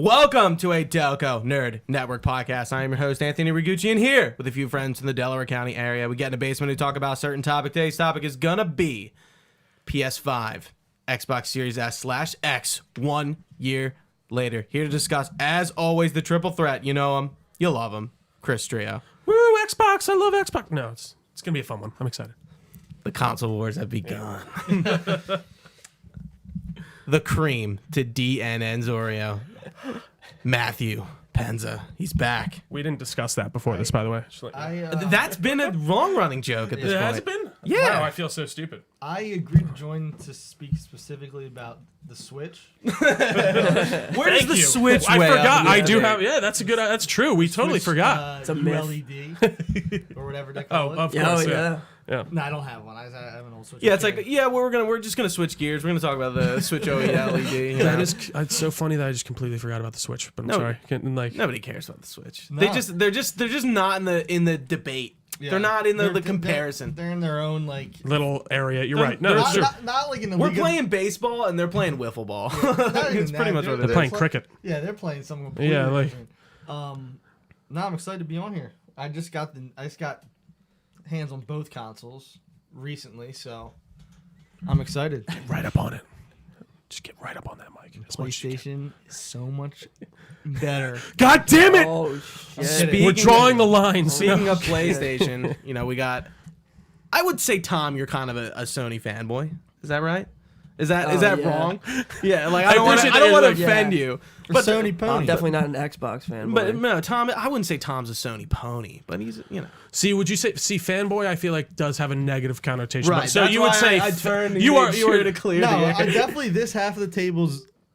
Welcome to a Delco Nerd Network podcast. I am your host, Anthony Ragucci, and here with a few friends in the Delaware County area. We get in the basement to talk about a certain topic. Today's topic is going to be PS5, Xbox Series S/X 1 year later. Here to discuss, as always, the triple threat. You know him, you love him, Chris Trio. Woo, Xbox, I love Xbox. No, it's going to be a fun one. I'm excited. The console wars have begun. The cream to DNN's Oreo. Matthew Penza. He's back. We didn't discuss that before this, by the way. That's been a long-running joke at this point. Has it been? Yeah. Wow, I feel so stupid. I agreed to join to speak specifically about the Switch. Where does the Switch I weigh forgot. up? I do have. Yeah, that's a good. That's true. We totally forgot. It's a ULED or whatever they call it. Of course. Yeah. No, I don't have one. I have an old Switch. Yeah, it's like we're just gonna switch gears. We're gonna talk about the Switch OLED. You know? That is. It's so funny that I just completely forgot about the Switch. But I'm sorry. Nobody cares about the Switch. No. They're just not in the debate. Yeah. They're not in the comparison. They're in their own like little area. You're right. No, that's true. Not like in the. We're playing baseball and they're playing wiffle ball. Yeah, It's pretty much what it They're is. playing cricket. Yeah, they're playing something completely Yeah, like. different. Now I'm excited to be on here. I just got hands on both consoles recently, so I'm excited. Right up on it. Just get right up on that mic. PlayStation is so much better. God damn it! Oh, shit. We're drawing the lines. Speaking of PlayStation, we got. I would say, Tom, you're kind of a Sony fanboy. Is that right? Is that yeah. wrong? Yeah, like I don't want to offend you. But Sony pony. I'm definitely not an Xbox fan. But no, Tom. I wouldn't say Tom's a Sony pony, but he's See, would you say fanboy? I feel like does have a negative connotation. Right. But, so that's you would why say I turned. you are to clear No, the air. I definitely this half of the table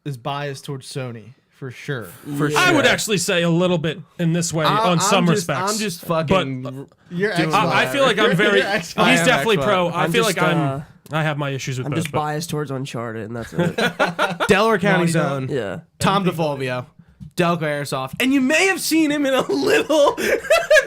is biased towards Sony for sure. For sure. I would actually say a little bit in this way on some respects. I'm just fucking. You're doing Xbox. I feel like I'm very. You're He's Xbox. definitely Xbox. pro. I I'm feel just, like I have my issues with I'm both. just biased towards Uncharted, and that's it. Delaware County's Naughty own. Dog. Yeah. Tom DeFulvio. Delco Airsoft. And you may have seen him in a little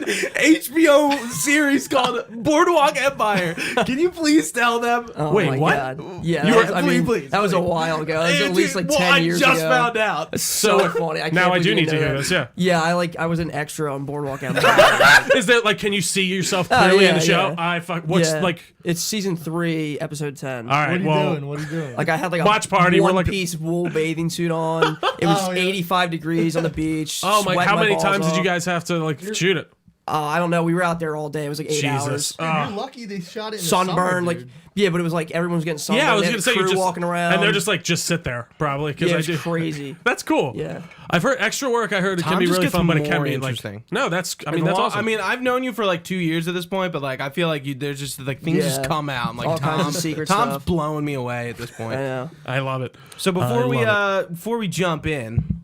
HBO series called Boardwalk Empire. Can you please tell them? Oh Wait, my what? God. Yeah, You that was, were- I mean, please, that was a please. while ago. That was at least like 10 I years just ago. found out. It's so funny. I can't Now I believe do you need didn't to know hear that. this. Yeah. Yeah, I was an extra on Boardwalk Empire. Is that like? Can you see yourself clearly in the show? yeah. What's Yeah. like? It's season 3, episode 10. All right. What are you well, doing? What are you doing? Like I had like a Watch party, we're like- one-piece wool bathing suit on. It was Oh, yeah. 85 degrees on the beach. oh my! sweating How many balls times did you off. guys have to like shoot it? I don't know. We were out there all day. It was like 8 hours. Jesus. Dude, you're lucky they shot it in the Sunburn, summer, like dude. yeah, but it was like everyone was getting sunburned. Yeah, I was They gonna had say crew you just walking around, and they're just sit there probably because yeah, I it do. was crazy. That's cool. Yeah. I've heard extra work. I heard it Tom can be just really gets fun, but it can more be interesting. like no. That's that's awesome. I mean, I've known you for like 2 years at this point, but like I feel like there's just like things just Yeah. come out. I'm like All kinds of secret Tom's stuff. blowing me away at this point. I know. I love it. So I before we jump in,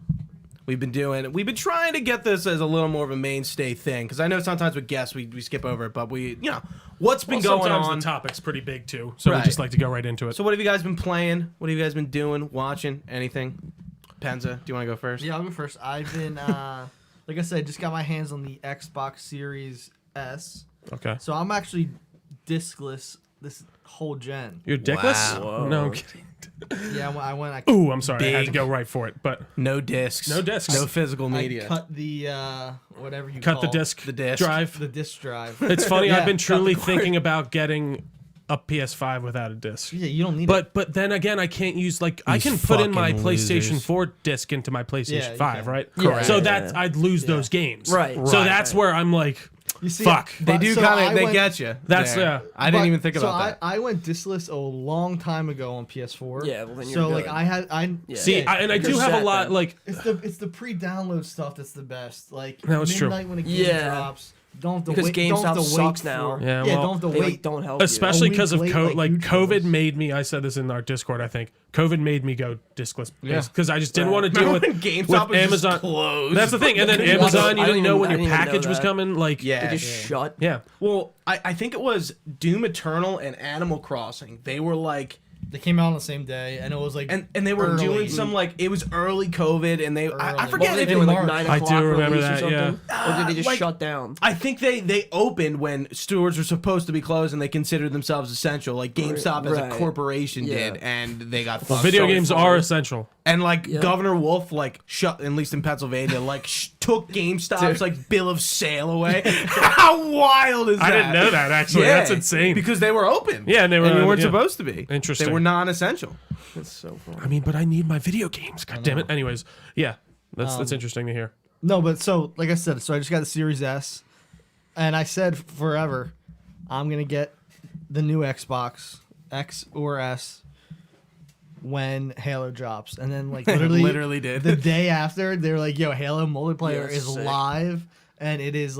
we've been trying to get this as a little more of a mainstay thing because I know sometimes with guests we skip over it, but what's been going sometimes on. the topic's pretty big too, so Right. we just like to go right into it. So what have you guys been playing? What have you guys been doing? Watching anything? Penza, do you want to go first? Yeah, I'll go first. I've been like I said, just got my hands on the Xbox Series S. Okay. So I'm actually discless this whole gen. You're dickless? Wow. No, I'm kidding. Yeah, I went. Ooh, I'm sorry. I had to Big. go right for it, but No discs. No discs. No physical I media. cut the whatever you cut call the disc, The disc. drive. the disc drive. It's funny. Yeah, I've been cut the truly cord. thinking about getting a PS5 without a disc. Yeah, you don't need it. But then again, I can't use I These can put in my fucking PlayStation losers. 4 disc into my PlayStation Yeah, you 5, can. right? Correct. So Yeah, that's yeah. I'd lose those games. Right. So Right. that's where I'm like, You see, fuck. They do so kind I of. They went- get you. That's- there. yeah. I didn't But- even think about so that. I went discless a long time ago on PS4. Yeah, well, then you're so like good. Yeah. See, I do You're have a set lot then. like It's the pre-download stuff that's the best. Like That was true. midnight when a game Yeah. drops. Don't have to Because wait. Don't have GameStop to wait sucks now. for- Yeah, Yeah, well, don't have to They wait. like, don't help especially A week because of late, COVID. like Like YouTube COVID does. made me. I said this in our Discord. I think COVID made me go discless. Yeah. Because I just didn't want to deal with GameStop with was Amazon. just closed. That's the thing. And then Yeah. Amazon, you I didn't know when didn't your even know package was that. coming. Like Yeah. They just shut. yeah. Well, I think it was Doom Eternal and Animal Crossing. They were like, They came out on the same day, and it was like and they were early. doing some like it was early COVID, and I Early. forget What were if they doing, like March. 9 I o'clock do remember release or that, something? Or did they just like- shut down? I think they opened when stores were supposed to be closed, and they considered themselves essential, like GameStop as a Right. corporation Yeah. did, and they got. Well, fucked video so games hard. are essential. And like Governor Wolf, like shut, at least in Pennsylvania, like took GameStop's like bill of sale away. How wild is that? I didn't know that actually. That's insane. Because they were open. Yeah, and they were. And you weren't supposed to be. Interesting. They were non-essential. That's so funny. I mean, but I need my video games. God damn it. Anyways, yeah, that's interesting to hear. No, but so like I said, so I just got the Series S, and I said forever, I'm gonna get the new Xbox X or S when Halo drops, and then like Literally did. the day after they were like, "Yo, Halo multiplayer Yeah, is sick. live, and it's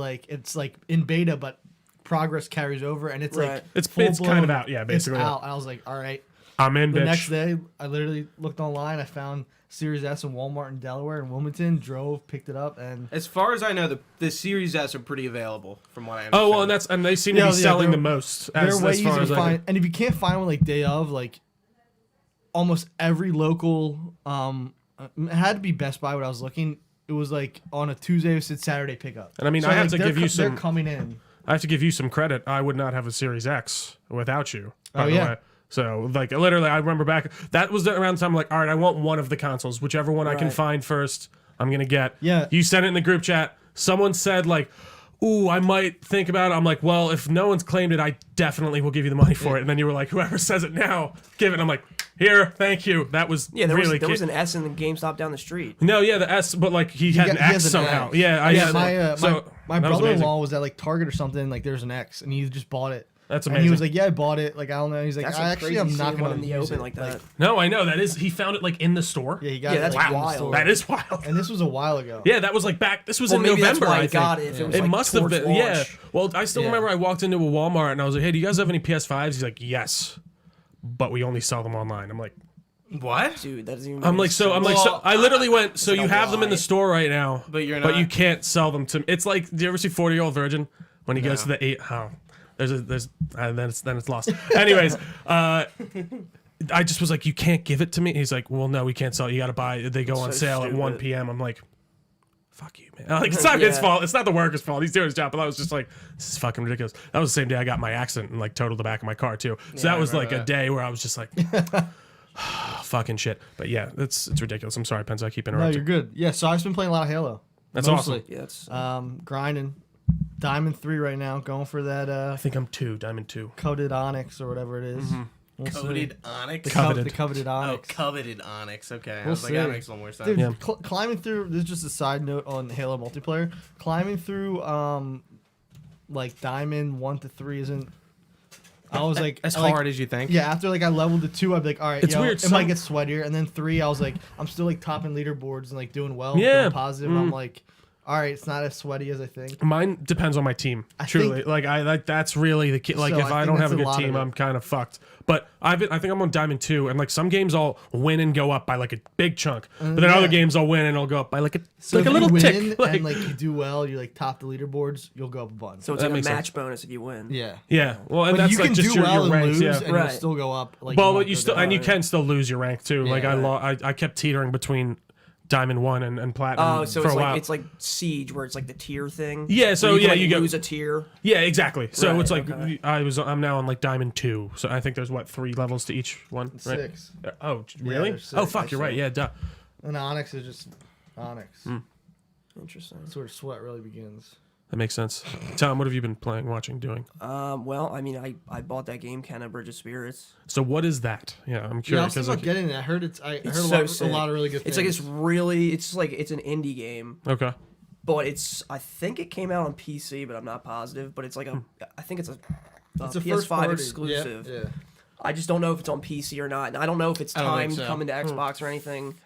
like in beta, but progress carries over, and it's like Right. It's full-blown, kind of out, yeah, basically. It's out." And I was like, "All right." I'm in, The bitch. next day, I literally looked online. I found Series S in Walmart in Delaware and Wilmington. Drove, picked it up, and As far as I know, the Series S are pretty available, from what I understand. Oh well, and they seem to be selling the most. they're As, way as far easier as to I find. And if you can't find one like day of, like almost every local, it had to be Best Buy when I was looking. It was like on a Tuesday, it said Saturday pickup. And I mean, I have to give you They're some. coming in. I have to give you some credit. I would not have a Series X without you. By Oh, the yeah. way. So like literally, I remember back. That was around the time I'm like, all right, I want one of the consoles, whichever one I can Right. find first. I'm gonna get. Yeah. You sent it in the group chat. Someone said like, "Ooh, I might think about it." I'm like, "Well, if no one's claimed it, I definitely will give you the money for it." And then you were like, "Whoever says it now, give it." I'm like, "Here, thank you." That was Yeah, there really was there was an S in the GameStop down the street. No, yeah, the S, but like he had an He has X an somehow. X. Yeah, My that was brother-in-law was at like Target or something. Like there's an X, and he just bought it. That's And he was amazing. like, "Yeah, I bought it." Like I don't know. He's like, That's "I like actually crazy am not seeing gonna one in the use open it." like that. No, I know that is. He found it like in the store. Yeah, he got Yeah, it. that's like, in the wild. store. That is wild. And this was a while ago. Yeah, that was like back. This was Well, in maybe November. that's why I he think. got it. If it was It like must have towards been. Yeah. launch. Well, I still remember I walked into a Walmart and I was like, "Hey, do you guys have any PS5s?" He's like, "Yes, but we only sell them online." I'm like, What? Dude, that doesn't even. I'm make like, so I'm sense. like, so I literally went. So like you a have them in the lie. store right now, But you're but not. you can't sell them to. It's like, do you ever see 40-Year-Old Virgin when he goes to the 8? Oh, there's and then it's lost. Anyways, I just was like, you can't give it to me. He's like, well, no, we can't sell it. You got to buy. They go on so sale at 1 stupid. p.m. I'm like, fuck you, man. Like, it's not his Yeah. fault. It's not the worker's fault. He's doing his job. But I was just like, this is fucking ridiculous. That was the same day I got my accident and like totaled the back of my car too. So Yeah, that I was like remember a day where I was just like, fucking shit. But yeah, it's ridiculous. I'm sorry, Penza. I keep No, interrupting. you're good. Yeah, so I've just been playing a lot of Halo. That's Mostly. awesome. Yeah, it's, Grinding. Diamond 3 right now, going for that I think I'm Diamond 2. coated Onyx or whatever it is. We'll see. Coated Onyx? Coveted. The coveted Oh, Onyx. coveted Onyx. Okay. I We'll was like, that see. makes a little more sense. Dude, Yeah. climbing through, this is just a side note on Halo multiplayer. Climbing through, like, Diamond 1 to 3 isn't. I was like. As like, hard as you think? Yeah, after, like, I leveled to 2, I'd be like, all right, It's yo, weird, it might some- get sweatier. And then 3, I was like, I'm still, like, topping leaderboards and, like, doing well. Yeah. Feeling positive. I'm like, all right, it's not as sweaty as I think. Mine depends on my team. Truly, think- like I like that's really the key. Like So if I I think don't have a that's a good lot team, of it. I'm kind of fucked. But I think I'm on Diamond 2, and like some games I'll win and go up by like a big chunk, but then yeah. other games I'll win and I'll go up by like a So like a if little you win tick. Like, and, like, you do well, you, like, top the leaderboards, you'll go up a bunch. so it's that like a makes match sense. bonus if you win. Yeah. yeah, well, and But that's you like can just do your well and ranks, lose, yeah. and you'll Right. still go up. Like, Well, won't but you go still down. and you can still lose your rank too. Like Yeah. I kept teetering between Diamond 1 and Platinum Oh, so for it's a like while. it's like Siege, where it's like the tier thing. Yeah, so where yeah, can, you like, get- lose a tier. Yeah, exactly. So Right, it's like okay. I'm now on like Diamond 2. So I think there's what 3 levels to each one, right? 6. Oh, really? there's Oh, 6, fuck, you're right. Yeah, duh. And Onyx is just Onyx. Interesting. That's where sweat really begins. That makes sense. Tom, what have you been playing, watching, doing? Well, I mean, I bought that game, Ken Bridge of Spirits. So what is that? Yeah, I'm Yeah, I'm curious thinking because about getting it. I heard it's. I heard It's a, so lot, sick. a lot of really good It's things. like it's an indie game, okay. but I think it came out on PC, but I'm not positive. But it's like I think it's a It's a first PS5 party. exclusive. Yeah. I just don't know if it's on PC or not, and I don't know if it's I don't think timed so. coming to Xbox or anything.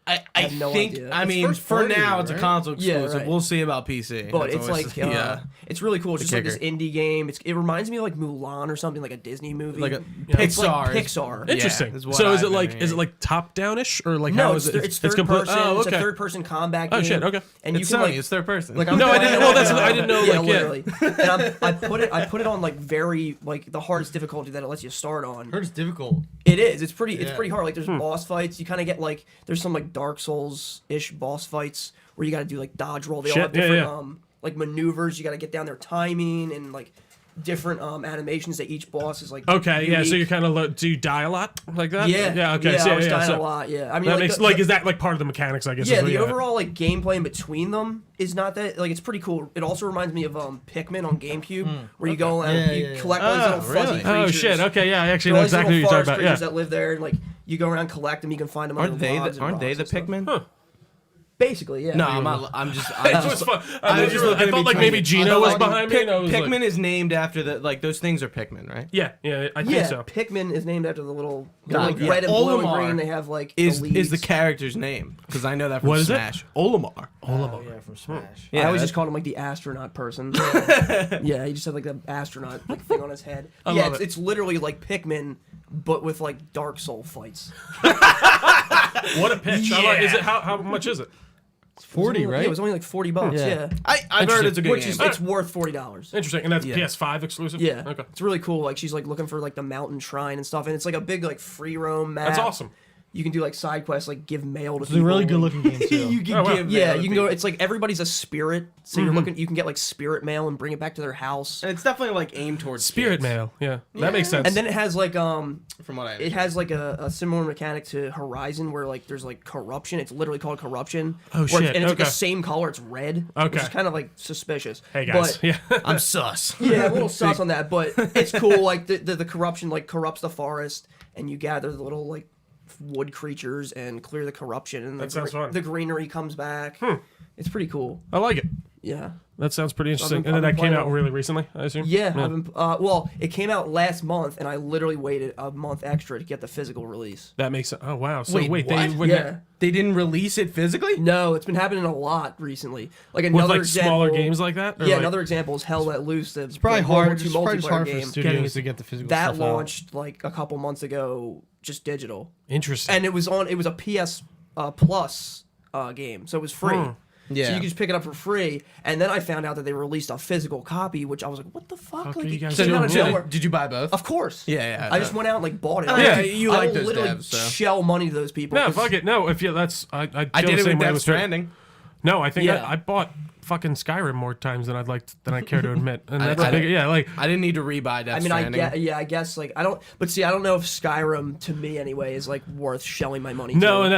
I have no think, idea. I It's mean, first for party, now, it's a right? console Yeah, exclusive. right. We'll see about PC. But That's it's always- like yeah. it's really cool. It's just like this kicker. indie game. It reminds me of like Mulan or something, like a Disney movie. Like a It's like Pixar. Pixar. Yeah, Interesting. is what So is I've it been like reading. top downish or like No, how it's, is it? it's third complete. person. Oh, It's okay. a third person combat game. Oh shit. Okay. And It's you can Sony. like It's third person. like I'm No, I didn't. Well, that's I didn't know. yeah, Like yeah. literally. And I put it on like very like the hardest difficulty that it lets you start on. Heard it's difficult. It is. It's pretty Yeah. hard. Like there's boss fights. You kind of get like there's some like Dark Souls ish boss fights where you got to do like dodge roll. They all Shit, have yeah, different yeah. like maneuvers. You got to get down their timing and like different animations that each boss is like. Okay, yeah. So unique. you're kind of do you die a lot like that? Yeah. Yeah. Okay. Yeah, so, I was dying so a lot. Yeah. I mean, that like, makes is that like part of the mechanics? I guess. yeah, is what the you- overall like gameplay in between them is not that like it's pretty cool. It also reminds me of Pikmin on GameCube, where you go and you collect all these little fuzzy creatures. Oh shit! Okay, yeah, I actually There are know all these exactly what little you're forest talking about. creatures Yeah. that live there, and like you go around collect them. You can find them. Aren't on they logs the and aren't they rocks the and stuff. Pikmin? Huh. Basically, yeah. No, I'm not. I'm just. It was fun. I thought like maybe Gino was behind me. And I was Pikmin like, is named after the like those things are Pikmin, right? yeah, I think Yeah, so. Pikmin is named after the little God, like yeah. red and blue and Olimar green. They have like Is the the leaves. character's name? Because I know that from What is it? Smash. Olimar. Oh, yeah, from Smash. Yeah, I always that- just called him like the astronaut person. Yeah, he just had like the astronaut like thing on his head. I Yeah, love it's literally like Pikmin, but with like Dark Soul fights. What a pitch! I like, is it how much is it? It's 40, Yeah, right? it was only like $40. Yeah. Yeah, I've heard it's a good which game. is it's worth $40. Interesting, and that's Yeah. PS5 exclusive. Yeah, Okay, it's really cool. Like she's like looking for like the mountain shrine and stuff, and it's like a big like free roam map. that's awesome. You can do like side quests, like give mail to It's a people. really good looking game, too. you can Oh, wow. give. Yeah, mail to you can go. people. It's like everybody's a spirit, so you're looking. You can get like spirit mail and bring it back to their house. And it's definitely like aimed towards Spirit kids, Mail. Yeah, that makes sense. And then it has like From what I it has like a similar mechanic to Horizon where like there's like corruption. It's literally called corruption. Oh, where- shit, And it's like okay. the same color. It's red. Okay. Which is kind of like suspicious. Hey guys, But, yeah. I'm sus. yeah, a little sus on that, but it's cool. Like the corruption like corrupts the forest, and you gather the little like wood creatures and clear the corruption, and That sounds fun. the greenery comes back. It's pretty cool. I like it. Yeah. That sounds pretty interesting. been- And then I've that been came out playing it. really recently, I assume. Yeah, I've been, well, it came out last month, and I literally waited a month extra to get the physical release. That makes sense. Oh wow. So Wait, wait, what? they would Yeah. They didn't release it physically. No, it's been happening a lot recently. Like with another like example, smaller games like that. Or Yeah, like, another example is Hell Let Loose. It's Probably hard. It's probably just hard for game. studios to get the physical That stuff out. launched like a couple months ago, just digital, Interesting. and it was a PS Plus game, so it was free. Yeah. So you could just pick it up for free, and then I found out that they released a physical copy, which I was like, "What the fuck?" How Like, could you it guys So came do out of that? nowhere. did you buy both? Of course. Yeah. I just went out and like bought it. Yeah, I you I like will those literally devs, so. shell money to those people. no, 'cause- fuck it. No, if you that's I I feel did the it same with way Death Stranding. No, I think Yeah. I bought fucking Skyrim more times than I care to admit. And that's I- big, yeah, like I didn't need to rebuy Death I mean, Stranding. I guess like I don't, but see, I don't know if Skyrim to me anyway is like worth shelling my money. no, to. and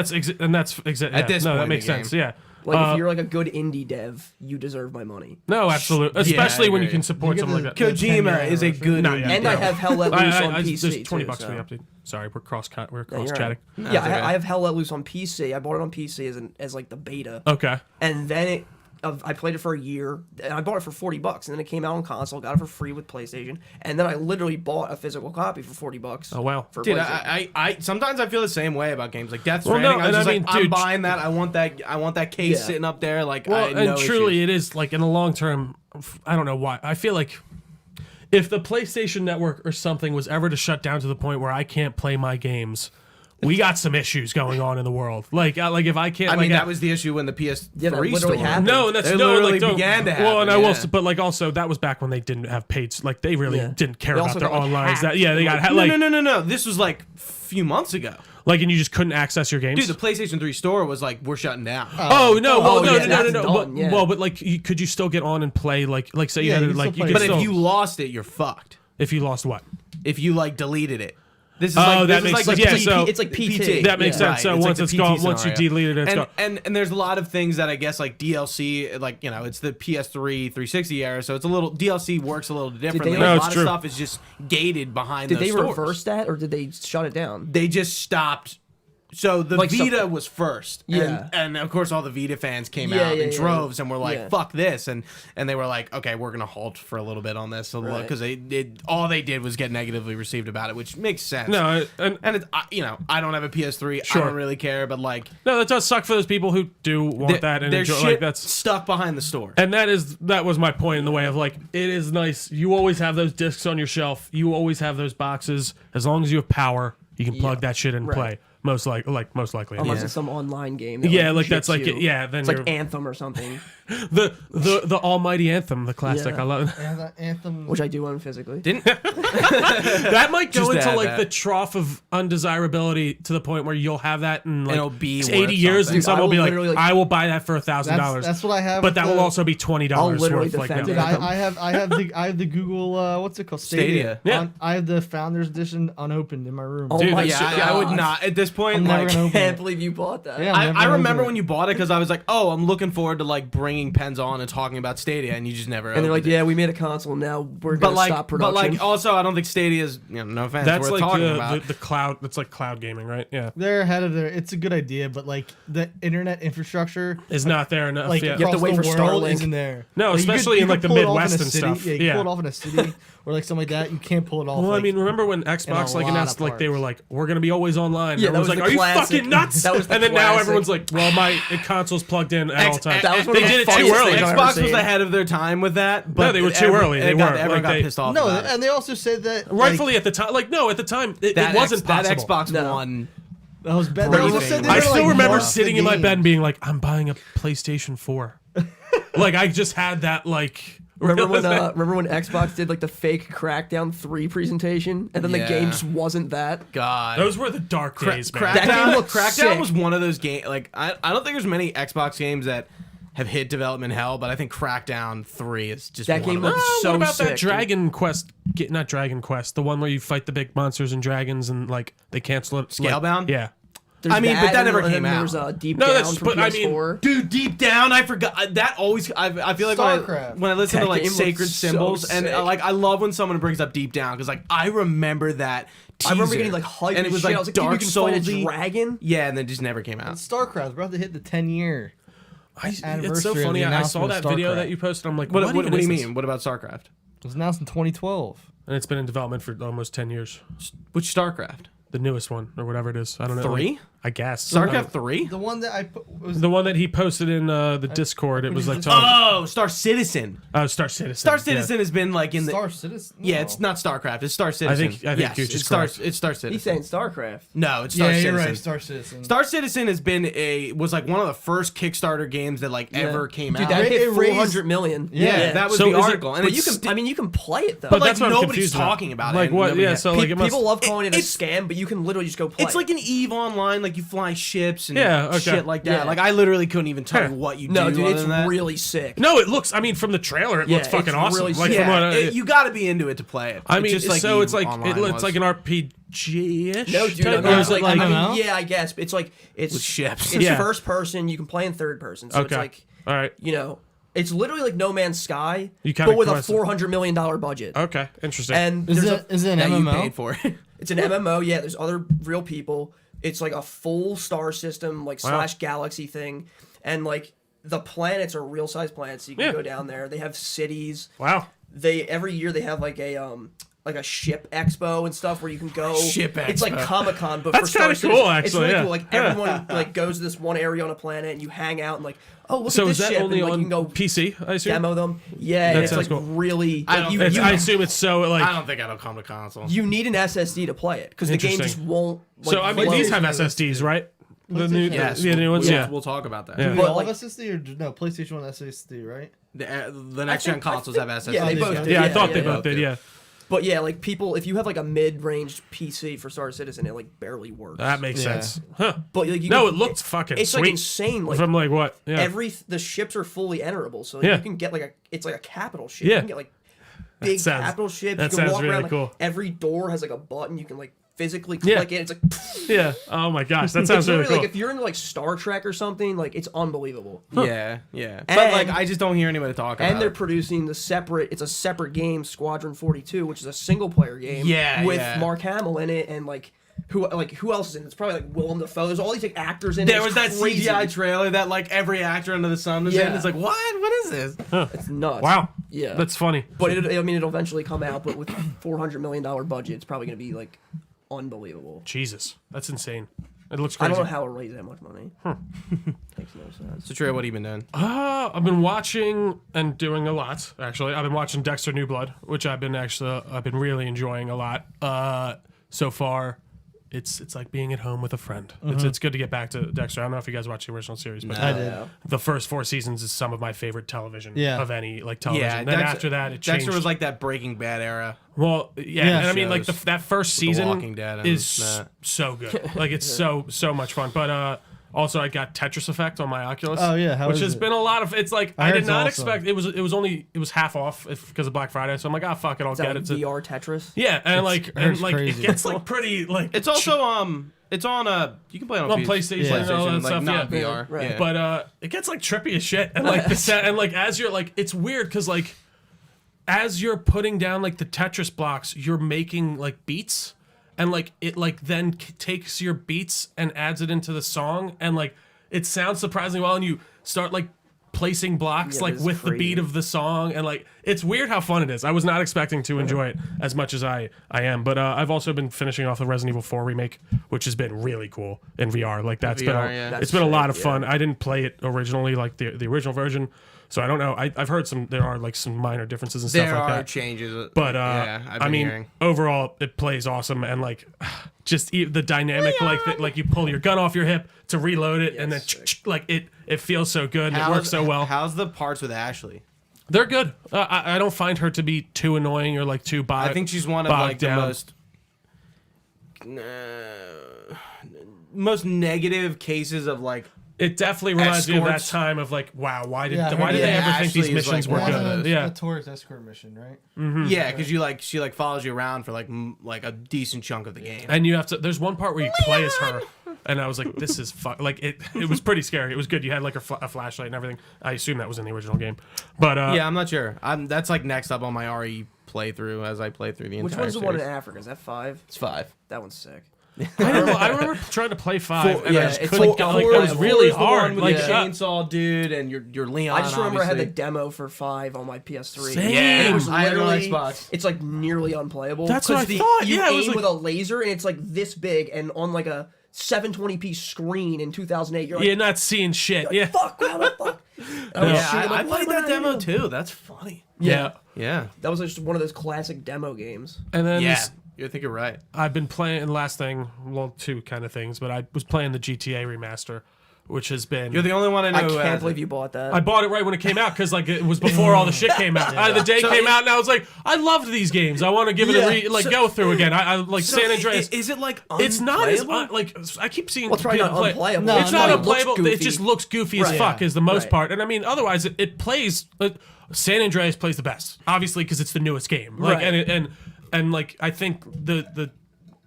that's exactly At this no, point that in makes the sense. game. Yeah. Like if you're like a good indie dev, you deserve my money. No, absolutely. Yeah, Especially I when you agree. can support You something get like the- that. Kojima is a good. No, yeah. And I have Hell Let Loose on PC there's 20 too, bucks so. for the update. Sorry, we're cross you're chatting. right. No, Yeah, it's okay. I have Hell Let Loose on PC. I bought it on PC as like the beta, Okay. and then I played it for a year, and I bought it for $40, and then it came out on console, got it for free with PlayStation, and then I literally bought a physical copy for $40. Oh wow. For Dude, PlayStation. I sometimes I feel the same way about games like Death Well, Stranding. no, I was and just I like, mean, I'm dude, buying that. I want that case Yeah. sitting up there. Like, Well, I and no truly, issues. it is like in the long term. I don't know why. I feel like if the PlayStation Network or something was ever to shut down to the point where I can't play my games, we got some issues going on in the world. Like if I can't. I like, mean, that was the issue when the PS3 Yeah, that literally store. happened. no, that's They no, literally like don't, began to well, and I happen, will, yeah. but like also that was back when they didn't have paid. Like they really Yeah. didn't care They about also their got, like, online. hacked. They got No, like no. This was like a few months ago. like, and you just couldn't access your games. Dude, the PlayStation 3 store was like, we're shutting down. Oh no! Well, Oh, no, yeah, no, no, that's no. done, yeah. Well, but like, could you still get on and play? Like say you Yeah, had you it, can like still you play could But still. if you lost it, you're fucked. if you lost what? If you like deleted it. This is Oh, like, that this is makes like sense. the Yeah, so- it's like PT. That makes Yeah. sense. So Right, it's once like it's the gone, PT once you scenario. delete it, it's gone. And there's a lot of things that I guess like DLC, like, you know, it's the PS3 360 era, so it's a little DLC works a little differently. No, a it's lot true. of stuff is just gated behind Did those they stores. reverse that, or did they shut it down? They just stopped. So the Like Vita was first, Yeah. and of course all the Vita fans came Yeah, out yeah, in yeah. droves and were like, Yeah. "Fuck this," and they were like, "Okay, we're gonna halt for a little bit on this," Right. because all they did was get negatively received about it, which makes sense. No, and and it, I don't have a PS3, Sure. I don't really care, but like no, that does suck for those people who do want that and their enjoy. shit Like that's stuck behind the store. and that was my point in the way of like it is nice. You always have those discs on your shelf. You always have those boxes. As long as you have power, you can plug that shit in and Right. play. most likely. Unless Yeah. it's some online game. That, Yeah, like that's ships like you. then It's you're like Anthem or something, the almighty Anthem, the classic. Yeah. I love it. And the Anthem. which I do own physically. Didn't That might go Just into add like that. the trough of undesirability to the point where you'll have that in like It'll be 80 worth years, something. and someone will be I will like, literally, like- "I will buy that for $1,000." That's what I have. But with that will the- also be $20 I'll literally worth. Like, defend no. it. Dude, I have the Google what's it called Stadia. Yeah. I have the Founders Edition unopened in my room. Oh Dude, my that's- yeah, I would God. not at this point. I'm never Like, gonna open Can't it. believe you bought that. Yeah, I'm never I gonna remember open when it. you bought it because I was like, oh, I'm looking forward to like bringing Penza on and talking about Stadia, and you just never. And they're like, opened it. yeah, we made a console. Now we're But gonna stop production. also, I don't think Stadia is, no offense, That's worth like talking about. the cloud. That's like cloud gaming, right? Yeah, They're ahead of their. It's a good idea, but like the internet infrastructure, is not there enough. like Yeah. You have to across wait the for world, Starlink. isn't there. No, Like, you could- especially you in, like, could the pull it off Midwest in a and city. stuff. Yeah, you Yeah. pull it off in a city or like something like that. You can't pull it off. Well, I like, mean, remember when Xbox like lot announced of like they were parts. like, we're gonna be always online. Yeah, And that everyone's was like, the are classic. you fucking nuts? That was the and then now classic. everyone's like, well, my console's plugged in at all times. That was one They of the did it too funniest early. things I've ever Xbox was seen. ahead of their time with that, but No, they were too early. They were. Everyone Like, got they- pissed off. no, about it. and they also said that Rightfully like, at the time, at the time, it that wasn't that possible. Xbox No. One. that was bad. They also Briefing. said they I were, still like, remember morph the sitting in my bed game. and being like, I'm buying a PlayStation 4. Like I just had that like. Remember realization. when Xbox did like the fake Crackdown 3 presentation, and then the Yeah. game just wasn't that. God. Those were the dark days, man. That game looked Crackdown sick. was one of those games. Like I don't think there's many Xbox games that have hit development hell, but I think Crackdown 3 is just That one game of them. looked What so about sick, that Dragon Quest? Not Dragon Quest, the one where you fight the big monsters and dragons and like they cancel it. Scalebound? Yeah. There's I mean, but that never and then came out. There's Deep No, Down that's- for but I mean, PS4. Dude, deep down, I forgot that always. I feel like StarCraft. when I listen That to like game looked sacred so symbols, and sick. like I love when someone brings up deep down because like I remember that. Teaser, I remember getting like hyped and it was shit. like I was like, Dark dude, you can fight a Souls. dragon. Yeah, and then just never came out. StarCraft. We're about to hit the 10-year. It's so Anniversary of funny. the I saw announcement that of video StarCraft. that you posted. I'm like, What what do even you is mean? this? What about StarCraft? It was announced in 2012. And it's been in development for almost 10 years. Which StarCraft? The newest one or whatever it is. I don't know. 3? I guess. StarCraft 3? The one that I put was The one that he posted in the Discord. It was like talking. Oh, Star Citizen. Star Citizen. Star yeah. Citizen has been like in the. Star Citizen. Yeah, No. it's not StarCraft. It's Star Citizen. I think yes, Gooch is it's Star. correct. It's Star Citizen. He's saying StarCraft. No, it's Star Yeah, Citizen. you're right. Star Citizen. Star Citizen has been was like one of the first Kickstarter games that like ever came Dude, out. that It hit raised- 400 million. yeah, that was So the is it- article, and But it's you can, I mean, you can play it though. but that's like what I'm nobody's confused about. talking about it. Like and what? nobody Yeah, has- so like it must. People love calling it a it's- scam, but you can literally just go play. It's like an EVE Online, like you fly ships and Yeah, okay. shit like that. Yeah. Like I literally couldn't even tell Huh. you what you no, do. dude, other it's than that. really sick. No, it looks. I mean, from the trailer, it Yeah, looks fucking it's awesome. really Like sick. from Yeah, what you got to be into it to play it. I It's mean, just like so EVE it's like Online it's was. like an RPG-ish. No, dude, type, I or mean, is it's it like, like I MMO? mean, yeah, I guess it's like it's With ships. It's Yeah. first person. You can play in third person, so it's okay? like All right. you know, it's literally like No Man's Sky, You kinda but with a quest it. $400 million budget. Okay. Interesting. And Is there's it is it an that you MMO? paid for it. it's an MMO. Yeah, there's other real people. It's like a full star system, like Wow. / galaxy thing, and like the planets are real size planets. So you can Yeah. go down there. They have cities. wow. They every year they have like a ship expo and stuff where you can go. Ship It's like expo. Comic-Con, but That's for Star kinda Citizen. cool, It's actually, really yeah. cool. Like Yeah. everyone like goes to this one area on a planet and you hang out and like, oh look So at is this that ship only and like you on can go PC? I assume. demo them. Yeah, That and it's sounds like cool. really. I Like, don't you, think It's, you, I assume it's so like. I don't think it'll come to console. you need an SSD to play it because the game Interesting. just won't. Like, So I mean, load. these have SSDs, right? The new, PlayStation the new ones, we'll, yeah. we'll talk about that. Yeah. Do But, they all like- have SSD or no? PlayStation 1 SSD, right? The next gen consoles have SSD. Yeah, they these both guys. do. Yeah, I thought they yeah. both did. Yeah, But yeah, like people, if you have like a mid-range PC for Star Citizen, it like barely works. that makes Yeah. sense. Huh? But like, you No, can- it looked fucking It's sweet. like insane. Like From like what? Yeah. the ships are fully enterable, so Yeah. you can get like it's like a capital ship. Yeah. You can get like big sounds- capital ships. that You can sounds walk really around, like, cool. every door has like a button you can like physically Yeah. click it. It's like Yeah. Oh my gosh, that it's sounds really literally cool. like if you're into like Star Trek or something, like it's unbelievable. Yeah, yeah. But And- like, I just don't hear anybody talk about And they're it. producing it's a separate game, Squadron 42, which is a single player game. Yeah, with yeah. Mark Hamill in it and like who else is in it? It's probably like Willem Dafoe. There's all these like actors in it. There It's was that crazy. CGI trailer that like every actor under the sun was in. Yeah. It's like, what is this? It's nuts. Wow. Yeah. That's funny. But it'll eventually come out. But with $400 million budget, it's probably gonna be like unbelievable. Jesus, that's insane. It looks I crazy. don't know how it raised that much money. Makes no sense. So Trey, what have you been doing? I've been watching and doing a lot. Actually, I've been watching Dexter: New Blood, which I've been really enjoying a lot so far. it's like being at home with a friend. It's good to get back to Dexter. I don't know if you guys watched the original series, but I did. the first 4 seasons is some of my favorite television of any like television. Yeah, Then after that, it changed. Dexter was like that Breaking Bad era. Well, Yeah, and I mean like that first season Walking Dead and is that. so good. Like it's so much fun. But also I got Tetris Effect on my Oculus. Oh, yeah, how which is has it? been a lot of. It's like I I heard did it's not awesome. expect it was half off because of Black Friday. So I'm like, fuck it, I'll Is that get like it. VR Tetris? Yeah, and like it's it crazy. gets like pretty like It's also it's on you can play it on PlayStation Yeah. and all that like stuff. not Yeah. VR. Right. Yeah. But it gets like trippy as shit, and like the set, and like as you're like, it's weird because like as you're putting down like the Tetris blocks, you're making like beats, and like it like then takes your beats and adds it into the song, and like it sounds surprisingly well, and you start like placing blocks Yeah, like that's with the beat crazy. of the song, and like it's weird how fun it is. I was not expecting to enjoy it as much as I am, but I've also been finishing off the Resident Evil 4 remake, which has been really cool in VR. Like that's VR, been yeah. it's been a lot of That's fun. sick, I didn't play it originally like the original version, so I don't know. I've heard there are like some minor differences and stuff there like are that. changes. But yeah, I've been I mean, hearing. overall, it plays awesome, and like, just the dynamic, like you pull your gun off your hip to reload it, and then sick. like it feels so good. It works so well. How's the parts with Ashley? They're good. I don't find her to be too annoying or like too bogged. I think she's one of bogged like the down. most negative cases of like It definitely reminds me of that Escorts. time of like, wow, why did Yeah, I why heard did they that. ever think these Ashley is, missions like, were one of good? Yeah, a tourist escort mission, right? yeah, because she like follows you around for like a decent chunk of the game. and you have to. There's one part where you play as her, and I was like, this is like it. It was pretty scary. It was good. You had like a flashlight and everything. I assume that was in the original game, but Yeah, I'm not sure. That's like next up on my RE playthrough as I play through the entire Which one's the series. one in Africa? Is that 5? It's 5. That one's sick. I remember trying to play 5, and I just it's couldn't like get four- like it was four really is the one hard. with Like the chainsaw dude and your Leon. I just remember I had the obviously. demo for 5 on my PS3. Same. And it was I had it on literally, Xbox. it's like nearly unplayable. That's what 'cause I thought. You Yeah, it aim was like- with a laser, and it's like this big, and on like a 720p screen in 2008, you're like, you're not seeing shit. Yeah, fuck, how the fuck? Yeah, I like, played what that am I demo doing? too. That's funny. yeah. Yeah. That was just one of those classic demo games. And then Yeah. I think you're right. I've been playing last thing, well, 2 kind of things, but I was playing the GTA remaster, which has been. You're the only one I know I who can't has believe it. you bought that. I bought it right when it came out because like it was before all the shit came out. The day So came it- out, and I was like, I loved these games. I want to give it a go through again. I like So San Andreas. Is it like It's not as unplayable? like I keep seeing Well, it's probably people not play. unplayable. No, It's no, not it looks unplayable. It goofy. just looks goofy as Right. fuck Yeah. is the most Right. part. And I mean, otherwise it plays. San Andreas plays the best, obviously, because it's the newest game. Like Right. and like I think the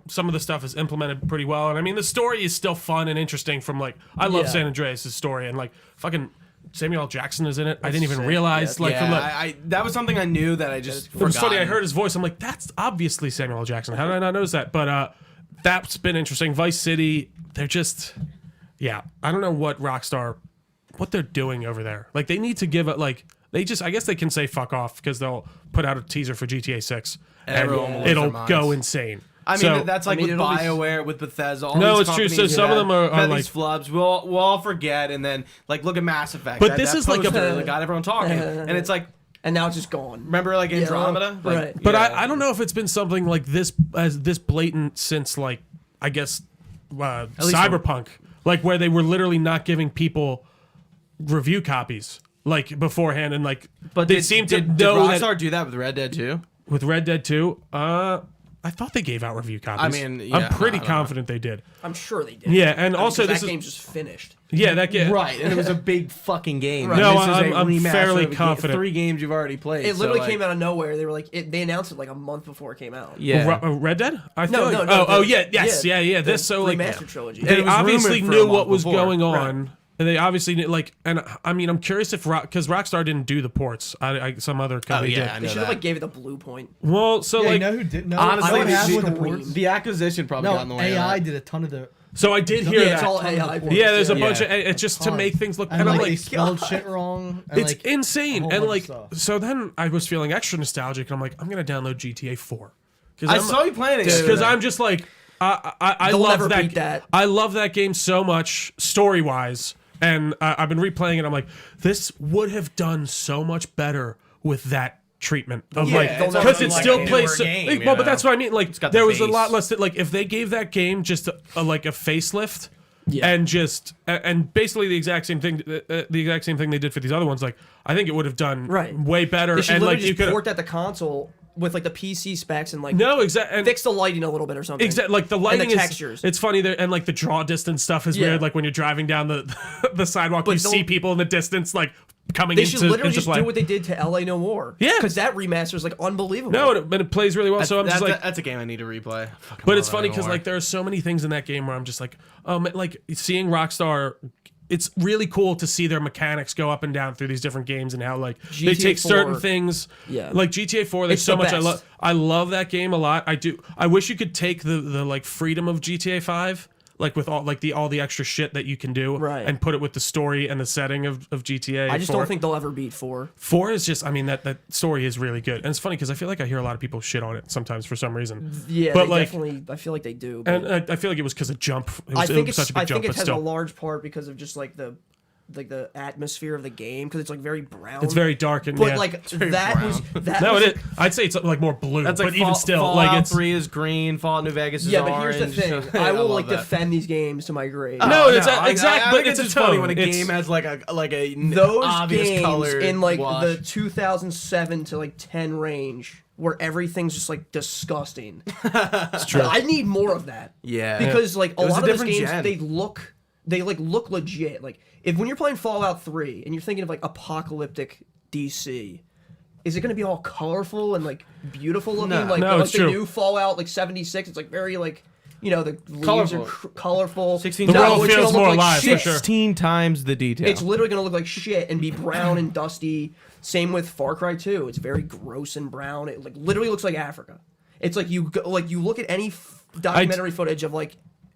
some of the stuff is implemented pretty well. And I mean, the story is still fun and interesting. From like I love Yeah. San Andreas' story, and like fucking Samuel L. Jackson is in it. I didn't even sick. realize Yeah. like Yeah, from the. I that was something I knew that I just It was funny. I forgotten. heard his voice. I'm like, that's obviously Samuel L. Jackson. How did I not notice that? But that's been interesting. Vice City, they're just, yeah. I don't know what what they're doing over there. Like they need to give it like I guess they can say fuck off because they'll put out a teaser for GTA 6 and everyone will lose it'll their minds. go insane. I mean, So- that's like I mean, with it'll be- BioWare, with Bethesda. All No, these it's true. So companies some of have them are had like- these flubs. We'll all forget, and then like look at Mass Effect. But That- this that is like a- poster that got everyone talking, and it's like, And now it's just gone. remember like Andromeda? Like, right. But yeah. I don't know if it's been something like this blatant since like I guess least Cyberpunk, like where they were literally not giving people review copies like beforehand, and like But they did, seem to did know Rockstar that do that with Red Dead 2? with Red Dead 2. I thought they gave out review copies. I mean, yeah, I'm pretty I don't confident they did. I'm sure they did. Yeah, and I mean, also 'cause this that is game's just finished. yeah that game Right, and it was a big fucking game. Right. No, This is I'm- a I'm remaster fairly of a game- confident. 3 games you've already played. It so, literally like, came out of nowhere. They were like, they announced it like a month before it came out. Yeah. Red Dead. I feel No, like, no, no. oh the- yeah, yes, yeah. the This so like remastered trilogy. they it was obviously rumored for a knew month what was before. going on. And they obviously knew, like, and I mean, I'm curious if because Rockstar didn't do the ports. Some other company yeah, I did. know They should that. have like gave it the blue point. Well, so Yeah, like, you know who did? No, honestly, I would the- have the- with the the- ports. The acquisition probably got in the No, way. of AI that. did a ton of the. so I did hear Yeah, that. it's all ton of the AI. ports. Yeah, there's a Yeah. bunch of it's just to Ton. make things look. And, And I'm like, they like, spelled shit wrong. And, it's like, insane. a whole And bunch like, of stuff. so then I was feeling extra nostalgic, and I'm like, I'm gonna download GTA 4 I saw you playing it. because I'm just like I They'll love never that, beat that. I love that game so much story wise, and I've been replaying it. I'm like, this would have done so much better with that treatment of Yeah, like it's because almost it like still a plays. newer game, Like, you well, but know? that's what I mean. Like got the there was a base. lot less. Like if they gave that game just like a facelift. Yeah. And basically the exact same thing they did for these other ones. Like I think it would have done way better. They should And literally like you just could port that to console with like the PC specs and like no exactly fix the lighting a little bit or something. Exactly, like the lighting and the is textures. It's funny there, and like the draw distance stuff is Yeah. weird. Like when you're driving down the sidewalk, you see people in the distance like coming They into should literally into just play. do what they did to LA No More. Yeah. because that remaster is like unbelievable. No, but it plays really well. So I'm just like, that's a game I need to replay. but it's funny because like there are so many things in that game where I'm just like seeing Rockstar. It's really cool to see their mechanics go up and down through these different games and how like they GTA take certain 4, thing yeah. like GTA 4. There's It's so the much I best. love. I love that game a lot. I do. I wish you could take the like freedom of GTA 5. Like with all the extra shit that you can do, Right. and put it with the story and the setting of GTA. I just 4. don't think they'll ever beat 4. 4 is just. I mean that story is really good, and it's funny because I feel like I hear a lot of people shit on it sometimes for some reason. Yeah, but they like, definitely. I feel like they do. But and I feel like it was because of Jump. It was, I think it was such a big I jump, think it but has still, a large part because of just like the atmosphere of the game because it's like very brown. it's very dark and But yeah. like very that brown. was that. No, was, it is. I'd say it's like more blue, That's like but even still, Fallout like it's 3 is green, Fallout New Vegas is Yeah, but orange. here's the thing. I will like defend these games to my grave. No, it's I exactly. But think it's a just funny tone. when a It's- game has like a Those obvious games color in like wash. the 2007 to like 10 range where everything's just like disgusting. It's true. I need more of that. Yeah. Because like a was lot a of those different games gen. they look legit. Like if when you're playing Fallout 3 and you're thinking of like apocalyptic DC, is it going to be all colorful and like beautiful looking No. like, No, like it's the true. new Fallout like 76? It's like very like the leaves Colorful. are colorful. 16 The No, world it's gonna feels look more like alive for shit. sure. 16 times the detail. It's literally going to look like shit and be brown and dusty. Same with Far Cry 2. It's very gross and brown. It like literally looks like Africa. It's like you look at any documentary footage of like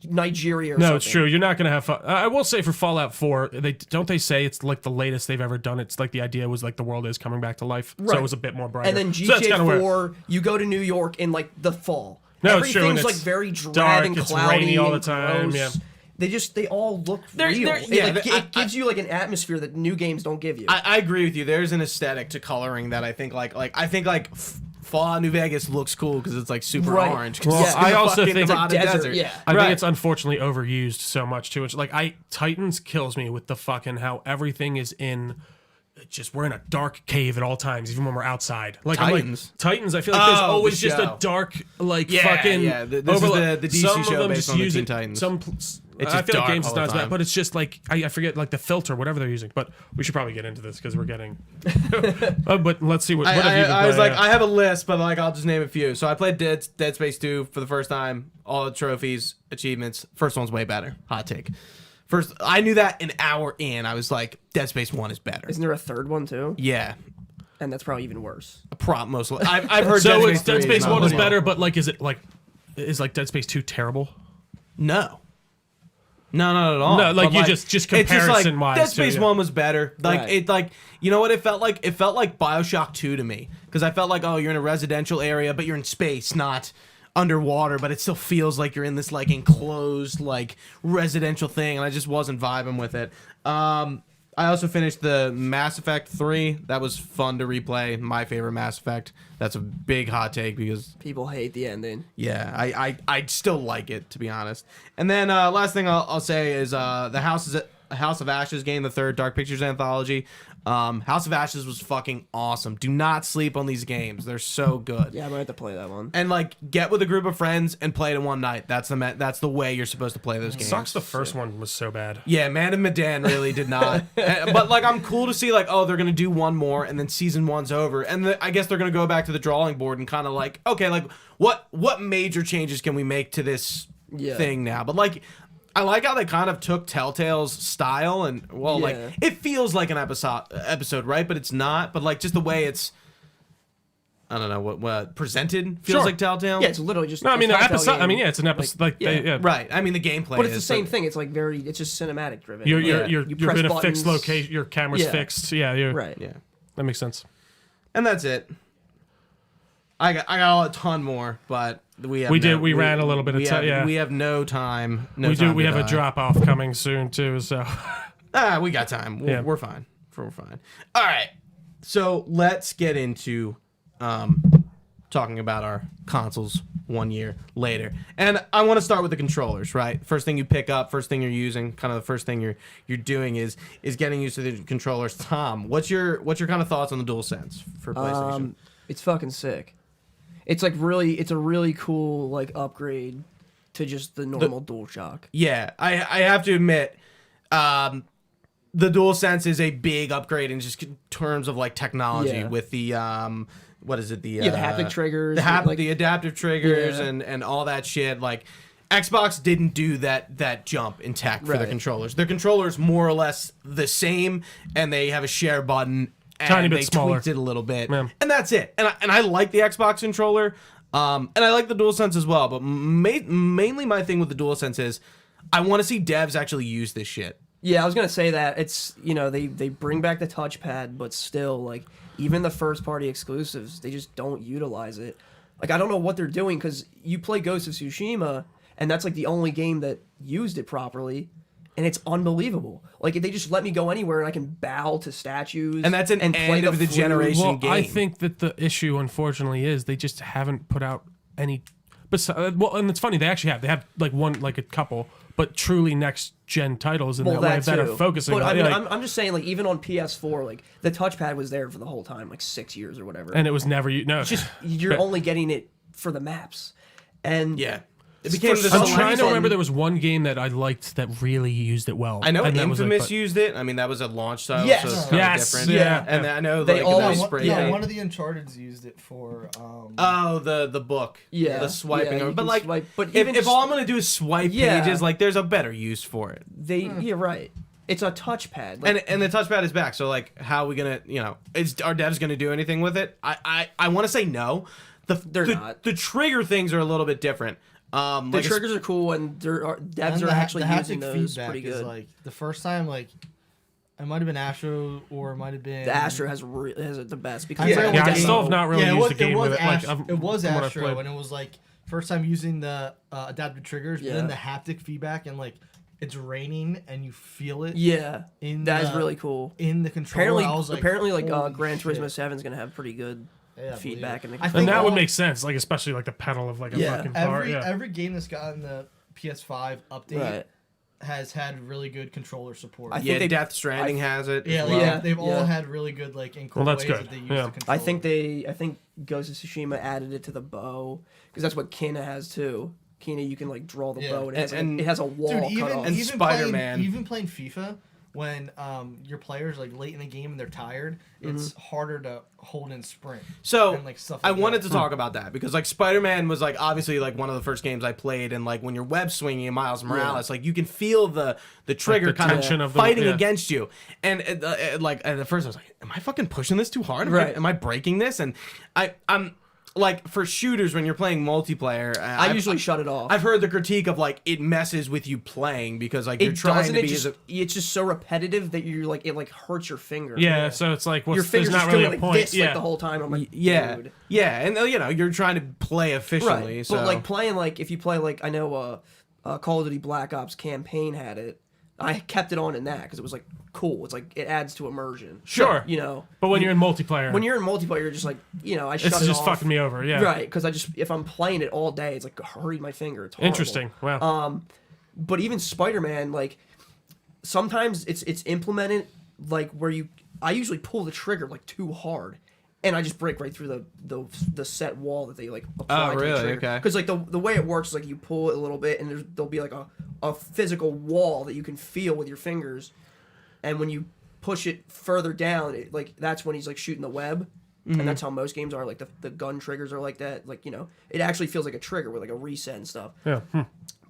Nigeria or something. No, it's true. You're not gonna have fun. I will say for Fallout 4, they say it's like the latest they've ever done. It's like the idea was like the world is coming back to life, so Right. it was a bit more brighter. And then So that's GTA kinda where- 4, you go to New York in like the fall. No, it's true, and Everything's like it's very drab dark, and it's cloudy rainy all and the time, gross. yeah. They all look They're- real. they're- yeah, It gives you like an atmosphere that new games don't give you. I agree with you. There's an aesthetic to coloring that I think Fallout New Vegas looks cool because it's like super Right. orange. 'cause Well, it's in I the also fucking think- Nevada Desert, yeah. I Right. think it's unfortunately overused so much too. It's like Titans kills me with the fucking how everything is in. Just we're in a dark cave at all times, even when we're outside. Like Titans? Titans. I feel like there's Oh, always the just show. a dark, like Yeah, fucking. yeah. This is the DC some show of them based just on the use Teen it. Titans. It's just I feel like dark games all is the not as bad, time. but it's just like I forget like the filter, whatever they're using. But we should probably get into this because we're getting. But let's see what have you been I was playing? like, I have a list, but like I'll just name a few. So I played Dead Space 2 for the first time. All the trophies, achievements. First one's way better. Hot take. First, I knew that an hour in. I was like, Dead Space 1 is better. Isn't there a third one too? Yeah. And that's probably even worse. Most. I've heard So Dead it's Space, Dead 3 Space 1 is not better, but like, is Dead Space 2 terrible? No. No, not at all. No, like, But, you just it's comparison-wise Dead to, Space yeah. 1 was better. Like Right. it, like you know what it felt like. It felt like BioShock 2 to me because I felt like you're in a residential area, but you're in space, not underwater. But it still feels like you're in this like enclosed like residential thing, and I just wasn't vibing with it. I also finished the Mass Effect 3. That was fun to replay. My favorite Mass Effect. That's a big hot take because People hate the ending. yeah, I still like it, to be honest. And then last thing I'll say is the House of Ashes game, the third Dark Pictures anthology. House of Ashes was fucking awesome. Do not sleep on these games; they're so good. Yeah, I might have to play that one. And like, get with a group of friends and play it in one night. That's the way you're supposed to play those games. Sucks. The first one was so bad. Yeah, Man of Medan really did not. But like, I'm cool to see like, they're gonna do one more, and then season 1's over, and I guess they're gonna go back to the drawing board and kind of like, okay, like what major changes can we make to this thing now? But like, I like how they kind of took Telltale's style and like it feels like an episode, right? But it's not. But like just the way it's. I don't know what presented feels Sure. like Telltale. Yeah, it's literally just. No, I mean a the Telltale episode. game. I mean, yeah, it's an episode. Like, yeah. Right. I mean, the gameplay. But it's the same thing. It's like it's just cinematic driven. You're You you're press in a buttons. fixed location. Your camera's Yeah. fixed. Yeah, you're Right. Yeah. That makes sense. And that's it. I got a ton more, but we ran a little bit of time. Yeah, we have no time. we have a drop off coming soon too. So We got time. Yeah. We're fine. We're fine. All right. So let's get into talking about our consoles 1 year later. And I want to start with the controllers, right? First thing you pick up, first thing you're using, kind of the first thing you're doing is getting used to the controllers. Tom, what's your kind of thoughts on the DualSense for PlayStation? It's fucking sick. It's like it's a really cool like upgrade to just the normal DualShock. Yeah, I have to admit, the DualSense is a big upgrade in just terms of like technology with the what is it, the haptic triggers, the adaptive triggers and all that shit. Like Xbox didn't do that jump in tech for their controllers. Their controllers more or less the same, and they have a share button. And tiny bit they smaller. tweaked it a little bit, and that's it. And I like the Xbox controller, and I like the DualSense as well. But mainly my thing with the DualSense is I want to see devs actually use this shit. Yeah, I was gonna say that. It's, you know, they bring back the touchpad, but still, like, even the first party exclusives, they just don't utilize it. Like, I don't know what they're doing, because you play Ghost of Tsushima, and that's like the only game that used it properly, and it's unbelievable. Like, they just let me go anywhere and I can bow to statues, And that's an and end of the flute. generation. Well, I game. think that the issue, unfortunately, is they just haven't put out any. But well, and it's funny, they actually have. They have like a couple, but truly next gen titles in that way that are focusing. But on, I mean, like, I'm just saying, like, even on PS4, like, the touchpad was there for the whole time, like 6 years or whatever. and it was never no. It's just you're only getting it for the maps, and yeah. It became For this some I'm trying to reason- remember there was one game that I liked that really used it well. I know and that was, Infamous like, but- used it. I mean, that was a launch title, Yes. so it's kind Yes, of different. yeah. And I know They like all- the Yeah, spray Yeah, paint. one of the Uncharted's used it for. The book. Yeah. The swiping. Yeah, over. you But can like, swipe, but if, even if just- all I'm gonna do is swipe Yeah. pages, like, there's a better use for it. yeah, right. It's a touchpad. Like, And the touchpad is back. So like, how are we gonna? You know, is our devs gonna do anything with it? I want to say no. They're not. The trigger things are a little bit different. the Like triggers are cool, and devs and are actually the using haptic those feedback pretty is good. like the first time, like it might have been Astro or it might have been The Astro has the best because I forget it's what I game- still have not really yeah, used the game it was with it. Like, it was from what I've Astro, played. and it was like first time using the adaptive triggers, Yeah. but then the haptic feedback, and like it's raining and you feel it. Yeah, in that is the- really cool. in the controller. Apparently, I was like, holy Gran Turismo shit. 7 is gonna have pretty good Yeah, I feedback in believe the it. I controller. think And that would all- make sense, like especially like the pedal of like a Yeah. fucking car. Every game that's gotten the PS5 update Right. has had really good controller support. I think yeah, they- Death Stranding has it. yeah, as like, well. Yeah. they've all yeah. had really good like in cool Well, that's ways good. that they use Yeah. the controller. I think Ghost of Tsushima added it to the bow because that's what Kena has too. Kena, you can like draw the Yeah. bow, and it has, And- it has a wall Dude, cut even off. And even Spider-Man. playing, even playing FIFA, when your players like late in the game and they're tired, it's harder to hold in sprint. So and, like, stuff I like wanted that. to talk about that because like Spider-Man was like obviously like one of the first games I played, and like when you're web swinging in Miles Morales, like you can feel the trigger the kind tension of of the- fighting yeah. against you, and like at first I was like, am I fucking pushing this too hard? Right. Am I breaking this? And I'm like for shooters when you're playing multiplayer, I usually shut it off. I've heard the critique of like it messes with you playing because like you're it trying doesn't. to It be just, as a, it's just so repetitive that you're like it like hurts your finger. Yeah, so it's like Your there's fingers not just really doing a like point. this Yeah, like the whole time. I'm like, yeah, dude. yeah, and you know you're trying to play efficiently. Right. So But like playing like if you play like I know Call of Duty Black Ops campaign had it. I kept it on in that because it was like cool. It's like it adds to immersion. Sure. You know. but when you're in multiplayer, When you're in multiplayer, you're just like I shut it's it just off. fucking me over. Yeah, Right, because if I'm playing it all day, it's like hurting my finger. It's horrible. Interesting. Wow. But even Spider-Man, like sometimes it's implemented like where I usually pull the trigger like too hard, and I just break right through the set wall that they like apply Oh, to really? the trigger. Okay. Because like the way it works is like you pull it a little bit, and there'll be like a physical wall that you can feel with your fingers, and when you push it further down, like that's when he's like shooting the web. And that's how most games are. Like the gun triggers are like that. Like it actually feels like a trigger with like a reset and stuff. Yeah.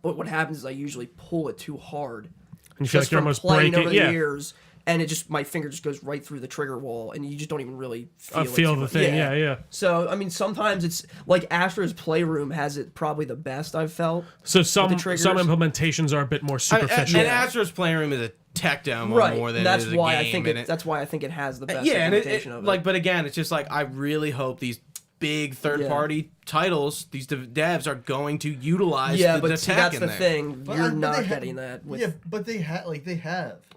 But what happens is I usually pull it too hard. And you feel Just like you're from almost playing breaking. over Yeah. the years, and my finger just goes right through the trigger wall, and you just don't even really feel, Feel it too the much. thing. Yeah. So I mean, sometimes it's like Astro's Playroom has it probably the best I've felt. So some triggers. implementations are a bit more And superficial. Astro's Playroom is a tech demo Right. more than That's it is why a I game. think and that's why I think it has the best yeah, and implementation of it. like, but again, it's just like I really hope these big third-party titles, these devs are going to utilize Yeah, the but tech see, that's in the there. thing. But You're but not they ha- getting that. With, Yeah, but they have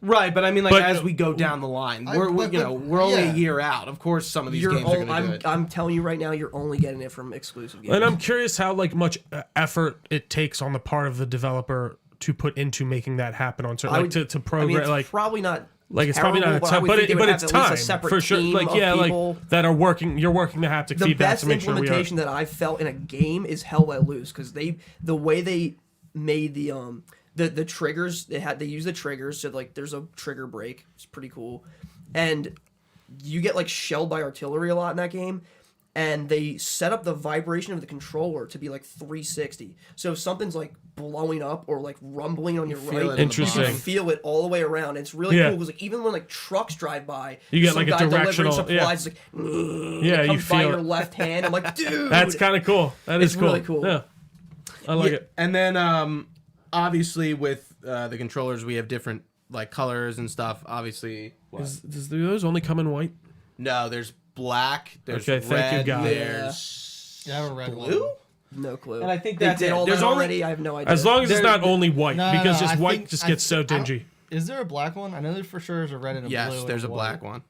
Right, but I mean, like, But- as we go down the line, I- we're but- we're only a yeah. year out. Of course, some of these games are going to do it. I'm telling you right now, you're only getting it from exclusive games. And I'm curious how like much effort it takes on the part of the developer to put into making that happen on certain, I like would- to I program mean, it's like. probably not. Like it's probably not a terrible, ton, I would but think they would it's have at least time a separate for sure. team Like of yeah, people. like that are working. You're working the haptic The feedback best to make sure we are. implementation that I've felt in a game is Hell Let Loose, because the way they made the triggers, they use the triggers, so like there's a trigger break. It's pretty cool, and you get like shelled by artillery a lot in that game. And they set up the vibration of the controller to be like 360. So if something's like blowing up or like rumbling on your feel it right, in the Interesting. you can feel it all the way around. It's really Yeah. cool because like even when like trucks drive by, You get, some like, a guy delivering directional- supplies, it's like Yeah, it you comes by feel your it. left hand. I'm like, dude, That's kind of cool. That is It's cool. really cool. Yeah, I like Yeah, it. and then obviously with the controllers, we have different like colors and stuff. Obviously, Do those only come in white? no, there's black. There's Okay, thank you, red. guy. There's Yeah, I have a red blue. one. no clue. And I think they that's did it. all There's that only- already. I have no idea. As long as it's There- not only white, No, because no, just I white think- just I- gets so I don't- dingy. Is there a black one? I know there for sure is a red and a blue. Yes, and there's a white. black one.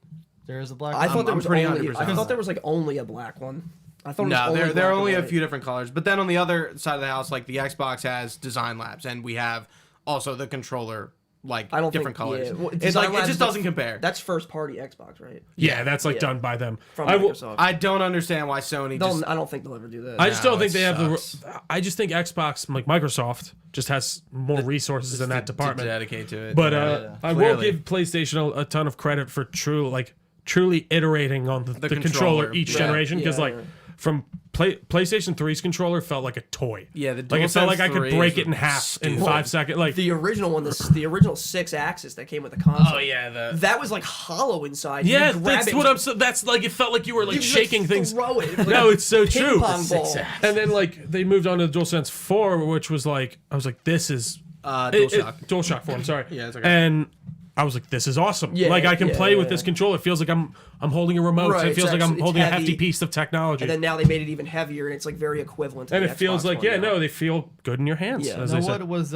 There is a black I one. thought there I'm was pretty only. 100% I thought on there that. was like only a black one. I thought it was No, only there are black and only a white. few different colors. But then on the other side of the house, like the Xbox has Design Labs, and we have also the controller, like I don't different think, colors. Yeah. Well, It's Design like it Labs just is- doesn't compare. That's first party Xbox, right? Yeah, that's like Yeah. done by them. From I will. Microsoft. I don't understand why Sony just. I don't think they'll ever do that. I just No, don't think it they have sucks. the. I just think Xbox, like Microsoft, just has more resources in that to department. dedicate to it. But Yeah. I will Clearly. give PlayStation a ton of credit for truly iterating on the controller controller. each Yeah. generation, because Yeah. like from PlayStation 3's controller felt like a toy. Yeah, the like it felt like I DualSense could 3 break is it in half in stupid. 5 seconds. Like the original one, the original 6-axis that came with the console. Oh yeah, the That was like hollow inside. yeah, You grab that's it, what I'm. So that's like it felt like you were like you just shaking things. Throw it. Like No, a it's so true. ping-pong ball. And then like they moved on to the DualSense 4, which was like I was like, this is DualShock. DualShock 4. I'm sorry. Yeah, it's okay. And I was like, this is awesome. Yeah, like I can yeah, play with yeah. this controller. It feels like I'm holding a remote. Right, It feels it's like I'm actually- holding it's a hefty heavy. piece of technology. And then now they made it even heavier, and it's like very equivalent to And the it feels Xbox like One yeah, now. no, they feel good in your hands. Yeah. As You I know said. what was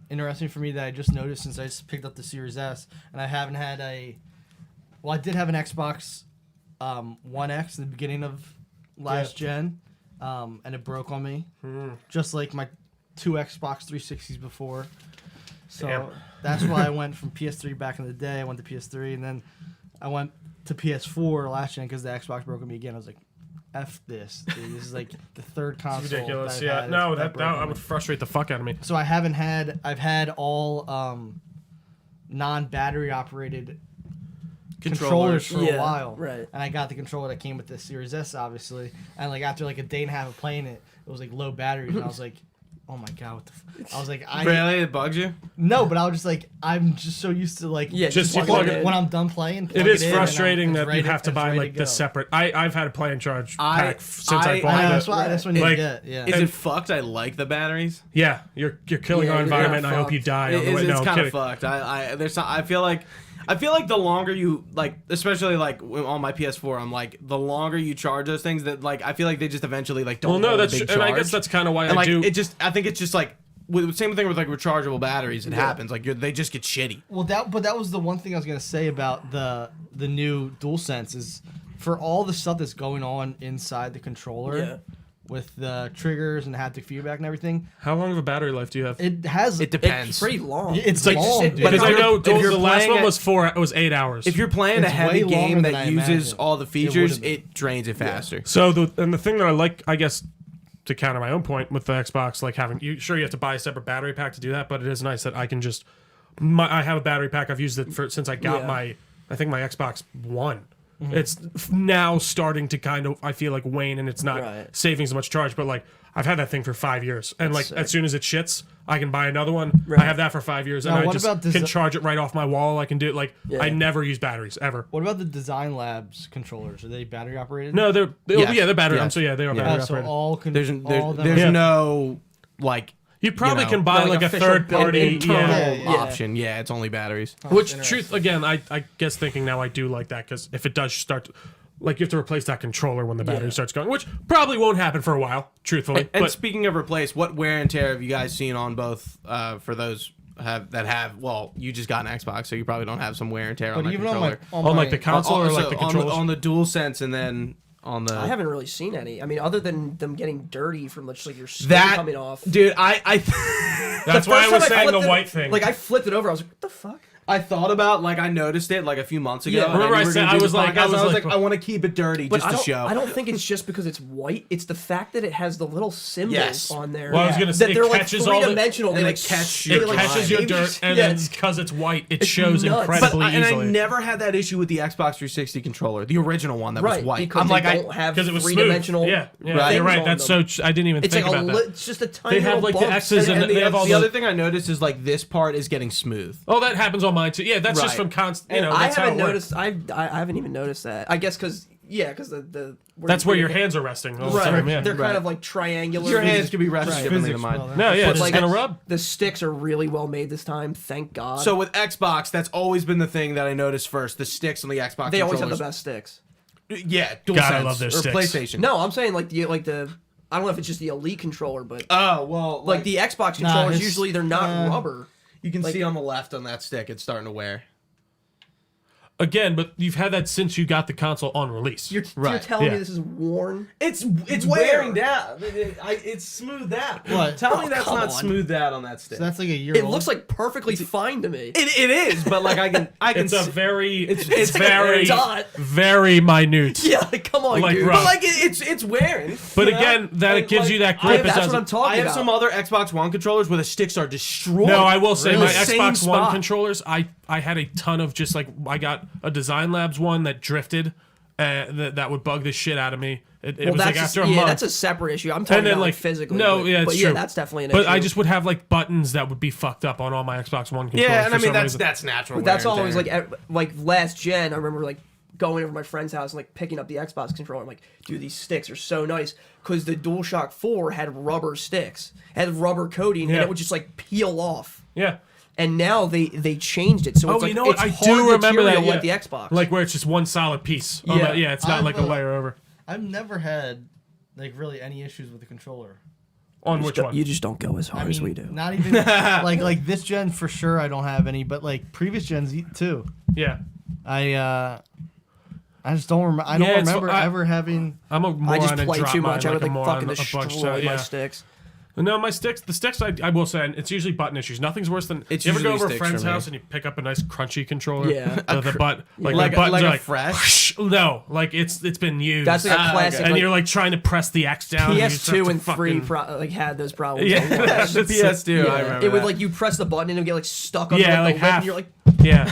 interesting for me that I just noticed since I just picked up the Series S, and I haven't had I did have an Xbox One X in the beginning of last gen, and it broke on me, just like my two Xbox 360s before. So Damn. that's why I went from PS3 back in the day. I went to PS3, and then I went to PS4 last gen because the Xbox broke on me again. I was like, F this. Dude. This is like the third console. It's ridiculous. that I've Yeah. had No, that that broke on would me. frustrate the fuck out of me. So I've had all non-battery operated controllers for Yeah, a while. right. And I got the controller that came with the Series S, obviously. And like after like a day and a half of playing it, it was like low batteries, and I was like, oh my god, what the I was like, really it bugs you. no, but I was just like, I'm just so used to like Yeah, Just plug plug it it in. when I'm done playing. It plug is in, and frustrating it's that ready you have to it's buy ready like go. the separate. I've had a play and charge I- pack since I I- bought I know, it. that's when you Like, get yeah. Is it fucked? I like the batteries. Yeah, you're killing Yeah, our you're environment. And I hope fucked. you die. On the way. It's No, I'm kind of kidding. fucked. I feel like the longer you like, especially like on my PS4, I'm like the longer you charge those things, that like I feel like they just eventually like don't. Well, no, hold a that's big and I charge. guess that's kind of why And I like do. I think it's just like same thing with like rechargeable batteries. It happens like they just get shitty. Well, that was the one thing I was gonna say about the new DualSense is for all the stuff that's going on inside the controller Yeah. with the triggers and haptic feedback and everything. How long of a battery life do you have? It has It depends. It's pretty long. It's like long, just- dude. but because I if know you're the last playing one at- was 8 hours. If you're playing a It's heavy way game longer that than I uses imagined. all the It features, would've been. it drains it faster. So the thing that I like, I guess, to counter my own point with the Xbox, like having you have to buy a separate battery pack to do that, but it is nice that I can just I have a battery pack. I've used it since I got Yeah. I think my Xbox One. Mm-hmm. It's now starting to kind of I feel like wane, and it's not Right. saving as much charge, but like I've had that thing for 5 years, and like sick. as soon as it shits, I can buy another one. Right. I have that for 5 years, and Now, I what just about can desi- charge it right off my wall. I can do it like Yeah. I never use batteries ever. What about the Design Labs controllers? Are they battery operated? No, they're Yes. yeah, they're battery. Yes. So yeah, they are Yeah. battery So operated. there's There's Yeah. no like You probably know, can buy like like a official third party internal- yeah. Yeah. option. Yeah, it's only batteries. Which interesting. truth again, I guess thinking now I do like that because if it does start, like you have to replace that controller when the battery starts going, which probably won't happen for a while, truthfully. And but speaking of replace, what wear and tear have you guys seen on both? For those well, you just got an Xbox, so you probably don't have some wear and tear on But the even controller. on like the console or like the controllers? On the DualSense, and then on the. I haven't really seen any. I mean, other than them getting dirty from just like your skin that coming off. dude, that's why I was saying the flipped white thing. Like I flipped it over. I was like, what the fuck? I thought about I noticed it like a few months ago. Yeah, and remember knew I we were said- gonna I do was this like- I podcast, was like- I want to keep it dirty But just to show. I don't think it's just because it's white. It's the fact that it has the little symbols Yes. on there. Well, I was gonna say, that it they're like catches all the- three-dimensional. They and like it catch it your catches your line. dirt, and Yeah, then it's- because it's white, it it's shows nuts. incredibly and I easily. never had that issue with the Xbox 360 controller, the original one that was right white. because I'm they like, don't have Because it was smooth. three-dimensional. Yeah, Right. you're right. things That's on them. so. I didn't even It's think like about that. it's just a tiny They have, little like, the bumps. X's and and they have all the the- other thing I noticed is this part is getting smooth. Oh, that happens on mine too. Yeah, that's just Right. from constant. You And know, I that's how haven't it works. noticed. I haven't even noticed that. I guess because the That's where your hands are resting all the right. time. Yeah. They're Right. kind of like triangular. Your hands can be rested Right. differently than Physics mine. well, No, yeah, But, it's like, gonna rub. The sticks are really well made this time. Thank God. So with Xbox, that's always been the thing that I noticed first. The sticks on the Xbox. they always have the controllers. best sticks. Yeah, DualSense God, I love those or sticks. PlayStation. No, I'm saying like the I don't know if it's just the Elite controller, but Oh well, like the Xbox controllers it's- usually they're not rubber. you can like- see on the left on that stick, it's starting to wear. Again, but you've had that since you got the console on release. You're Right, telling yeah. me this is worn? It's Where? wearing down. It's smoothed out. What? Tell me Oh, that's come not on. smoothed out on that stick. So that's like a year It old. looks like perfectly fine to me. It is, but I can It's a see- very, it's like a very, dot. very minute. Yeah, like, come on, Like dude. rough. but it's wearing. But you know? again, that it gives you that I grip. have- It That's doesn't. what I'm talking I have about. some other Xbox One controllers where the sticks are destroyed. No, I will say Really? my Same Xbox One spot. controllers. I had a ton of just like I got a Design Labs one that drifted, that would bug the shit out of me. It well, was that's like after a yeah, month. that's a separate issue. I'm talking And then, about like, physically. no, but, yeah, it's but true. yeah, that's definitely an But issue. I just would have like buttons that would be fucked up on all my Xbox One controllers. Yeah, and I for mean some reason. that's natural. But that's wear and always tear. like last gen. I remember like going over to my friend's house and like picking up the Xbox controller. I'm like, dude, these sticks are so nice because the DualShock 4 had rubber sticks, had rubber coating, and Yeah. it would just like peel off. yeah. And now they changed it, so Oh, it's like you know what? it's I hard do remember that. material Yeah. like the Xbox. Like where it's just one solid piece. Yeah. Yeah, it's not I've, like a layer over. I've never had like really any issues with the controller. On which one? You just don't go as hard as we do. Not even like this gen for sure. I don't have any, but like previous gens too. Yeah. I just don't remember. I don't Yeah, it's- remember I- ever having. I'm a I moron just and play drop too mine much. I like would a like moron fucking a bunch. destroy Yeah. my sticks. No, my sticks. The sticks I will say, and it's usually button issues. Nothing's worse than It's you ever go usually over a sticks friend's for me. house and you pick up a nice crunchy controller. Yeah. The butt like Like the a- buttons like are a like fresh? whoosh. No, like it's been used. That's like a Ah, classic. okay. and like, you're like trying to press the X down. and you just have PS2 to and 3 fucking- like had those problems. Yeah, a lot. that's the PS2. Yeah. I remember it would that. like you press the button and it would get like stuck on Yeah, like, like the lip, half. and you're like, Yeah.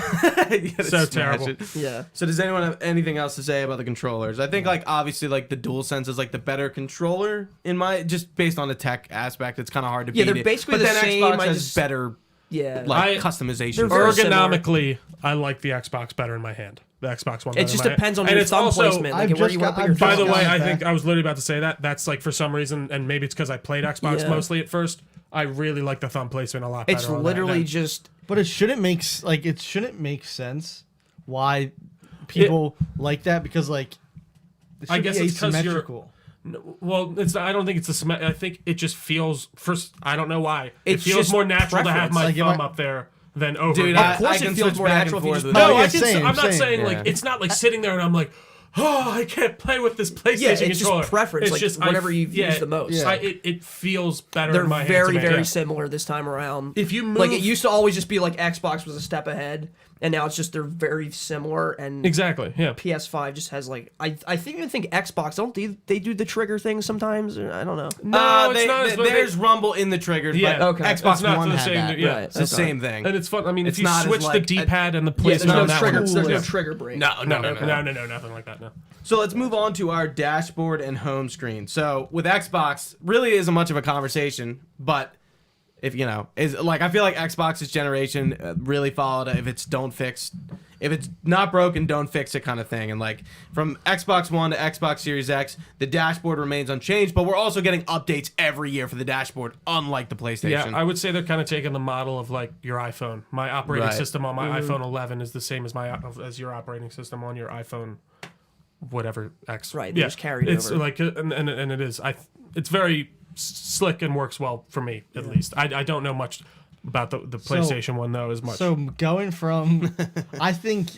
You gotta So smash terrible. it. yeah. So does anyone have anything else to say about the controllers? I think like obviously like the DualSense is like the better controller in my just based on the tech aspect. It's kind of hard to Yeah, beat they're it. basically but the then same, Xbox I has just- better Yeah. like I- customization. They're very similar. Ergonomically, I like the Xbox better in my hand. The Xbox One. It better just in my depends on hand. your And it's thumb also- placement, like I've where just you want to got- put your I've By thumb. the way, got I that. think I was literally about to say that. That's like for some reason, and maybe it's because I played Xbox Yeah. mostly at first. I really like the thumb placement a lot better. It's on that. literally And just But it shouldn't make sense why people like that because like it I should guess be it's 'cause you're- asymmetrical. well, it's. I don't think it's the. I think it just feels. First, I don't know why. It It's feels just more natural to have preference. my Like, if thumb I- up there than over. Dude, here. Of course I it can feels switch more back natural and if you forth just- with No, yeah, I can. same, I'm not same. saying Yeah. like it's not like sitting there and I'm like, oh, I can't play with this PlayStation yeah, it's controller. just preference. It's Like just whatever you've used the most. Yeah. It feels better. They're in my hand very, to me. very Yeah. similar this time around. If you move, Like it used to always just be like Xbox was a step ahead, and now it's just they're very similar. And exactly, yeah. PS5 just has like I even think Xbox don't they do the trigger thing sometimes? Or, I don't know. No, it's not. There's rumble in the triggers. Yeah, but okay. Xbox It's not One to the had same. that. Yeah, Right. It's the Okay. same thing. and it's fun. I mean, It's if you not as switch the like- D-pad and the Yeah, placement there's on no that trigger. one, There's no yeah. trigger break. No, No, nothing like that. No. So let's move on to our dashboard and home screen. So with Xbox, really isn't much of a conversation, but if you know, is like I feel like Xbox's generation really followed if it's not broken, don't fix it kind of thing. And like from Xbox One to Xbox Series X, the dashboard remains unchanged, but we're also getting updates every year for the dashboard, unlike the PlayStation. Yeah, I would say they're kind of taking the model of like your iPhone. My operating Right. system on my iPhone 11 is the same as your operating system on your iPhone whatever X. Right, they just carried it it's over. like and it is. It's very slick and works well for me at least. I don't know much about the PlayStation one though as much. So going from, I think,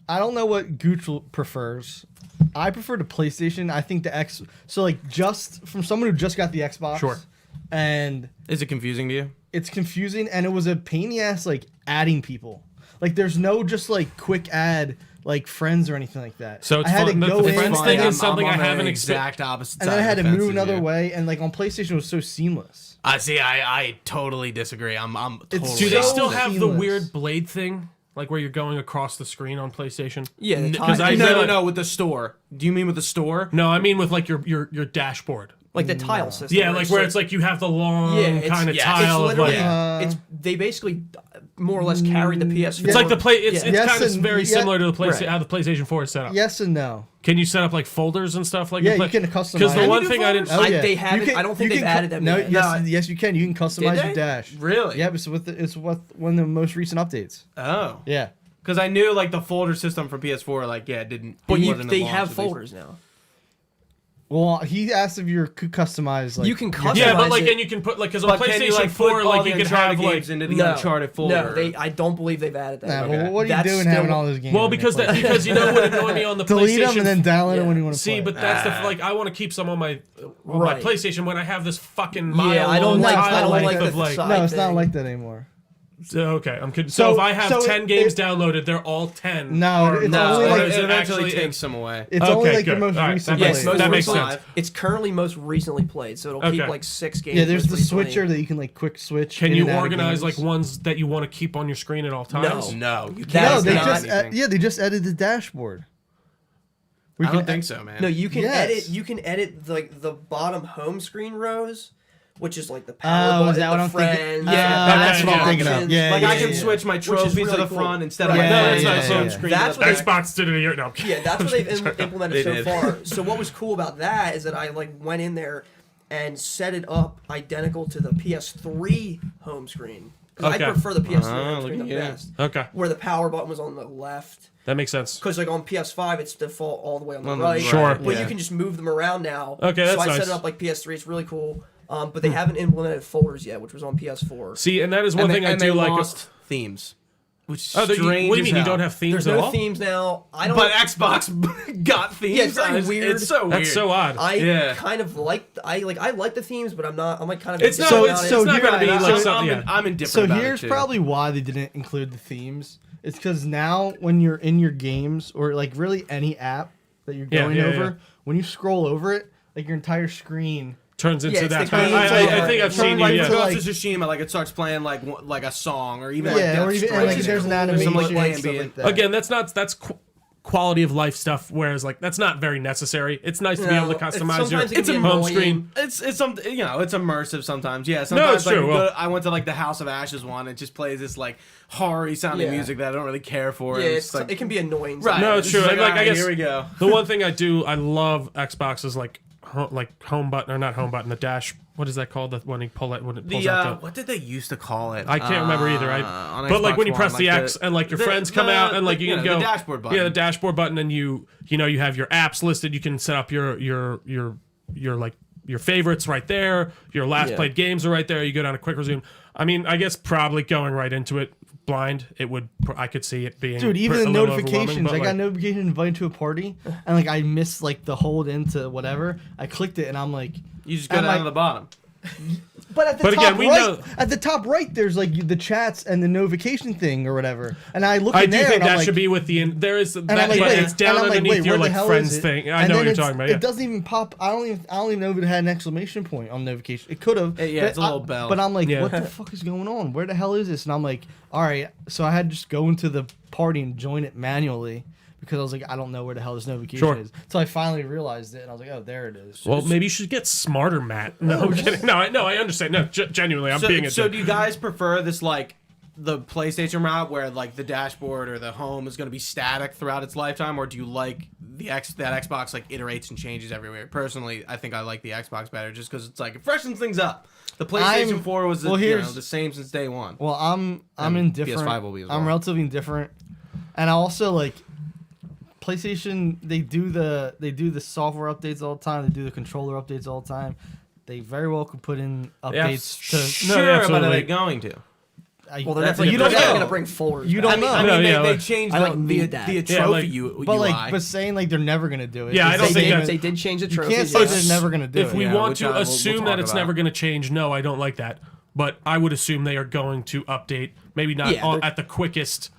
I don't know what Gooch prefers. I prefer the PlayStation. I think the X. So like just from someone who just got the Xbox. Sure. And Is it confusing to you? it's confusing, and it was a pain in the ass like adding people. Like there's no just like quick add like friends or anything like that. So it's I had fun. to go The in, friends and thing then- is something I'm I on the haven't exact opposite and side then I had of to the move fence as another you. way, and like on PlayStation it was so seamless. I see. I totally disagree. I'm totally. Do they so still have the seamless. weird blade thing, like where you're going across the screen on PlayStation? Yeah, the because I No, read- with the store. Do you mean with the store? No, I mean with like your dashboard. like the tile system. Yeah, like where it's like you have the long kind of tile. It's Of like, literally, it's they basically more or less carried the PS4. it's like the play. It's Yes kind of and- very yeah, similar to the right. how the PlayStation 4 is set up. Yes and no. Can you set up like folders and stuff like? Yeah, you can customize. Because the Can you one do thing I didn't. Oh, yeah. They haven't- I don't think you they've can added them No, yet. yes, you can. You can customize they? your dash. Really? Yeah, it's one of the most recent updates. Oh. Yeah. Because I knew like the folder system for PS4, like didn't. but launch they have at least. folders now. Well, he asked if you could customize. Like, You can your- customize Yeah, but like, it. and you can put like, because on But can you PlayStation like 4, put all like the you can Uncharted have like. games into the No, Uncharted folder? No, I don't believe they've added that. Nah, Okay. well, what are you That's doing still- having all those games? Well, on your because PlayStation? because you know what annoyed me on the delete PlayStation. them and then download them when you want to See, play. but that's the like I want to keep some on my Right. PlayStation when I have this fucking mile Yeah, I don't long like. tile I don't length like of the like. side No, it's not thing. like that anymore. Okay, I'm so So- if I have so 10 games downloaded, they're all 10. No, or- it's No, only it, like- is it it eventually actually- takes some away. It's Okay, only like good. your most All right, recent. that Yes, makes- played. most that makes recently- sense. It's currently most recently played, so it'll keep Okay. like 6 games. Yeah, there's the most recently. switcher that you can like quick switch. Can in you and out of organize games. like ones that you want to keep on your screen at all times? No, you can't. That No, is they not just anything. they just added the dashboard. We I can don't think so, man. No, you can Yes. edit. You can edit like the bottom home screen rows, which is like the power Oh, button, is that the what I'm thinking? friends. Yeah, that's what I'm yeah. thinking of. options. Yeah, Like I can yeah. switch my Which is trophies to really the cool. front instead of Right. like No, Yeah, that's yeah, not yeah, home yeah. screen. That's what they- Xbox did it a year. No, I'm kidding. Yeah, that's what they've implemented They so did. far. So what was cool about that is that I like went in there and set it up identical to the PS3 home screen. Because Okay. I prefer the PS3 home look screen at the you. best. Okay, Where the power button was on the left. that makes sense. Because like on PS5, it's default all the way on the On the right. right, Sure. But yeah. you can just move them around now. Okay, so that's I set nice. it up like PS3. It's really cool. But they haven't implemented folders yet, which was on PS4. See, and that is one and thing they, I and do they like. lost themes, which is Oh, what strange. do you as mean you hell. don't have themes There's at no all? themes now. I don't. But Xbox got themes. Yeah, it's very It's weird. so weird. That's so odd. I Yeah. kind of like. I like the themes, but I'm not. I'm like kind of. It's not. So- it's, so it's not you're going to be right. like So something. I'm indifferent So about here's it too. probably why they didn't include the themes. It's because now when you're in your games or like really any app that you're Yeah, going yeah, over, yeah. when you scroll over it, like your entire screen. turns into Yeah, it's that. the game I over. think I've It's seen you. like Yeah. to, Ghost like- of Tsushima, like it starts playing like a song or even like Yeah, Death or even and, like Stranding. there's an Some, animation like, and ambient. stuff like that. Again, that's quality of life stuff. Whereas like that's not very necessary. It's nice to be able to No, it's- customize your. sometimes it It's a can be home annoying. screen. It's some it's immersive sometimes. Yeah, sometimes it's like, true. Well- I went to like the House of Ashes one. It just plays this like horror sounding Yeah. music that I don't really care for. Yeah, and it's, like, it can be annoying. right. No, it's It's true. just And, like, I alright, guess- here we go. The one thing I love Xbox is like home button or not home button, the dash. What is that called? When you pull it when it pulls The out the. what did they used to call it? I can't remember either. on But like Xbox when you press One, the like X and like your friends come out and like you can go the dashboard button. Yeah, the dashboard button, and you have your apps listed. You can set up your like your favorites right there. Your last Yeah. played games are right there. You go down to quick resume. I mean, I guess probably going right into it blind, I could see it being Dude, even a the little overwhelming, notifications. but, I got like, notification invited to a party, and like I missed like the hold into whatever. I clicked it, and I'm like, You just go I'm down like- to the bottom. but at the But top again, we right, know- at the top right, there's like the chats and the notification thing or whatever. And I look I in do there, think and I'm that like, should be with the there is that, and I'm like, but wait, it's down and I'm like, underneath wait, your where the like hell friends is it? thing. I And know then what you're it's- talking about. Yeah. It doesn't even pop. I don't even know if it had an exclamation point on notification. It could have. Yeah, it's a little bell. But I'm like, Yeah. what the fuck is going on? Where the hell is this? And I'm like, all right. So I had to just go into the party and join it manually because I was like, I don't know where the hell this notification Sure. is. So I finally realized it, and I was like, oh, there it is. Well, maybe you should get smarter, Matt. No, I'm kidding. No, I understand. No, genuinely, I'm being a So dick. do you guys prefer this like the PlayStation route where like the dashboard or the home is going to be static throughout its lifetime, or do you like that Xbox like iterates and changes everywhere? Personally, I think I like the Xbox better just because it's like it freshens things up. The PlayStation 4 was the same since day one. Well, I'm And indifferent. PS5 will be as I'm well. relatively indifferent, and I also like PlayStation, they do the software updates all the time. They do the controller updates all the time. They very well could put in updates to. Sure, No, but are absolutely. they going to? Well, they're That's definitely you don't know. going to bring folders. You back. don't know. I mean, No, yeah, they like- changed I, like, the need that. trophy Yeah, like- UI. But but saying like they're never gonna do it. Yeah, I is don't the think same that's- as- They did change the You trophy. can't say yes. they're never gonna do If it. we Yeah, want which to we'll assume talk that it's about. never going to change, no, I don't like that. But I would assume they are going to update, maybe not Yeah, they're- at the quickest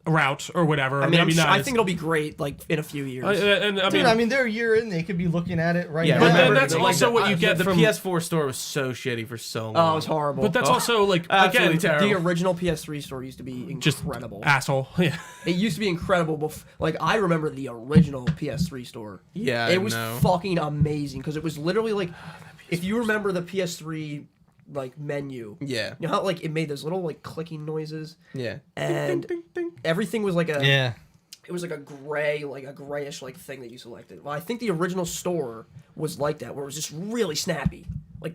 route or whatever. I Or mean, maybe not. I think it'll be great, like in a few years. And I Dude, mean, I mean, they're a year in. They could be looking at it right Yeah, now. but then remember, that's like, also what you get the from. PS4 store was so shitty for so long. Oh, it was horrible. But that's also like Absolutely again, terrible. the original PS3 store used to be just incredible. asshole. Yeah. It used to be incredible. Like I remember the original PS3 store. Yeah, it was no. fucking amazing because it was literally like, if you remember the PS3 like menu. Yeah. You know how like it made those little like clicking noises, Yeah. and Ding, ding, ding. everything was like a Yeah. it was like a gray, like a grayish like thing that you selected. Well, I think the original store was like that, where it was just really snappy, like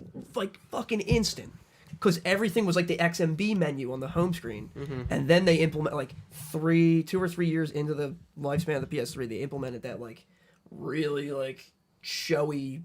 fucking instant, because everything was like the XMB menu on the home screen, and then they implement like 2 or 3 years into the lifespan of the PS3, they implemented that like really like showy,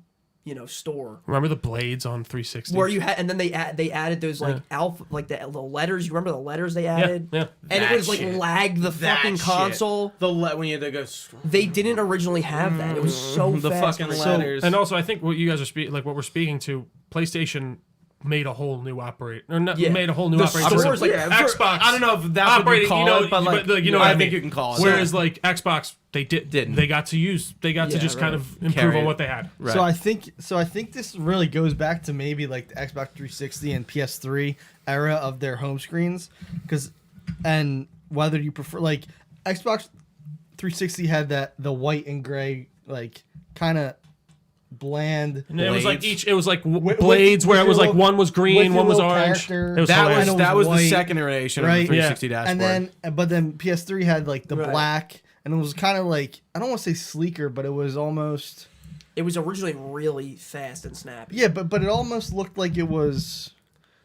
store. Remember the blades on 360? Where you had, and then they added those like alpha, like the letters. You remember the letters they added? yeah. And That it was like shit. lagged the That fucking shit. console. When you had to go They didn't originally have that. It was so the fast. fucking So- letters. And also, I think what you guys are what we're speaking to, PlayStation made a whole new made a whole new The operating stores, system. like, Xbox. I don't know if that's what you call it, but like, you know what I think mean. you can call it. Whereas that. like Xbox, they didn't. They got to Yeah, just kind right. of improve Carry on it. what they had. Right. So I think this really goes back to maybe like the Xbox 360 and PS3 era of their home screens, and whether you prefer like Xbox 360 had the white and gray like kind of bland. And it was like Blades. it was like With- blades where with it was your like little- one was with green, your one was little orange. character. It was that hilarious. was And it was the white, second iteration right? of the 360 dashboard. But then PS3 had like the Right. black, and it was kind of like, I don't want to say sleeker, but it was almost, It was originally really fast and snappy. yeah, but it almost looked like it was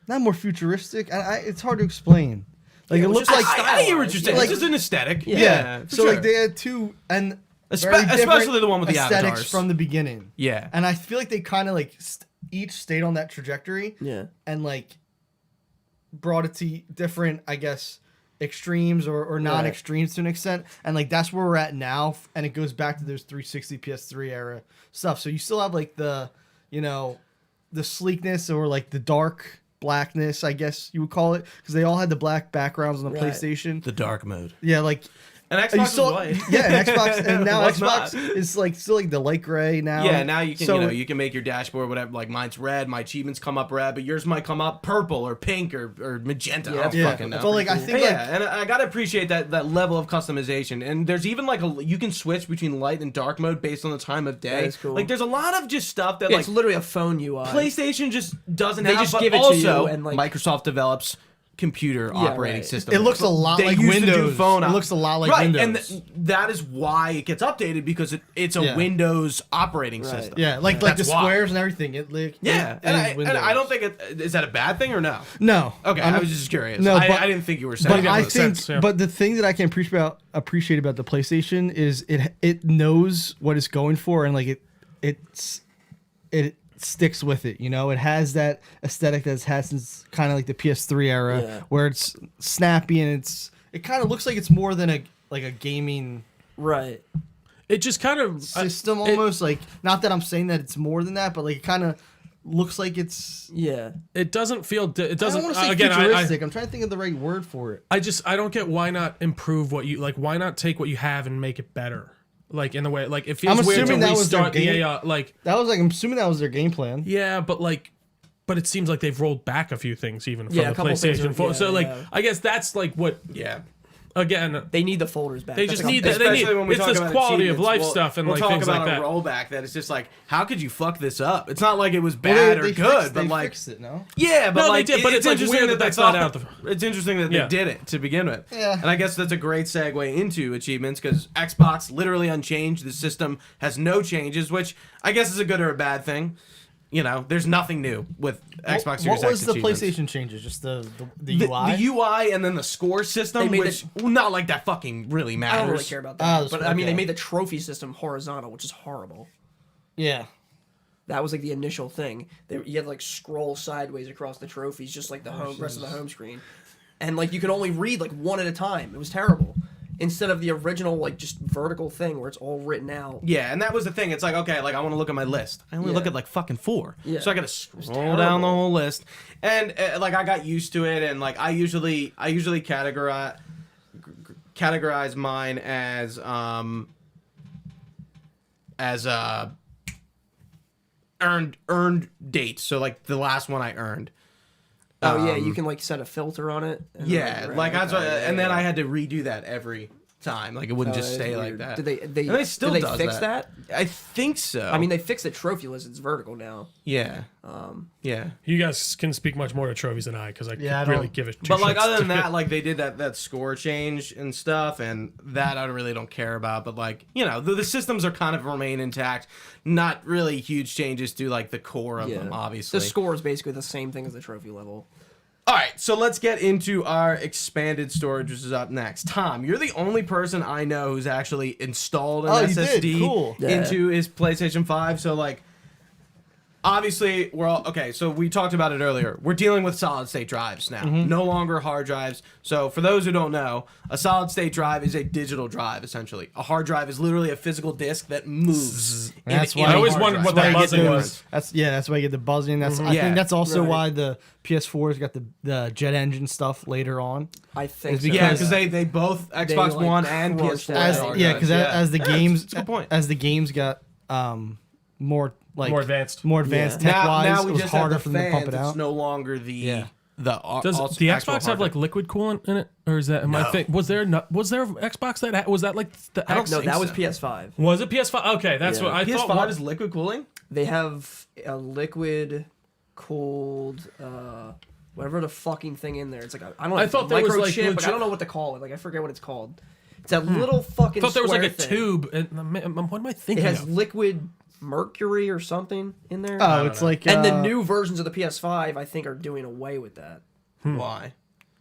not more futuristic. It's hard to explain. Like Yeah, it it was looked just like I hear what you're saying. Like- It's just an aesthetic. yeah. for So sure. like they had two and Especially the one with the aesthetics avatars. from the beginning. Yeah. And I feel like they kind of like each stayed on that trajectory Yeah. and like brought it to different, I guess, extremes or non-extremes to an extent. And like that's where we're at now. And it goes back to those 360 PS3 era stuff. So you still have like the sleekness or like the dark blackness, I guess you would call it, because they all had the black backgrounds on the Right. PlayStation. The dark mode. Yeah, like And you Xbox still, is white. yeah, and Xbox, and now What's Xbox not? is like still like the light gray now. Yeah, now you can So- you can make your dashboard whatever. Like mine's red, my achievements come up red, but yours might come up purple or pink or magenta. I don't Yeah, fucking know. but like I think like yeah, and I gotta appreciate that level of customization. And there's even like you can switch between light and dark mode based on the time of day. That is cool. Like there's a lot of just stuff that Yeah, like it's literally a phone UI. PlayStation just doesn't They have. just but give it to also, you and, like- Microsoft develops computer operating right. system. It looks a lot They like used to do Windows. phone It op- looks a lot like right, Windows. and that is why it gets updated because it's a Yeah. Windows operating Right. system. yeah, like That's the why. squares and everything. It like Yeah, it and is I Windows. don't think is that a bad thing or no? No. Okay, I'm- I was just curious. No, but- I didn't think you were saying But that. I makes think, sense, yeah. but the thing that I can appreciate about the PlayStation is it knows what it's going for, and like it sticks with it. It has that aesthetic that it's had since kind of like the PS3 era, Yeah. where it's snappy and it kind of looks like it's more than a gaming Right. It just kind of system almost. Like, not that I'm saying that it's more than that, but like it kind of looks like it's. Yeah. it doesn't feel it I don't doesn't want to say again futuristic. I'm trying to think of the right word for it. I don't get why not improve what you like. Why not take what you have and make it better? Like in the way, like it feels I'm weird to assuming that was their restart the game- AI. Like That was like, I'm assuming that was their game plan. yeah, but it seems like they've rolled back a few things even from Yeah, the a couple things PlayStation are- 4. yeah, So like yeah. I guess that's like what yeah. again. They need the folders back. They That's just like a need big- that. They need Especially when we it's talk this about quality of achievements. life We'll- stuff and we'll like talk things about like a that. rollback that it's just like, how could you fuck this up? It's not like it was Well, bad or they good, fixed, but they like fixed it, no? yeah, but No, they like did, but it's, like, interesting weird that that's not out It's interesting that Yeah. they did it to begin with. Yeah. And I guess that's a great segue into achievements because Xbox literally unchanged. The system has no changes, which I guess is a good or a bad thing. you know, there's nothing new with Xbox Series X. What was the achievements. PlayStation changes? Just the The UI? the UI and then the score system, They made which not like that fucking really matters. I don't really care about that. Oh, But I mean, they okay. made the trophy system horizontal, which is horrible. Yeah. That was like the initial thing. You had to, like, scroll sideways across the trophies, just like the rest of the home screen, and like you could only read like one at a time. It was terrible. Instead of the original like just vertical thing where it's all written out. Yeah, and that was the thing. It's like, okay, like I want to look at my list. I only look at like fucking 4. Yeah. So I got to scroll down the whole list. And like I got used to it, and like I usually categorize mine as earned dates. So like the last one I earned. Oh yeah, you can like set a filter on it. And Yeah, like that's what, okay, and then yeah. I had to redo that every time. Like it wouldn't Oh, just that is stay like weird. that. Did they And they still did they does fix that? I think so. I mean, they fixed the trophy list. It's vertical now. yeah, yeah. You guys can speak much more to trophies than I, because I Yeah, I really don't- give it. But like shits other to than it. that, like they did that score change and stuff, and that I really don't care about. But like, you know, the systems are kind of remain intact. Not really huge changes to like the core of them, obviously. The score is basically the same thing as the trophy level. All right, so let's get into our expanded storage, which is up next. Tom, you're the only person I know who's actually installed an Oh, you SSD did? Cool. into his PlayStation 5. So, like, obviously, we're all okay. So we talked about it earlier. We're dealing with solid state drives now, no longer hard drives. So for those who don't know, a solid state drive is a digital drive essentially. A hard drive is literally a physical disk that moves. That's in why a I always hard wondered drive. what That's why that you get buzzing those- was. That's why you get the buzzing. That's I Yeah, think that's also right. why the PS4's got the jet engine stuff later on. I think It's so. Yeah, because- because they both Xbox like, One and crushed PS4 that. As hard yeah, drives. because as the Yeah, games it's a good point. as the games got more More advanced. tech wise, now it we was just harder have for the them to fans. pump it out. It's no longer the Yeah. Does the actual Xbox hard have like drive. liquid coolant in it, or is that? Am I think was there an Xbox that was that like the I don't X? know. No, that was so. PS5. Was it PS5? Okay, that's Yeah. what I PS5 thought. is liquid cooling? They have a liquid cooled whatever the fucking thing in there. It's like I don't know. I thought there was, like, microchip, but I legit- don't know what to call it. Like I forget what it's called. It's that little fucking. I thought there was like a square thing. tube. And, what am I It thinking has of? liquid mercury or something in there. Oh, it's like and the new versions of the PS5, I think, are doing away with that Why?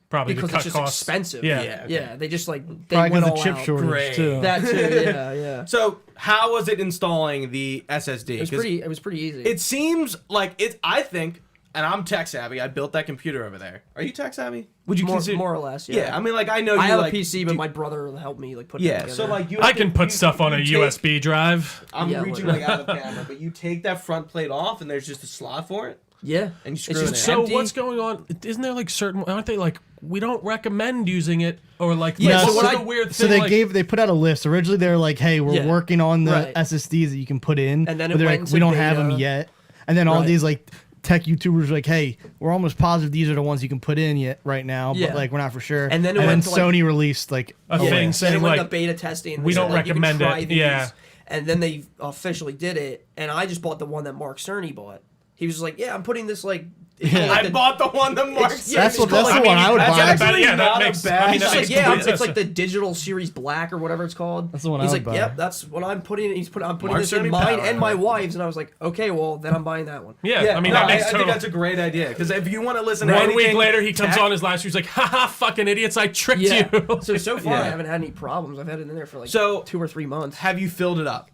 Probably because to cut it's just costs. expensive. Yeah. Yeah. Yeah, they just like they probably went because all of chip out. shortage Great. too. That too. Yeah, yeah. So, how was it installing the SSD? It was 'Cause pretty. It was pretty easy. It seems like it. I think, and I'm tech savvy. I built that computer over there. Are you tech savvy? Would you more, consider? more or less. Yeah. Yeah. I mean, like I know you I have like. a PC, but my brother helped me like put it Yeah. together. So like you. I have can to- put you- stuff on a you take- USB drive. I'm Yeah, reaching literally. like out of camera, but you take that front plate off, and there's just a slot for it, yeah, and you It's screw just it in. So empty. what's going on? Isn't there like certain? Aren't they like we don't recommend using it or like? Yeah, like, so what's what the weird thing? So they like, they put out a list. Originally they were like, "Hey, we're Yeah. working on the Right. SSDs that you can put in," And then but it they're went like, into "We don't have them beta. yet." And then all Right. these like tech YouTubers were like, "Hey, we're almost positive these are the ones you can put in yet right now, Yeah. but like we're not for sure." And then it went to, like- Sony released like a list. thing Then saying it went like to beta testing. And we they said, don't like, you can recommend try it. these. Yeah. And then they officially did it, and I just bought the one that Mark Cerny bought. He was like, "Yeah, I'm putting this like." I bought the one that Mark. It's- yeah, That's it's what called, that's like, the one I would that's buy. actually Yeah, that not makes- a bad. I mean, He's that just makes like, yeah, complete it's like sense. the digital series black or whatever it's called. That's the one He's I like, would buy. yep, that's what I'm putting. I'm putting Mark this in Cerny mine power, and my right? wife's, and I was like, okay, well then I'm buying that one. yeah, I mean no, that makes I total. think that's a great idea because if you want to listen to One anything week later, he comes tech- on his live stream. He's like, "Haha, fucking idiots! I tricked Yeah. you." So far, Yeah. I haven't had any problems. I've had it in there for like So- 2 or 3 months. Have you filled it up?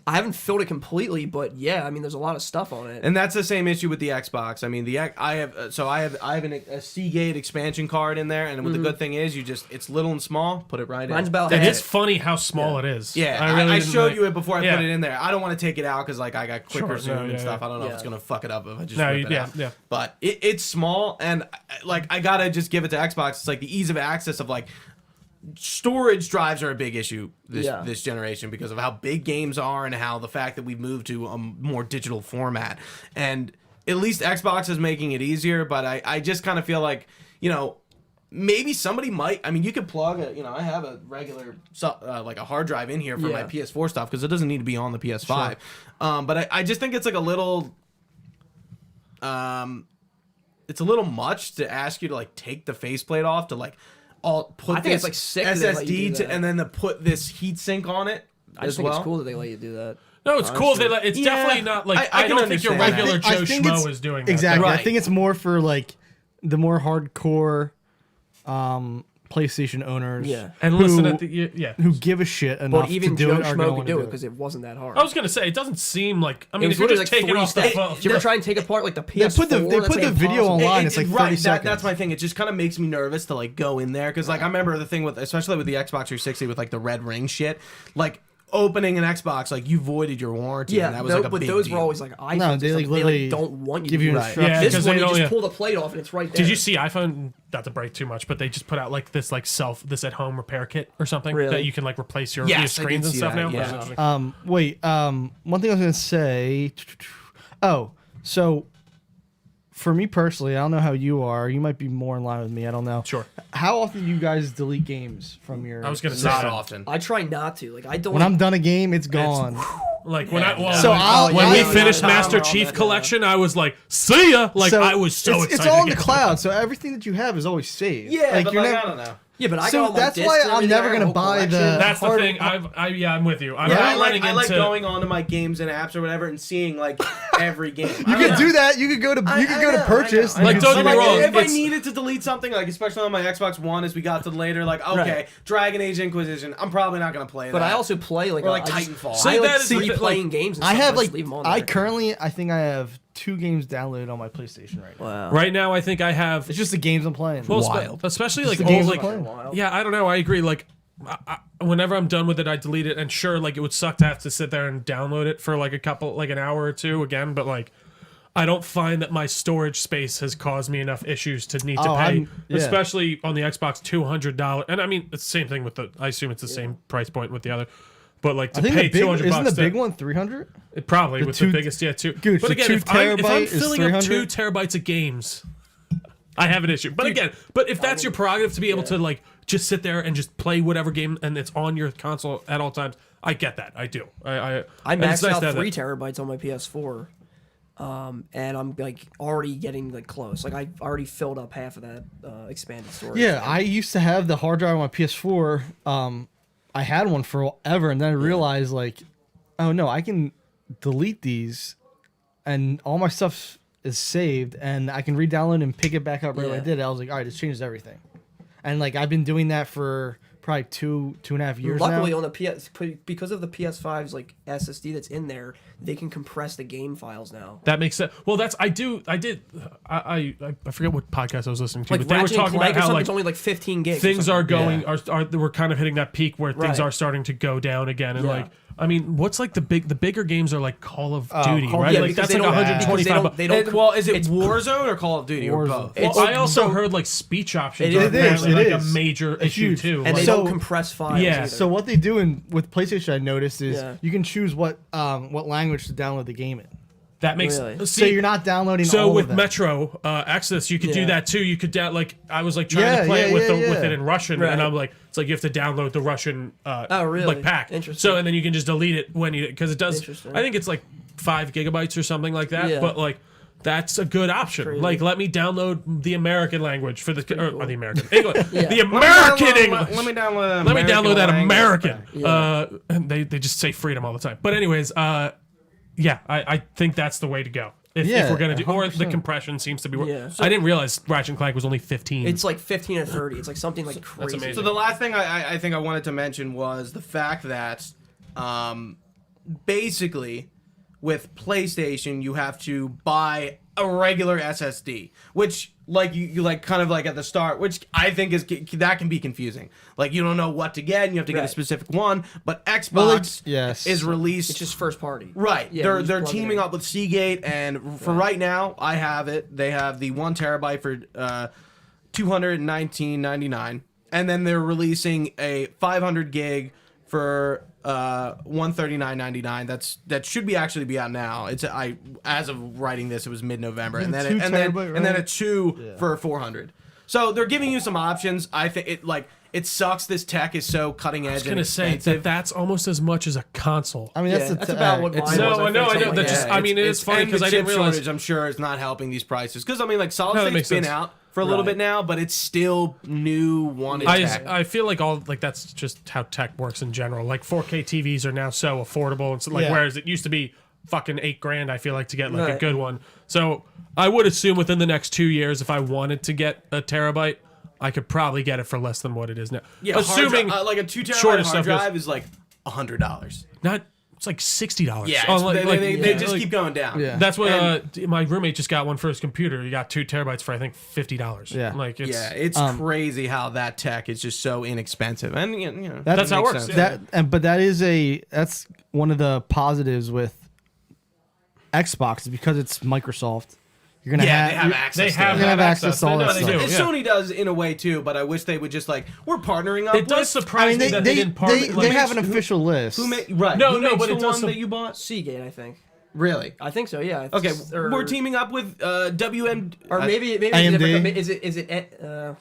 I haven't filled it completely, but yeah, I mean, there's a lot of stuff on it. And that's the same issue with the Xbox. I mean, I have a Seagate expansion card in there, and what the good thing is, it's little and small. Put it right in. Mine's about And half. it's funny how small it is. Yeah, really I didn't, showed like- you it before I Yeah. put it in there. I don't want to take it out because like I got quicker Sure, zoom no, and yeah, stuff. yeah. I don't know if Yeah. it's gonna fuck it up if I just No, rip it yeah, out. yeah. But it's small, and like I gotta just give it to Xbox. It's like the ease of access of like storage drives are a big issue this generation because of how big games are and how the fact that we've moved to a more digital format. And at least Xbox is making it easier, but I just kind of feel like, maybe somebody might. I mean, you could plug I have a regular like a hard drive in here for my Yeah. PS4 stuff because it doesn't need to be on the PS5. But I just think it's like a little it's a little much to ask you to like take the faceplate off to like put I think this it's, like, sick that they let you SSD do to that. and then to put this heat sink on it I just as think well. it's cool that they let you do that. No, it's cool. It's Yeah, definitely not like I I can don't think your understand regular that. I Joe think Schmo it's- is doing that. Exactly. Right. I think it's more for like the more hardcore PlayStation owners. Yeah. And listen at the yeah. who give a shit enough But even to do Joe it are Schmo going could to do it because it wasn't that hard. I was gonna say it doesn't seem like. I It mean, was if you're literally just like taking 3 off steps. stuff. Did you ever try and take apart like the PS4? They put the video online. It's like 30 right, seconds. that's my thing. It just kind of makes me nervous to like go in there because like I remember the thing with especially with the Xbox 360 with like the red ring shit, like opening an Xbox, like you voided your warranty. Yeah, and that was like a but big those deal. were always like iPhones. No, or they, like, something. literally don't want you give to you do instructions. Yeah, This 'cause one, they you don't- just yeah. pull the plate off and it's right there. Did you see iPhone? Not to break too much, but they just put out like this this at home repair kit or something Really? that you can like replace your Yes, I screens did and see stuff that, now. yeah. That's interesting. Wait, one thing I was gonna say. Oh, so for me personally, I don't know how you are. You might be more in line with me. I don't know. Sure. How often do you guys delete games from your? I was gonna say Not that. often. I try not to. Like I don't. When I'm done a game, it's gone. Like when I So when we yeah, finished yeah, Master yeah. Chief Collection, I was like, "See ya!" Like I was so excited. It's all in to the get cloud, so everything that you have is always saved. Yeah, like But you're like, never. I don't know. Yeah, but I So got all my that's discs why and I'm everything. never I got a gonna whole buy collection. the- That's the hard- thing. I'm with you. I'm Yeah, not I running like into. going onto my games and apps or whatever and seeing like every game. You could do that. You could go to to purchase. I know. Like, don't get me But, wrong, If I it's- needed to delete something, like especially on my Xbox One, as we got to later, like okay, Right. Dragon Age Inquisition, I'm probably not gonna play that. But I also play like Or, like, I just- Titanfall. I See, like that is the thing, replaying like, games. And I stuff, have just like leave 'em on I there. currently I think I have 2 games downloaded on my PlayStation right now. Wow. Right now, I think I have. It's just the games I'm playing. Well, Wild. especially Just like the games like I'm playing. Wild. yeah, I don't know. I agree. Like, whenever I'm done with it, I delete it. And sure, like it would suck to have to sit there and download it for like an hour or two again. But like, I don't find that my storage space has caused me enough issues to need to Oh, pay, yeah. especially on the Xbox $200. And I mean, it's the same thing with the. I assume it's the same price point with the other. But like to I think pay the big $200 isn't the big to- one 300. It probably with the two- biggest, yeah, two. Dude, but the again, 2 if I'm terabyte is filling up 2 300. terabytes of games, I have an issue. But again, if that's your prerogative to be able to like just sit there and just play whatever game and it's on your console at all times, I get that. I do. I and it's maxed nice out to have 3 that. terabytes on my PS4, and I'm like already getting like close. Like I already filled up half of that expanded storage. Yeah, I used to have the hard drive on my PS4. I had one forever, and then I realized like, oh no, I can delete these, and all my stuff is saved, and I can re-download and pick it back up right when I Yeah. did it. I was like, all right, this changes everything, and like I've been doing that for probably two and a half years Luckily, now. on the because of the PS5's like SSD that's in there, they can compress the game files now. That makes sense. Well, I forget what podcast I was listening to, Like but they were Ratchet and talking Clank about or how something, like it's only like 15 gigs. or things are something. going we're kind of hitting that peak where things Right. are starting to go down again, and Yeah. like I mean, what's like the bigger games are like Call of Duty, Call of right? Duty. Like because that's they like don't- 125 bucks. They don't. Well, is it Warzone or Call of Duty or Warzone. both? Well, It's- I also so- heard like speech options It are is, apparently it like is. a major It's issue huge. too. And they Like, So- don't compress files. Yeah, either. So what they do with PlayStation, I noticed is Yeah. you can choose what language to download the game in. that makes Really? So see, you're not downloading. So all with of them. Metro Exodus, you could do Yeah. that too. You could like I was like trying Yeah, to play it yeah, with yeah, with yeah. it in Russian, Right. and I'm like, it's like you have to download the Russian Oh, really? like pack. Interesting. So and then you can just delete it when you because it does. Interesting. I think it's like 5 gigabytes or something like that. Yeah. But like that's a good option. Crazy. Like let me download the American language for the cool. or the American English, Yeah. the American English. Let me download. Let me download that American. Yeah. And they just say freedom all the time. But anyways, yeah, I think that's the way to go. If Yeah, we're gonna do, or the 100%. compression seems to be. Yeah. I didn't realize Ratchet and Clank was only 15. It's like 15 or 30. It's like something like crazy. amazing. So the last thing I think I wanted to mention was the fact that basically with PlayStation you have to buy a regular SSD, which like you like kind of like at the start, which I think is that can be confusing. Like you don't know what to get, and you have to get a Right. specific one. But Xbox Well, yes. is released It's just first party. Right. Yeah, you they're just they're plug it teaming in. up with Seagate, and for right now, I have it. They have the 1 terabyte for $219.99, and then they're releasing a 500 gig for $139.99. That should be actually be out now. It's as of writing this, it was mid-November, and then 2 and then terabyte, and then a right? 2 for 400. So they're giving you some options. I think it sucks. This tech is so cutting edge. I was and gonna say expensive. that's almost as much as a console. I mean, Yeah, that's, that's about what it's- mine was. No, I know. something That like just. that. I mean, it's funny and because the I didn't chip realize. shortage, I'm sure, is not helping these prices. Because I mean, like solid No, that state's makes been sense. out. for a little Right. bit now, but it's still new wanted tech. I feel like that's just how tech works in general. Like 4K TVs are now so affordable, and so like Yeah. whereas it used to be fucking $8,000, I feel like to get like a Right. good one. So I would assume within the next 2 years, if I wanted to get a terabyte, I could probably get it for less than what it is now. Yeah, assuming like a 2 shorter terabyte hard stuff goes- drive is like $100. not it's like $60. Yeah, Oh, like- they like- just like- keep going down. Yeah. That's what my roommate just got one for his computer. He got 2 terabytes for I think $50. Yeah. like it's, Yeah, it's crazy how that tech is just so inexpensive, and you know That's how it makes works, sense. yeah. But that's one of the positives with Xbox is because it's Microsoft. You're gonna Yeah, have, they have access. They to have, it. They have access to all They that know stuff. they do, And yeah. Sony does in a way too, but I wish they would just like we're partnering up. It does with, surprise me that they didn't partner. they have an official list. Who made right? No, who no, makes but the it does one some- that you bought. Seagate, I think. Really? I think so. Yeah. Okay, Or- we're teaming up with WM. Or maybe it's AMD. different. Is it?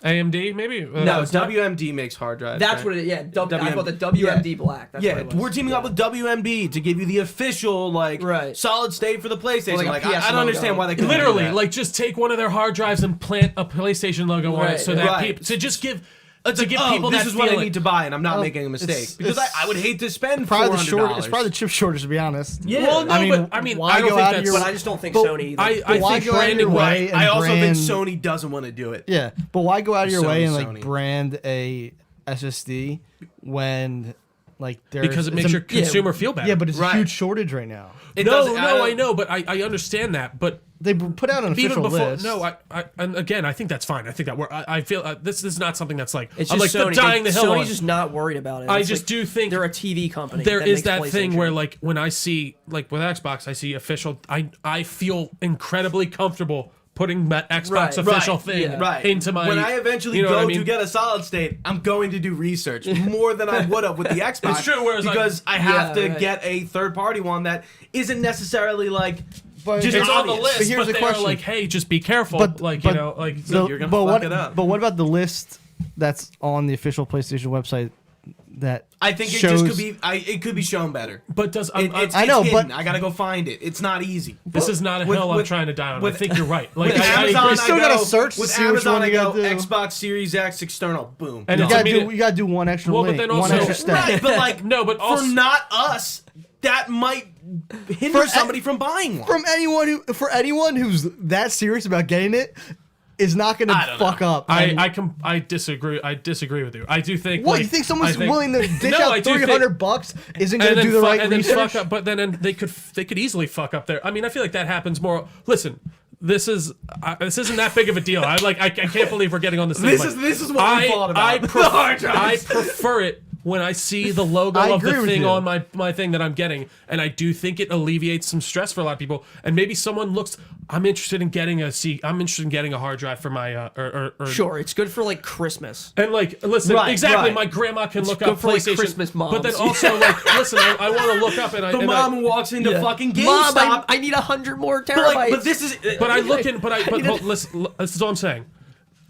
AMD maybe. no, it's not- WMD makes hard drives. That's right? what it. Yeah. I bought the Yeah. WMD Black. That's Yeah, what it was. we're teaming up with WMD to give you the official like Right. solid state for the PlayStation. Like a Like, PS I don't understand logo. why they couldn't Literally, do that. like just take one of their hard drives and plant a PlayStation logo on it, Right, so that right. people to just give It's to like, give oh, people this that is what I feeling. need to buy, and I'm not making a mistake it's- because I would hate to spend probably the $400. short. It's probably the chip shortage, to be honest. Yeah. Well, no, I mean, but I mean, why I don't go think out of that's. your- But I just don't think But Sony. I why think go out of your branding way Right. and I also brand- think Sony doesn't want to do it. Yeah, but why go out of your way and like Sony. brand a SSD when like there's because it it's makes a- your consumer feel better. Yeah, but it's Right. a huge shortage right now. It no, doesn't- no, I know, but I understand that, but. They put out an Even official before, list. no, and again, I think that's fine. I think that I feel this is not something that's like It's I'm like just Sony. dying the hill Sony's on. just not worried about it. I It's just like, do think they're a TV company. there is makes that thing PlayStation. where like when I see like with Xbox, I see official. I feel incredibly comfortable putting that Xbox Right, official right, thing yeah. Right. into my. When I eventually you know go what I mean? to get a solid state, I'm going to do research more than I would have with the Xbox. It's true, whereas, like- because I have Yeah, to right. get a third party one that isn't necessarily like But just it's on the obvious. list, But here's but the they're question. like, hey, just be careful. But- like but you know, like The- you're gonna but fuck what, it up. But what about the list that's on the official PlayStation website that I think it shows, just could be. it could be shown better. but does It's I know, hidden. but- I gotta go find it. It's not easy. this is not a with- hill I'm with- trying to die on. I with- think you're right. Like With I Amazon, agree. You still I gotta go, search to with see which Amazon, one I you go gotta do. Xbox Series X external. Boom. And you it's gotta, immediate- you gotta do one extra Well, but link, then one also- extra step. Right, but like No, but also- for not us, that might hinder For- somebody from buying one. From anyone who's that serious about getting it is not gonna I don't fuck up. And- I disagree. I disagree with you. I do think. what like, you think someone's I think- willing to dish No, I out do think- $300 isn't gonna and then do the right and then research? fuck up, but then they could easily fuck up there. I mean, I feel like that happens more. Listen, this isn't that big of a deal. I can't believe we're getting on this. This thing. is what we thought about. The hard I drives. prefer it when I see the logo I of the agree with thing you. on my thing that I'm getting, and I do think it alleviates some stress for a lot of people. And maybe someone looks. I'm interested in getting a hard drive for my or Sure, it's good for like Christmas. and like, listen, Right, exactly. right. My grandma can look good up for, like, PlayStation, Christmas but then moms. also like, listen, I want to look up and I the and mom I, who walks into fucking Mom, GameStop. I need 100 more but, terabytes. like, but this is. but I look in, but listen, this is all I'm saying.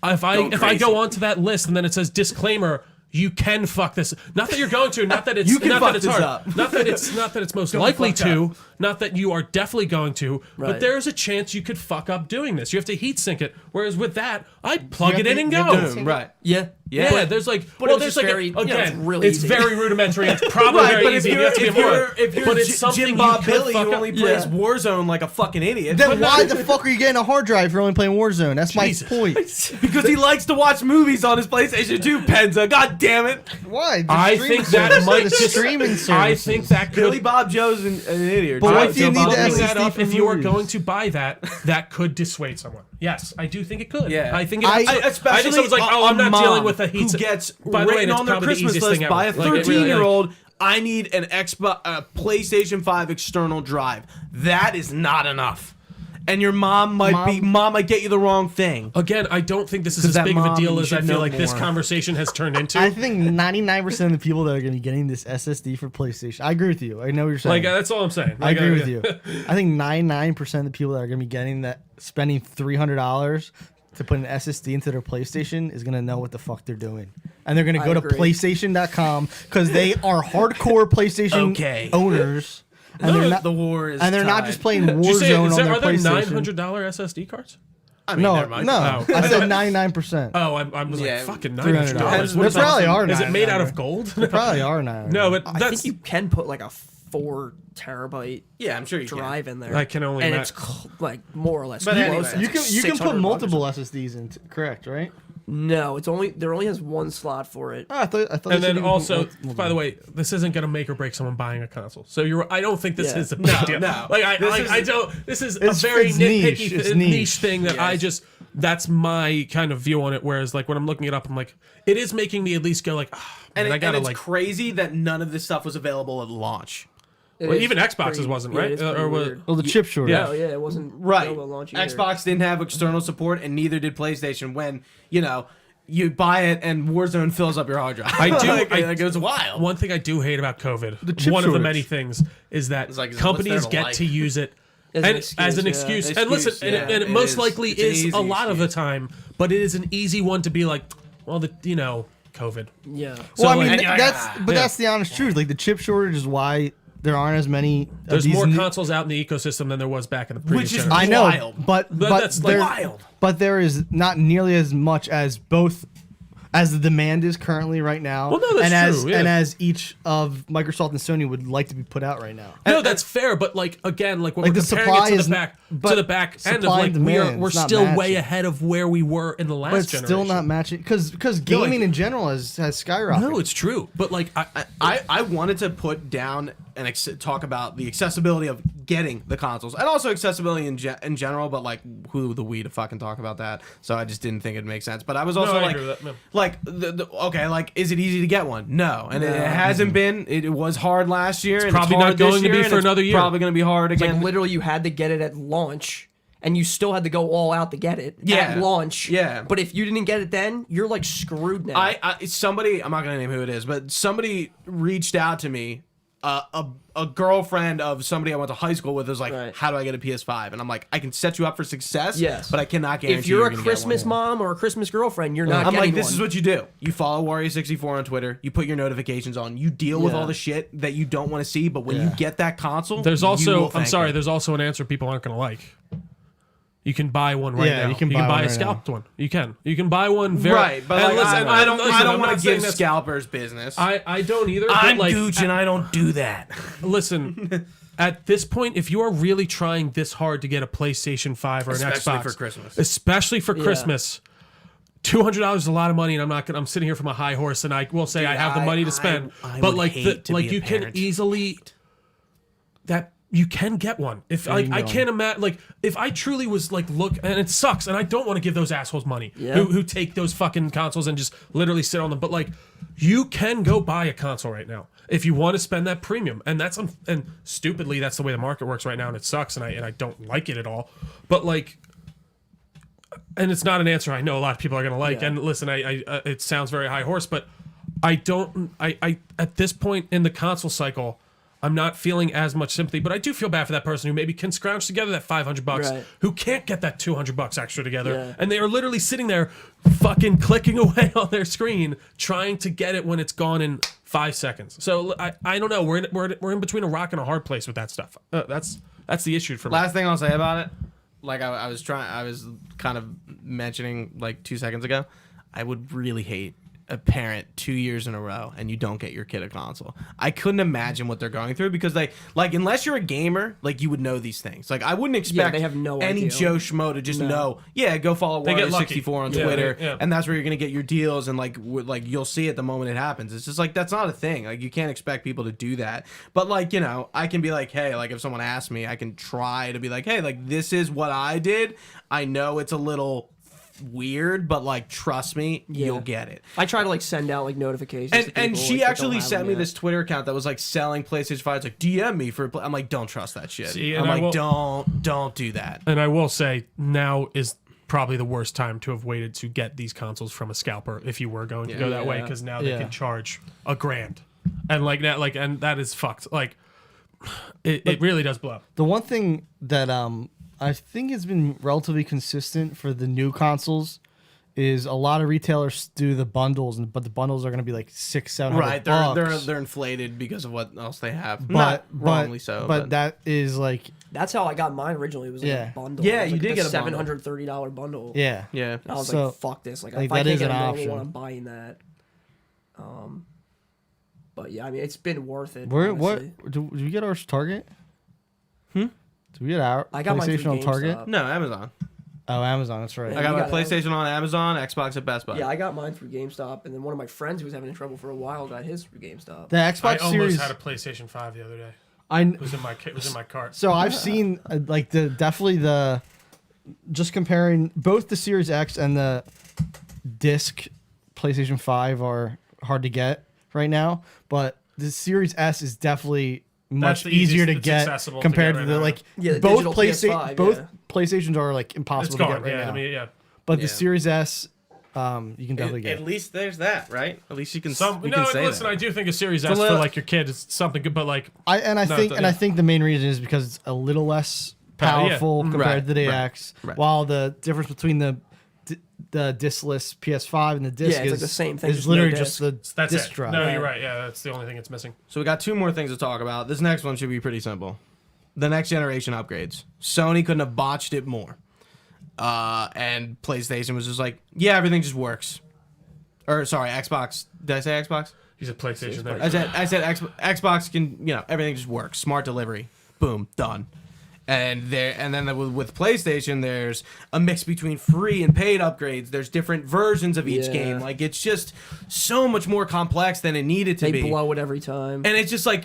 If I crazy. go onto that list and then it says disclaimer. You can fuck this. Not that you're going to. Not that it's. You can not fuck that it's this hard. up. Not that it's. Not that it's most likely fuck to. Not that you are definitely going to. But Right. there is a chance you could fuck up doing this. You have to heat sink it. Whereas with that, I plug You it have in to- and you have go. to- Boom, right. yeah, Yeah, there's like, but well, it was there's just like, very- you know, it's again, really it's easy. very rudimentary. It's probably Right, very but easy. if You have to be more. you're But it's something Jim you Bob could Billy, fuck who up. only plays Yeah. Warzone like a fucking idiot. Then why the fuck are you getting a hard drive if you're only playing Warzone? That's my Jesus. point. Because he likes to watch movies on his PlayStation 2, Penza. God damn it. Why? The I streaming think that service- might the just. streaming service. I think that Billy could. Bob Joe's an idiot. But what Joe do you need Bob the Billy. Bring that SSD up, for if you are movies? going to buy that, that could dissuade someone. Yes, I do think it could. Yeah. I think it. I- I Especially think someone's like, oh, I'm not mom dealing with a heat. who gets By the way, written that's on their probably the Christmas easiest list thing by a ever. Like, it really, 13-year-old. I need an Xbox, a PlayStation 5 external drive. That is not enough. And your mom might get you the wrong thing. Again, I don't think this is 'Cause as that big of a mom, deal you as I should feel know like this more. conversation has turned into. I think 99% of the people that are going to be getting this SSD for PlayStation. I agree with you. I know what you're saying. like that's all I'm saying. I agree with you. I think 99% of the people that are going to be getting that, spending $300 to put an SSD into their PlayStation is going to know what the fuck they're doing. And they're going to I go to agree. PlayStation.com because they are hardcore PlayStation Okay. owners. And they're not, the war is and they're not tied. just playing Did you say, Warzone on their are there PlayStation. $900 SSD cards? I mean, No, never mind. no. Oh. I said 99%. Oh, I was Yeah, like, fucking $300. $900. There probably are Is it made out 900. of gold? They probably are now. No, but I that's think you can put like a 4 terabyte Yeah, I'm sure you drive in there. I can only and ma- it's like more or less. But close anyway. to You can put 600 multiple bucks. SSDs in, correct? Right? No, it's only has one slot for it. Oh, I thought. and they said then you could also, put multiple. by the way, this isn't gonna make or break someone buying a console. So I don't think this Yeah. is a big deal. no. Like I is- don't. This is a It's- very it's nitpicky, niche. It's niche niche. thing that I just. That's my kind of view on it. Whereas, like when I'm looking it up, I'm like, it is making me at least go like, And, I gotta it's like. crazy that none of this stuff was available at launch. Well, even Xboxes wasn't, right? It is Or was- weird. Well, the chip shortage. Yeah. Oh yeah, it wasn't Right. available at launch either. Xbox didn't have external support, and neither did PlayStation. When you buy it and Warzone fills up your hard drive. I do. like, I, it was wild. One thing I do hate about COVID, chip one of the shortage. many things, is that like, what's companies there to get like? to use it As an excuse, yeah. And listen, Excuse, yeah, and it it most is. likely It's an is easy a lot of the excuse. time, but it is an easy one to be like, well, COVID. Yeah. Well, So, I like- mean, and you're like, but Yeah. that's the honest truth. Like the chip shortage is why there aren't as many. of There's these more new- consoles out in the ecosystem than there was back in the previous Which is generation. I know, Wild. but that's, like, there, wild. But there is not nearly as much as both. As the demand is currently right now, Well, no, that's and true, yeah. and as each of Microsoft and Sony would like to be put out right now. No, that's fair, but like again, like when Like, we're the comparing supply it to is the n- back but to the back end of supply like and demand, we're it's not still way matching. ahead of where we were in the last But it's generation. still not matching because gaming in general has skyrocketed. No, it's true, but like I wanted to put down and talk about the accessibility of getting the consoles and also accessibility in general, but like who the we to fucking talk about that? So I just didn't think it'd make sense. But I was also I like, agree with that, yeah. like okay, like is it easy to get one? No, and it hasn't been. It was hard last year. It's probably hard not going this to be year, and for it's another year. Probably going to be hard again. Like literally, you had to get it at launch, and you still had to go all out to get it Yeah. at launch. Yeah. But if you didn't get it then, you're like screwed now. Somebody, I'm not gonna name who it is, but somebody reached out to me. A girlfriend of somebody I went to high school with was like, Right. "How do I get a PS5?" And I'm like, "I can set you up for success, Yes. but I cannot guarantee if you're a gonna get Christmas one." mom or a Christmas girlfriend, you're not I'm getting like, "This one. is what you do. You follow Warrior64 on Twitter. You put your notifications on. You deal with Yeah. all the shit that you don't want to see. But when you get that console, there's you also will thank me. there's also an answer people aren't going to like. You can buy one right Yeah, now. you can buy one a right scalped one. You can buy one very right, but and like, listen, I don't listen, I I'm don't want not to saying give that's- scalpers business. I don't either. I'm but like, Gooch and I don't do that. listen, at this point, if you are really trying this hard to get a PlayStation 5 or an Especially Xbox for Christmas. especially for Christmas, $200 is a lot of money, and I'm sitting here from a high horse, and I will say I have the money to spend, I but would like hate to be a you can parent. easily that. You can get one. If like I can't imagine, like if I truly was like, look, and it sucks, and I don't want to give those assholes money who take those fucking consoles and just literally sit on them. But like, you can go buy a console right now if you want to spend that premium, and that's and stupidly that's the way the market works right now, and it sucks, and I don't like it at all. But like, and it's not an answer I know a lot of people are gonna like. And listen, I it sounds very high horse, but I don't. I at this point in the console cycle, I'm not feeling as much sympathy, but I do feel bad for that person who maybe can scrounge together that $500, Right. who can't get that $200 extra together, Yeah. and they are literally sitting there, fucking clicking away on their screen, trying to get it when it's gone in 5 seconds. So I don't know. We're in between a rock and a hard place with that stuff. That's the issue for me. Last thing I'll say about it, like I was kind of mentioning like 2 seconds ago, I would really hate a parent 2 years in a row and you don't get your kid a console. I couldn't imagine what they're going through because they like unless you're a gamer, like you would know these things. Like I wouldn't expect they have no any idea. Joe Schmo to just know. Yeah, go follow They get lucky. Warrior64 on Yeah, Twitter, yeah. and that's where you're gonna get your deals and like you'll see it the moment it happens. It's just like that's not a thing. Like you can't expect people to do that. But like I can be like, hey, like if someone asks me, I can try to be like, hey, like this is what I did. I know it's a little weird, but like trust me, you'll get it. I try to like send out like notifications. to And people, she like, that actually don't have sent them me yet. this Twitter account that was like selling PlayStation 5. It's like DM me for. I'm like, don't trust that shit. See, I'm and I like, will- don't do that. And I will say, now is probably the worst time to have waited to get these consoles from a scalper if you were going to go that way, Yeah. because now they Yeah. can charge $1,000, and like that, like, and that is fucked. Like, it really does blow. The one thing that I think has been relatively consistent for the new consoles is a lot of retailers do the bundles, but the bundles are going to be like $600-700. Right, they're inflated because of what else they have. Not wrongly so, but that is like That's how I got mine originally. It was like Yeah. a bundle. Yeah, It was you like did the get a bundle. $730 bundle. yeah. Yeah. And I was So, like, fuck this. Like, like, if I that can't is get a an normal option. one, I'm buying that. But yeah, I mean, it's been worth it. Where honestly. what do we get ours Target? Do we get our I got mine PlayStation through on Target? GameStop. No, Amazon. Oh, Amazon. That's right. I got You my got PlayStation on Amazon, Xbox at Best Buy. Yeah, I got mine through GameStop, and then one of my friends who was having trouble for a while got his through GameStop. The I Xbox almost Series. had a PlayStation 5 the other day. I It was in my cart. so I've seen like the just comparing both the Series X and the disc PlayStation 5 are hard to get right now, but the Series S is definitely much the easier easiest- to it's get accessible to compared get to right the now. like Yeah, the both digital PlayStation PS5, both yeah. PlayStations are like impossible It's to gone. get right Yeah, now. I mean, yeah. But Yeah. the Series S, you can definitely get. At least there's that, right? At least you can. Some you no, can say listen. that. I do think a Series S little- for like your kid is something good, but like I No, yeah. think the main reason is because it's a little less Yeah. powerful compared Right, to the right, X. right. While the difference between the discless PS5 and the disc Yeah, it's like is the same thing, is just no literally disc. just the that's disc it. drive. No, you're right. Yeah, that's the only thing it's missing. So we got two more things to talk about. This next one should be pretty simple. The next generation upgrades. Sony couldn't have botched it more. And PlayStation was just like, yeah, everything just works. Or sorry, Xbox. Did I say Xbox? You said PlayStation there. I said Xbox can, everything just works. Smart delivery. Boom, done. And then with PlayStation, there's a mix between free and paid upgrades. There's different versions of each Yeah. game. Like, it's just so much more complex than it needed to They be. blow it every time. And it's just I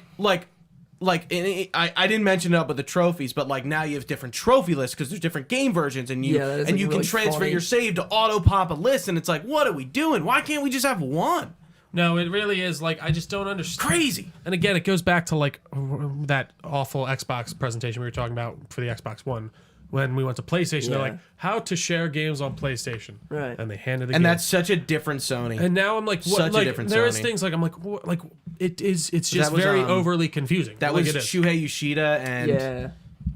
didn't mention it up with the trophies, but like now you have different trophy lists because there's different game versions, and you Yeah, that is, and like, you can really transfer funny. your save to auto pop a list, and it's like, what are we doing? Why can't we just have one? No, it really is like I just don't understand. Crazy. And again, it goes back to like that awful Xbox presentation we were talking about for the Xbox One when we went to PlayStation. They're Yeah. like, how to share games on PlayStation, Right. And they handed the And game. that's such a different Sony. And now I'm like, what? Such a like, different there is Sony. things like I'm like, what, like it is. It's That just was, very overly confusing. that like was it is. Shuhei Yoshida and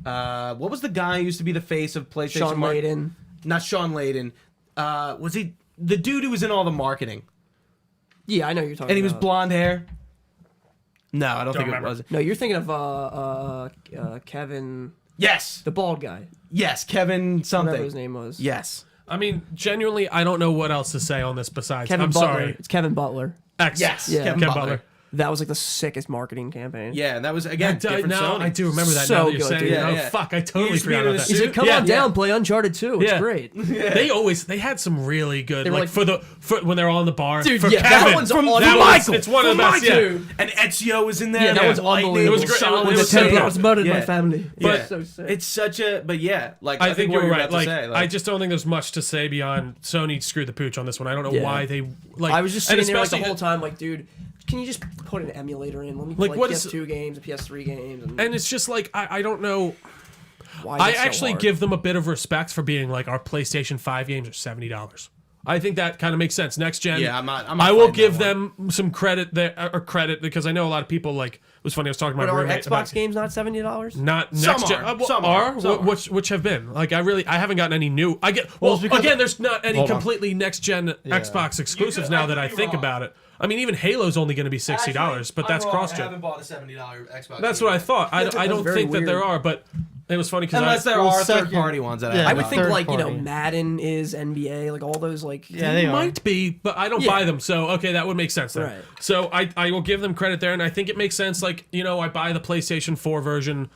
Yeah. what was the guy who used to be the face of PlayStation? Sean Layden. Not Sean Layden. Was he the dude who was in all the marketing? Yeah, I know you're talking And he was about. blonde hair. No, I don't think remember. it was. No, you're thinking of Kevin, Yes, the bald guy. yes, Kevin Whatever something. his name was. Yes. I mean, genuinely, I don't know what else to say on this besides. Kevin I'm Butler. sorry. It's Kevin Butler. X. Yes. Yeah. Kevin Kevin Butler. Butler. That was like the sickest marketing campaign. Yeah, and that was again different No, Sony. I do remember that. So now that you're good, saying dude. it. Yeah, Oh yeah. fuck! I He totally used to be forgot in about a that. He suit. said, "Come Yeah. on down, play Uncharted 2. It's Yeah. great." They had some really good They were like, like- for when they're all in the bar. Dude, for yeah, that Kevin. one's From on- that for was- Michael, It's one of the for best. Michael. Yeah. And Ezio was in there. Yeah, that and was Lightning, unbelievable. It was great. Shaun It was was in so there. good. I was murdered Yeah. my family. Yeah. It's so sick. It's such a, but yeah, like I think what you're were right. about to Like, say, I just don't think there's much to say beyond Sony screwed the pooch on this one. I don't know Yeah. why they like. I was just and sitting there like the especially- whole time, like, dude, can you just put an emulator in? Let me Like, play what is- PS2 games and PS3 games. And it's just like I don't know. why I is it so actually hard? give them a bit of respect for being like our PlayStation 5 games are $70. I think that kind of makes sense. Next gen, Yeah, I'm not I will fighting give that one. them some credit there, or credit because I know a lot of people like. It was funny. I was talking to But my are roommate about Xbox games not $70? not Some next gen. are. Well, Some are. Some are. which have been like I haven't gotten any new. I get well it's because- again. There's not any Hold on. completely next gen Xbox exclusives now that I think about it. I mean, even Halo's only going to be $60, but that's cross I gen. haven't bought a $70 Xbox. That's game what I yet. thought. I don't very think that there weird. are, but it was funny because Unless there Well, are second- third-party ones that yeah, I I would have. think Third like party. Madden is NBA, like all those like. Yeah, they are. might be, but I don't Yeah. buy them. So okay, that would make sense then. Right. So I will give them credit there, and I think it makes sense. Like I buy the PlayStation 4 version.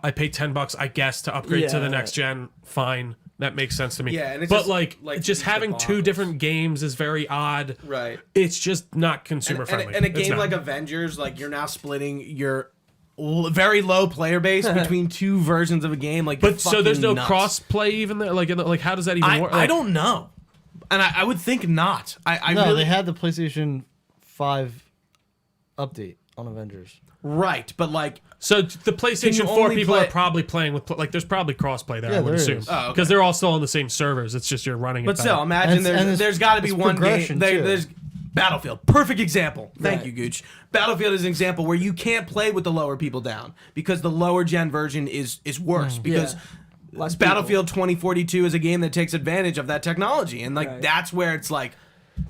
I pay $10, I guess, to upgrade to the Yeah. next gen. Fine, that makes sense to me. Yeah, and it's but just, like like, just these having two debacles. different games is very odd. Right. It's just not consumer friendly. And a It's game not. like Avengers, like you're now splitting your very low player base between two versions of a game. Like, but so there's no nuts. cross play even there. Like how does that even work? I Like, don't know, and I would think not. I No, really they had the PlayStation 5 update on Avengers. right, but like So the PlayStation you 4 only people play- are probably playing with like there's probably crossplay there. I Yeah, would there assume is. because Oh, okay. they're all still on the same servers. It's just you're running it. But better. still, imagine And it's- there's got to be it's one game. progression, too. There's Battlefield, perfect example. Thank Right. you, Gooch. Battlefield is an example where you can't play with the lower people down because the lower gen version is worse because Less people. Battlefield 2042 is a game that takes advantage of that technology, and like Right. that's where it's like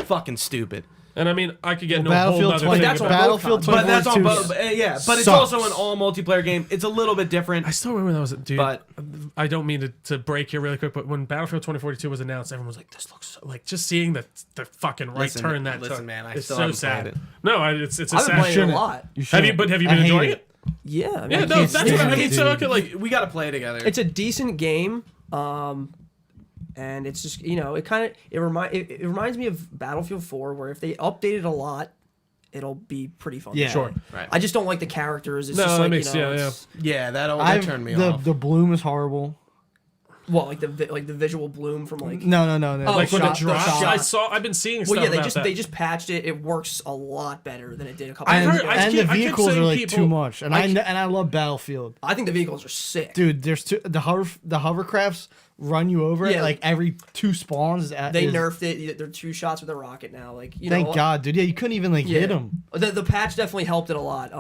fucking stupid. And I mean, I could get into a Battlefield whole other 20 thing that's about on Battlefield both But that's on 2042 both. Yeah, but it's sucks. also an all multiplayer game. It's a little bit different. I still remember that was, dude. But- I don't mean to break here really quick, but when Battlefield 2042 was announced, everyone was like, "This looks so, like just seeing the fucking right Listen, turn that listen, took man, I is still so haven't sad." played it. No, it's a I've been sad. playing it a lot. You Have you? shouldn't. But have you I been hate enjoying it? Yeah, I mean, Yeah, I no, can't that's what I stand mean. it, So dude. okay, like We got to play together. it's a decent game. And it's just it reminds me of Battlefield 4, where if they update it a lot, it'll be pretty fun. Yeah. Sure. right. I just don't like the characters. It's No, just that like, makes- yeah, it's- Yeah, that I've- turned me the, off. The bloom is horrible. Well, like the visual bloom from like. No. Oh, like when it shot- drops, shot. I've been seeing stuff Well, yeah, about that. they just patched it. It works a lot better than it did a couple I've years heard- ago. I And keep- the I keep vehicles are saying like people- too much, and I I love Battlefield, I think the vehicles are sick. dude. There's the hovercrafts run you over Yeah. like every 2 spawns. They nerfed it. They're 2 shots with a rocket now. Like Thank God, dude. Yeah, you couldn't even Yeah. hit them. The patch definitely helped it a lot.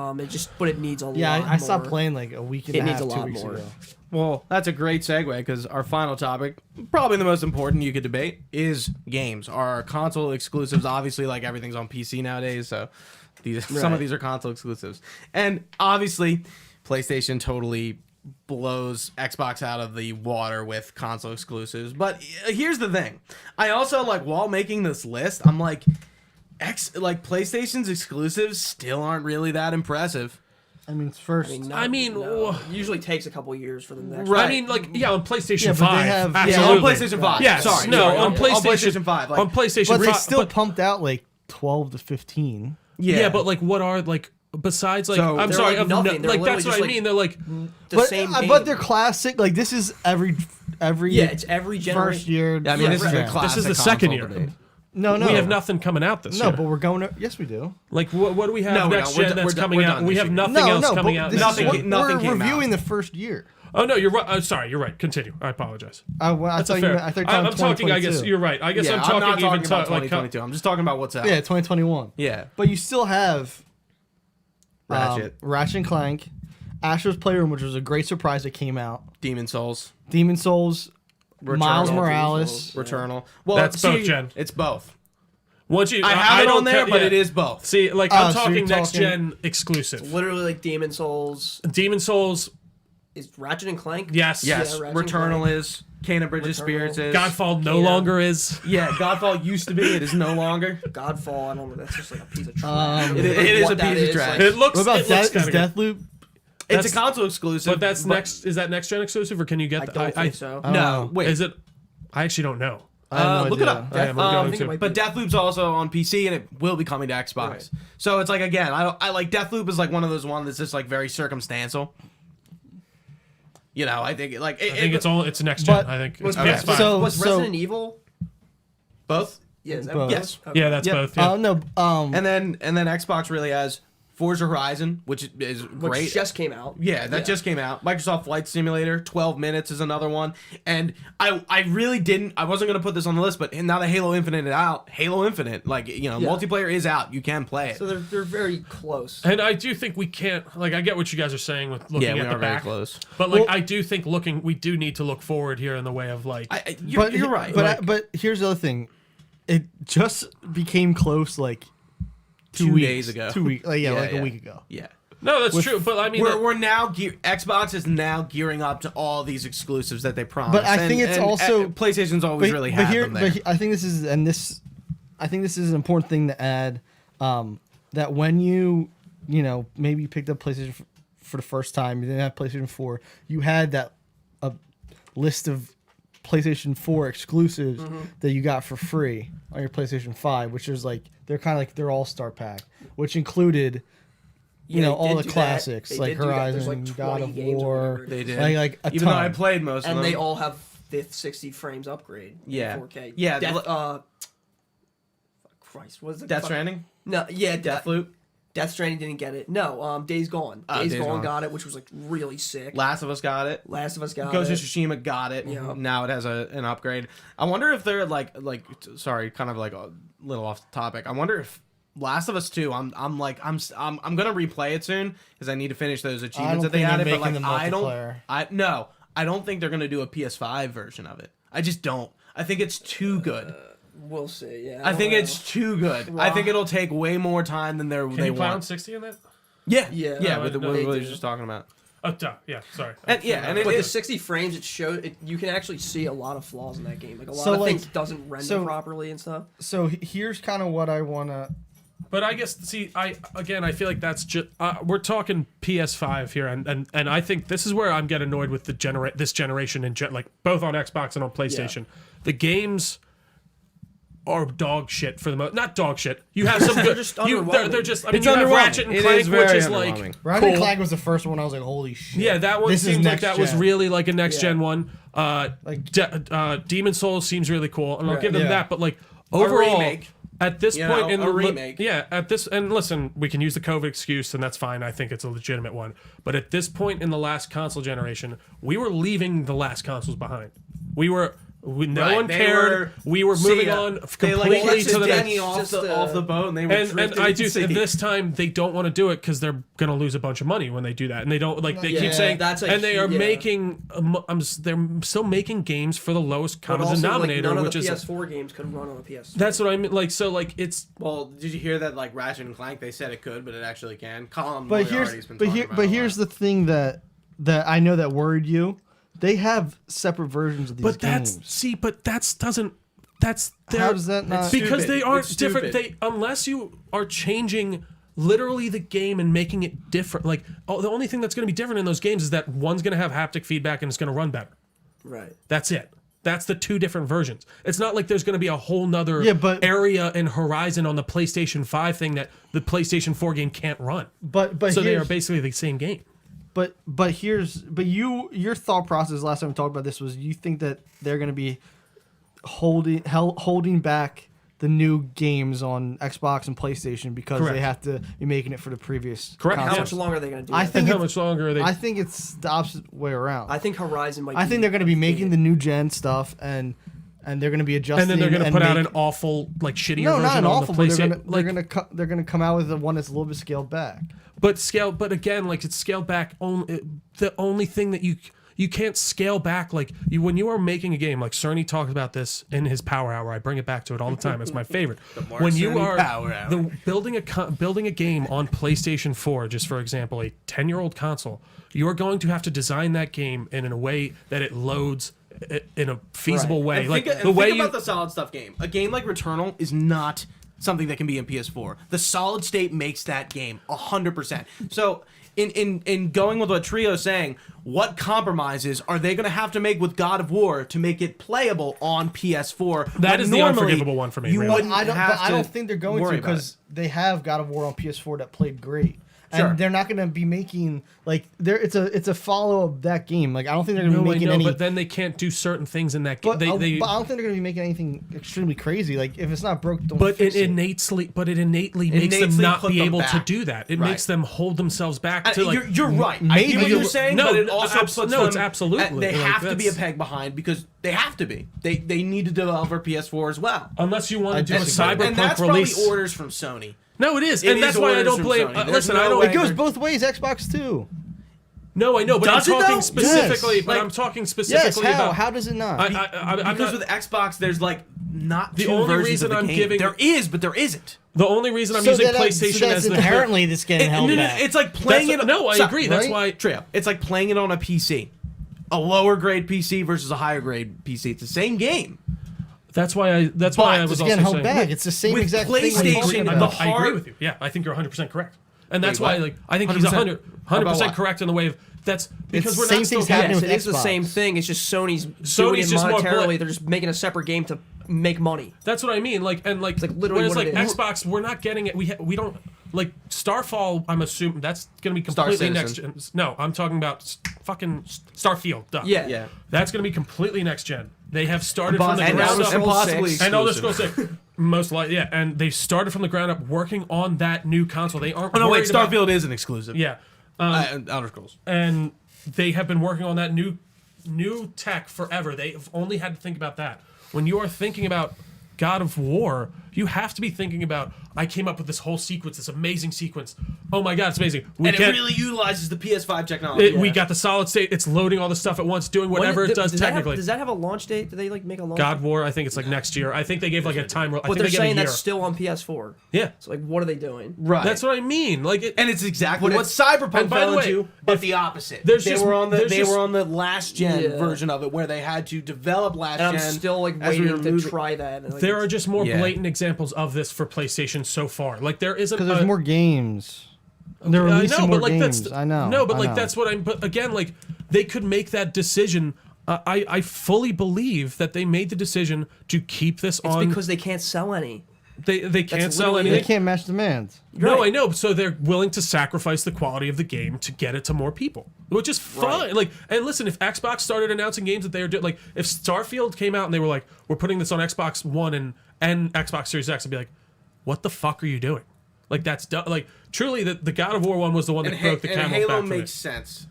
But it needs a Yeah, lot. I stopped more. playing like a week and It a needs half, a 2 lot weeks more. ago. Well, that's a great segue because our final topic, probably the most important you could debate, is games. Our console exclusives, obviously, like everything's on PC nowadays, so some of these are console exclusives. And obviously, PlayStation totally blows Xbox out of the water with console exclusives. But here's the thing. I also, like, while making this list, I'm like, PlayStation's exclusives still aren't really that impressive. I mean, it's first. No. It usually takes a couple years for them to actually. Right. I mean, like, yeah, on PlayStation Yeah, but they 5. have- Yeah, absolutely. on PlayStation 5. Yes, Sorry. no, sorry. on PlayStation 5. Like, on PlayStation but they 5, still pumped out like 12 to 15. yeah, but like, what are like besides like? So- I'm They're sorry, like of nothing. They're like that's literally what I just mean. They're like, the same game. But they're classic. Like this is every Yeah, it's every generation. first year. I mean, this is yeah. a classic this is the second console year. debate. No, we have nothing coming out this No, year. but we're going to. Yes, we do. Like, what do we have No, we next don't. We're gen done- that's we're coming done out? We this have year. nothing No, else no, coming but out. this next is year. what nothing we're came reviewing out. the first year. Oh no, you're right. Sorry, you're right. Continue. I apologize. I That's thought a fair. you. I thought you were I'm talking talking. I guess 2022. you're right. I guess Yeah, I'm I'm talking not even talking about like 2022. I'm just talking about what's out. Yeah, 2021. Yeah. But you still have Ratchet. Ratchet and Clank, Astro's Playroom, which was a great surprise that came out. Demon Souls. Demon Souls, Miles Returnal. Morales. Returnal. Well, That's see, both gen. It's both. once you, I have it don't on there, ca- but yeah. it is both. See, like Oh, I'm so talking you're next talking- gen exclusive. Literally like Demon Souls. Demon Souls, Is Ratchet and Clank? yes. Yes. Yeah, Ratchet and Returnal Clank. is. Kena Bridges Returnal. Spirits is. Godfall no Yeah. longer is. Yeah, Godfall used to be. It is no longer. Godfall. I don't know. That's just like a piece of trash. It is a piece of trash. It looks. What about it looks Death, is kinda good. Deathloop? It's That's- a console exclusive. But that's next. Is that next gen exclusive, or can you get? I the- don't think so. No, wait. Is it? I actually don't know. I have no Look it idea. up. I am Um, going I think to. it might But be. Deathloop's also on PC and it will be coming to Xbox. Right. So it's like again, I like Deathloop is like one of those ones that's just like very circumstantial. You know, I think like I think it's next gen. But- I think Was, it's Okay. PS5. So- was Resident Evil? both. Yeah, is that Both. Yes. Okay. yeah, that's Yep. both. Yeah. No. And then Xbox really has Forza Horizon, which is Which great. just came out. Yeah, that just came out. Microsoft Flight Simulator, 12 minutes is another one. And I really didn't, I wasn't going to put this on the list, but now that Halo Infinite is out, Halo Infinite, like, you know, Yeah. multiplayer is out. You can play it. So they're very close. And I do think we can't. Like, I get what you guys are saying with looking Yeah, we at the are very back. close. But like, Well- I do think we do need to look forward here in the way of like. You're right. But here's the other thing. It just became close like 2 weeks, days ago. 2 weeks. Like, Yeah, like yeah. a week ago. Yeah. no, that's true. But I mean, We're now Xbox is now gearing up to all these exclusives that they promised. But I think it's also- PlayStation's always really had them there. I think this is I think this is an important thing to add. That when you maybe picked up PlayStation for the first time, you didn't have PlayStation 4, you had that a list of PlayStation 4 exclusives that you got for free on your PlayStation 5, which is like they're kind of like their all-star pack, which included Yeah, they all did the do that. classics They like did do that. There's, Horizon, like, God 20 of games or War. whatever. They did. Like a Even ton. though I played most of And them. they all have 60 frames upgrade. Yeah. 4K. Yeah, Christ, what is it? Death Stranding? No, yeah, Deathloop? Death Stranding didn't get it. No, Days Gone. Oh, Days Days Gone Gone. got it, which was like really sick. Last of Us got it. Last of Us got Ghost it. of Tsushima got it. Yeah. Now it has an upgrade. I wonder if they're like sorry, kind of like a little off the topic. I wonder if Last of Us 2. I'm gonna replay it soon because I need to finish those achievements don't that they think they're added. But like making the I multiplayer. don't. I don't think they're gonna do a PS5 version of it. I just don't. I think it's too good. We'll see. Yeah. I think it's too good. I think it'll take way more time than they you play on want. 60 in that? Yeah, Yeah. yeah. No, With no, what they we were do. just talking about. Oh, yeah. Sorry. And But the it, 60 frames, it shows you can actually see a lot of flaws in that game. Like a lot So, of like- things doesn't render properly and stuff. So here's kind of what I wanna. But I guess I feel like that's just we're talking PS5 here, and I think this is where I'm getting annoyed with this generation and like both on Xbox and on PlayStation. The games are dog shit for the most. Not dog shit. You have some good. just they're underwhelming. just. I mean, It's you have underwhelming. Ratchet and It Clank, is very which is underwhelming. like Ratchet cool. and Clank was the first one. I was like, holy shit. Yeah, that one This is seems like next that was gen. really like a next gen one. Like- Demon Souls seems really cool, and I'll give them Yeah. that. But like overall, remake. at this You point know, in a the remake. at this and listen, we can use the COVID excuse, and that's fine. I think it's a legitimate one. But at this point in the last console generation, we were leaving the last consoles behind. No Right, one they cared. We were see moving ya. on They completely like to the Denny next. off Just, off the boat, and they were And drifting I to do sea. this time they don't want to do it because they're gonna lose a bunch of money when they do that, and they don't like they Yeah, keep saying that's a and they are huge- yeah. making they're still making games for the lowest But common also, like, denominator, none of which the is PS4 games could run on a PS3. that's what I mean. Like so, like it's Well, did you hear that? Like Ratchet and Clank, they said it could, but it actually can. Colin But Moriarty's been but talking here about but it a here's lot. the thing that I know that worried you. They have separate versions of these but games. that's How does that not? because stupid. they aren't It's different. stupid. Unless you are changing literally the game and making it different. Like the only thing that's going to be different in those games is that one's going to have haptic feedback and it's going to run better. Right. That's it. That's the two different versions. It's not like there's going to be a whole nother Yeah, but- area and horizon on the PlayStation 5 thing that the PlayStation 4 game can't run. but So they are here's- basically the same game. But your thought process last time we talked about this was you think that they're going to be holding back the new games on Xbox and PlayStation because Correct. they have to be making it for the previous Correct. How console. much longer are they going to do I that? think And how it's- much longer are they? I think it's the opposite way around. I think Horizon might I think they're going to be making the new gen stuff and they're going to be adjusting. and then they're going to put out make- an awful, like shittier no, version not an on awful. the But PlayStation. they're going to come out with the one that's a little bit scaled back. But again, like it's scaled back. The only thing that you can't scale back, like when you are making a game, like Cerny talks about this in his Power Hour. I bring it back to it all the time. It's my favorite. Mark When you Cerny are Power Hour. building a game on PlayStation 4, just for example, a 10-year-old console, you are going to have to design that game in a way that it loads in a feasible way. And Like think, the way think you about the solid stuff game. A game like Returnal is not something that can be in PS4. The solid state makes that game 100%. So in going with what Trio's saying, what compromises are they going to have to make with God of War to make it playable on PS4? That when is the normally unforgivable one for me, You really. wouldn't I don't. have But I to don't think they're going to worry about because they have God of War on PS4 that played great, Sure. and they're not going to be making like it's a follow of that game. Like I don't think they're going to no, be I making know, any. but then they can't do certain things in that game. but, They but I don't think they're going to be making anything extremely crazy. Like if it's not broke, don't But fix it it. innately makes them Innately not put be them able to back. do that. It Right. makes them hold themselves back to like. you're right. I maybe get what you're you- saying, No, but it also puts no, it's them absolutely, They like, have to be a that's- peg behind because they have to be. They need to develop for PS4 as well. Unless you want to do a disagree. And cyberpunk that's release. probably orders from Sony. No, it is, It and is that's why I orders don't from blame. Sony. There's Listen, no I don't. way It goes they're- both ways. Xbox too. No, I know, but Does I'm it, talking though? specifically. Yes. But Like- I'm talking Yes. specifically How? about. How does it not? I'm Because not, with Xbox, there's like not The two only versions reason of the I'm game. giving- There is, but there isn't. the only reason I'm So using that- so PlayStation that's as the inherently this getting held No, no, back. it's like playing it. No, I Stop, agree. That's right? why. Trio. It's like playing it on a PC. A lower grade PC versus a higher grade PC. It's the same game. That's why I. That's why I it's was getting also held saying. back. It's the same with exact thing. PlayStation, we're talking the about. I agree hard- with you. Yeah, I think you're 100% correct. And that's Wait, why, what? like, I think he's 100%? 100% what? correct in the way of that's because It's we're the same not thing's still happening Yes, with it is the Xbox. same thing. It's just Sony's doing Sony's it just more monetarily. bla- They're just making a separate game to make money. That's what I mean. Like like literally whereas what like it is. Xbox, we're not getting it. We don't like Starfall. I'm assuming that's gonna be Star completely next. Citizen. Gen. No, I'm talking about fucking Starfield. Duh. Yeah. Yeah. That's gonna be completely next gen. They have started from the And ground Elder up. Scrolls possibly 6. And Elder Scrolls 6, most likely, yeah. And they started from the ground up working on that new console. They aren't. Oh no, wait. worried about- Starfield is an exclusive. Yeah. Elder Scrolls. And they have been working on that new tech forever. They've only had to think about that. When you are thinking about God of War, you have to be thinking about, I came up with this whole sequence, this amazing sequence. Oh my God, it's amazing. And it really utilizes the PS5 technology. We got the solid state. It's loading all the stuff at once, doing whatever it does technically. Does that have a launch date? Do they like make a launch God date? War, I think it's like next year. I think they gave like a time. I But think they're they gave a saying year. that's still on PS4. Yeah. So like, what are they doing? right. That's what I mean. Like, and it's exactly But what Cyberpunk and by fell the way, into, but the opposite. there's They just- were on the there's just- were on the last gen Yeah. version of it where they had to develop last And gen. I'm still like as we waiting were to moving- try that. And, like, there are just more Yeah. blatant examples of this for PlayStation so far. Like there isn't. Because there's more games. They're I releasing know, more but like games. that's. I know. No, but I like know. that's what I'm. But again, like they could make that decision. I fully believe that they made the decision to keep this it's on. because they can't sell any. They can't sell literally- They anything. can't match demand. No, Right. I know. So they're willing to sacrifice the quality of the game to get it to more people, which is fine. Right. Like, and listen, if Xbox started announcing games that they were doing, like, if Starfield came out and they were like, "We're putting this on Xbox One and Xbox Series X," I'd be like, "What the fuck are you doing?" Like, that's like truly the God of War one was the one that and broke the and camel's Halo back for me. makes sense.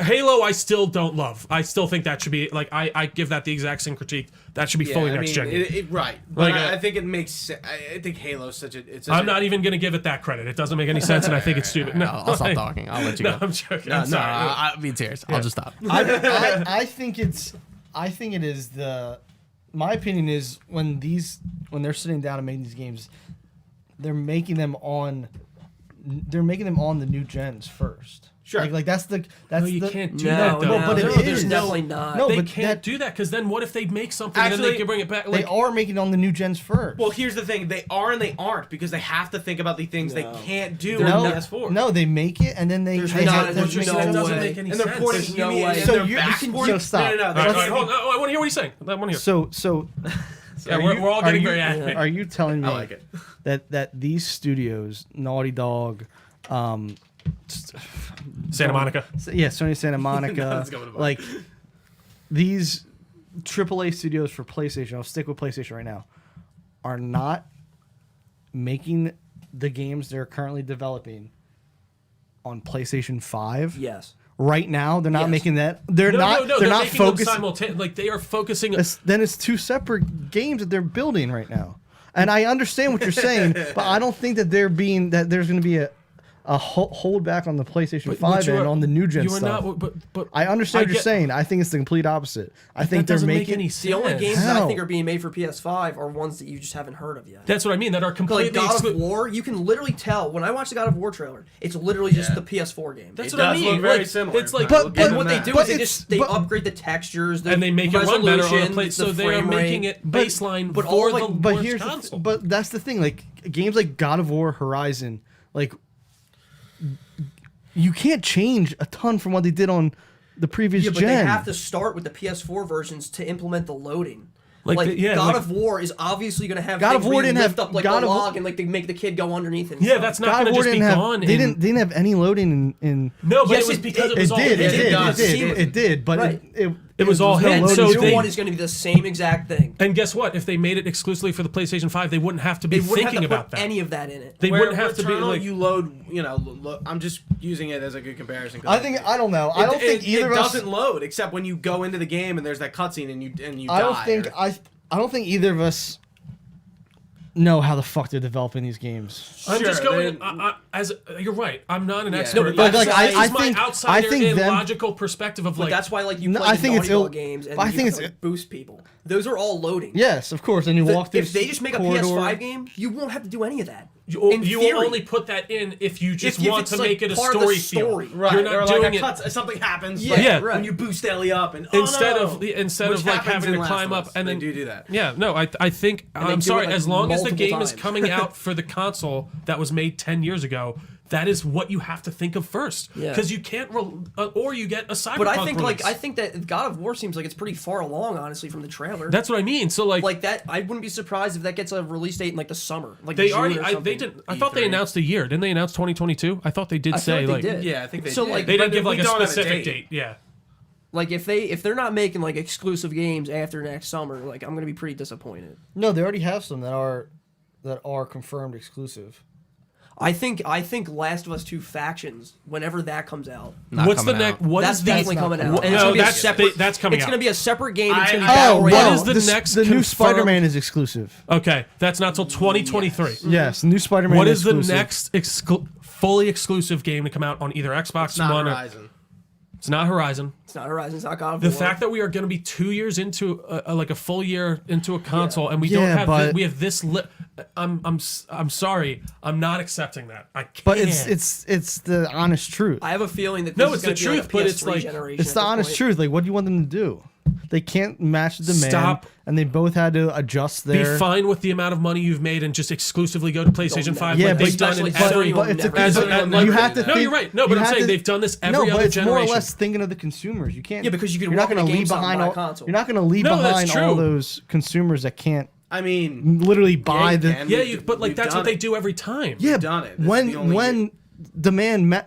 Halo, I still don't love. I still think that should be like I give that the exact same critique. That should be fully next gen. Right. But Like, I think it makes sense. I think Halo's such a. It's such I'm a, not even gonna give it that credit. It doesn't make any sense, and I think it's stupid. No, I'll stop talking. I'll let you No, go. I'm joking. No, I'm sorry. I'm being serious. I'll just stop. I think it is my opinion is when they're sitting down and making these games, they're making them on the new gens first. Sure. Like that's No, you the, can't do No, that. Though. no, but it no, is. there's definitely not. No, They but can't do that because then what if they make something and then Actually, they can bring it back? They Like, are making on the new gens first. Well, here's the thing: they are and they aren't because they have to think about the things they can't do no, on PS4. no, they make it and then they There's they not- have there's to make no it- that doesn't way. make any And they're sense. porting. There's You no mean way. and So they're you back can- porting? so stop. No, no, all right, that's all right, hold on. Oh, I want to hear what he's saying. I want to hear. So Yeah, are we're all are getting you- very animated. Are you telling me I like it. that these studios, Naughty Dog, Santa Monica. Sony Santa Monica, Let's go with the like these AAA studios for PlayStation, I'll stick with PlayStation right now, are not making the games they're currently developing on PlayStation 5. Yes. Right now, they're not Yes. making that. They're No, not. no, they're not making them focusing. simultaneously. Like they are focusing. Then it's two separate games that they're building right now. And I understand what you're saying, but I don't think that there's going to be a hold back on the PlayStation 5 you and are- on the new gen you are stuff. not. But I understand what you're get- saying. I think it's the complete opposite. I think that they're doesn't make making any sense. The only games that I How? think are being made for PS5 are ones that you just haven't heard of yet. That's what I mean. That are Like completely. God of War, you can literally tell when I watch the God of War trailer, it's literally just the PS4 game. That's It what I does mean. look very Like, similar. It's like, But- And Given what they that. do But is they it's- just they but- upgrade the textures, the and they make it run better on a resolution, plate, so the they are frame making rate. it baseline but for all, the like, but launch here's console. but that's the thing. Like games like God of War, Horizon, like you can't change a ton from what they did on the previous Yeah, but gen. they have to start with the PS4 versions to implement the loading. Like Like, the- yeah, God like- of War is obviously going to have God of things where War you didn't lift have- up like God a of War- log and like they make the kid go underneath it. and Yeah, stuff. that's not God going of to War just be didn't have. gone. They didn't have any loading in. No, but Yes, it was it- because it, it was all did. It hidden. did. does. It did. It did. But Right. it was all no hidden, loading so New screen. they- one is going to be the same exact thing. And guess what? If they made it exclusively for the PlayStation 5, they wouldn't have to be They wouldn't have thinking to about put that. any of that in it. They Where wouldn't have to be Returnal, like. you load. I'm just using it as a good comparison. 'cause I don't know. I don't think either it of us. doesn't load except when you go into the game and there's that cutscene and you I don't die, think or- I don't think either of us know how the fuck they're developing these games. I'm just Sure, going they- as you're right. I'm not an Yeah. expert. No, but, like, this I is my think- outsider I think in them- logical perspective of But like. that's why like you No, play I the think Naughty it's ill- Dog games and I you think have it's to, like, boost people. Those are all loading. Yes, of course. And you walk through. If they just make a corridor. PS5 game, you won't have to do any of that. You In will theory. only put that in if you just If want it's, to like, make it a part of the story story. feel. Right, You're or not like doing a it cut, something happens. Yeah, like, Yeah. right. when you boost Ellie up and instead oh, of no. instead Which of like happens having in to Last climb of up Us. and They then do that. Yeah, no, I think they I'm do sorry. it, like, As long as the multiple game is times. coming out for the console that was made 10 years ago, that is what you have to think of first. Yeah. Because you can't, or you get a Cyberpunk But I think release. I think that God of War seems like it's pretty far along, honestly, from the trailer. That's what I mean. So like that. I wouldn't be surprised if that gets a release date in like the summer. Like they June already, or they something. didn't. I thought they E3. announced a year. Didn't they announce 2022? I thought they did I feel say like they did. Yeah, I think they So, did. like, They didn't But give like we a don't have specific date. Yeah. Like if they're not making like exclusive games after next summer, like I'm gonna be pretty disappointed. No, they already have some that are confirmed exclusive. I think Last of Us 2 Factions, whenever that comes out, What's the next? What that's is definitely the? coming out. And it's No, gonna be a that's separate. that's coming It's out. going to be a separate game. It's going to be I- battle what royale. is the next The new confirmed- Spider-Man is exclusive. Okay, that's not till 2023. Yes, the new Spider-Man. What is the exclusive. next fully exclusive game to come out on either Xbox Not One? Horizon. It's not Horizon. It's not Horizon. It's not God of The War. fact that we are going to be 2 years into like a full year into a console, and we Yeah, don't have but- we have this. I'm sorry, I'm not accepting that. I can't. But it's the honest truth. I have a feeling that this No, is it's the gonna be truth, like a but it's PS3 like- generation It's at the this honest point. truth. Like, what do you want them to do? They can't match the demand. Stop. And they both had to adjust Be their. fine with the amount of money you've made and just exclusively go to PlayStation 5 Yeah, like but they've done in especially every. Sony but will it's a- never as do a- that. like- you have to. No, think- you're right. No, but you I'm have saying to- they've done this every no, other but it's more or generation. less thinking of the consumers. You can't. Yeah, because you can You're not walk going to into leave GameStop and behind buy a all. console. You're not going to leave No, that's behind all true. those consumers that can't I mean, literally buy you the. can. Yeah, We've- but like we've that's done what they it. do every time. Yeah, done it. This is the only when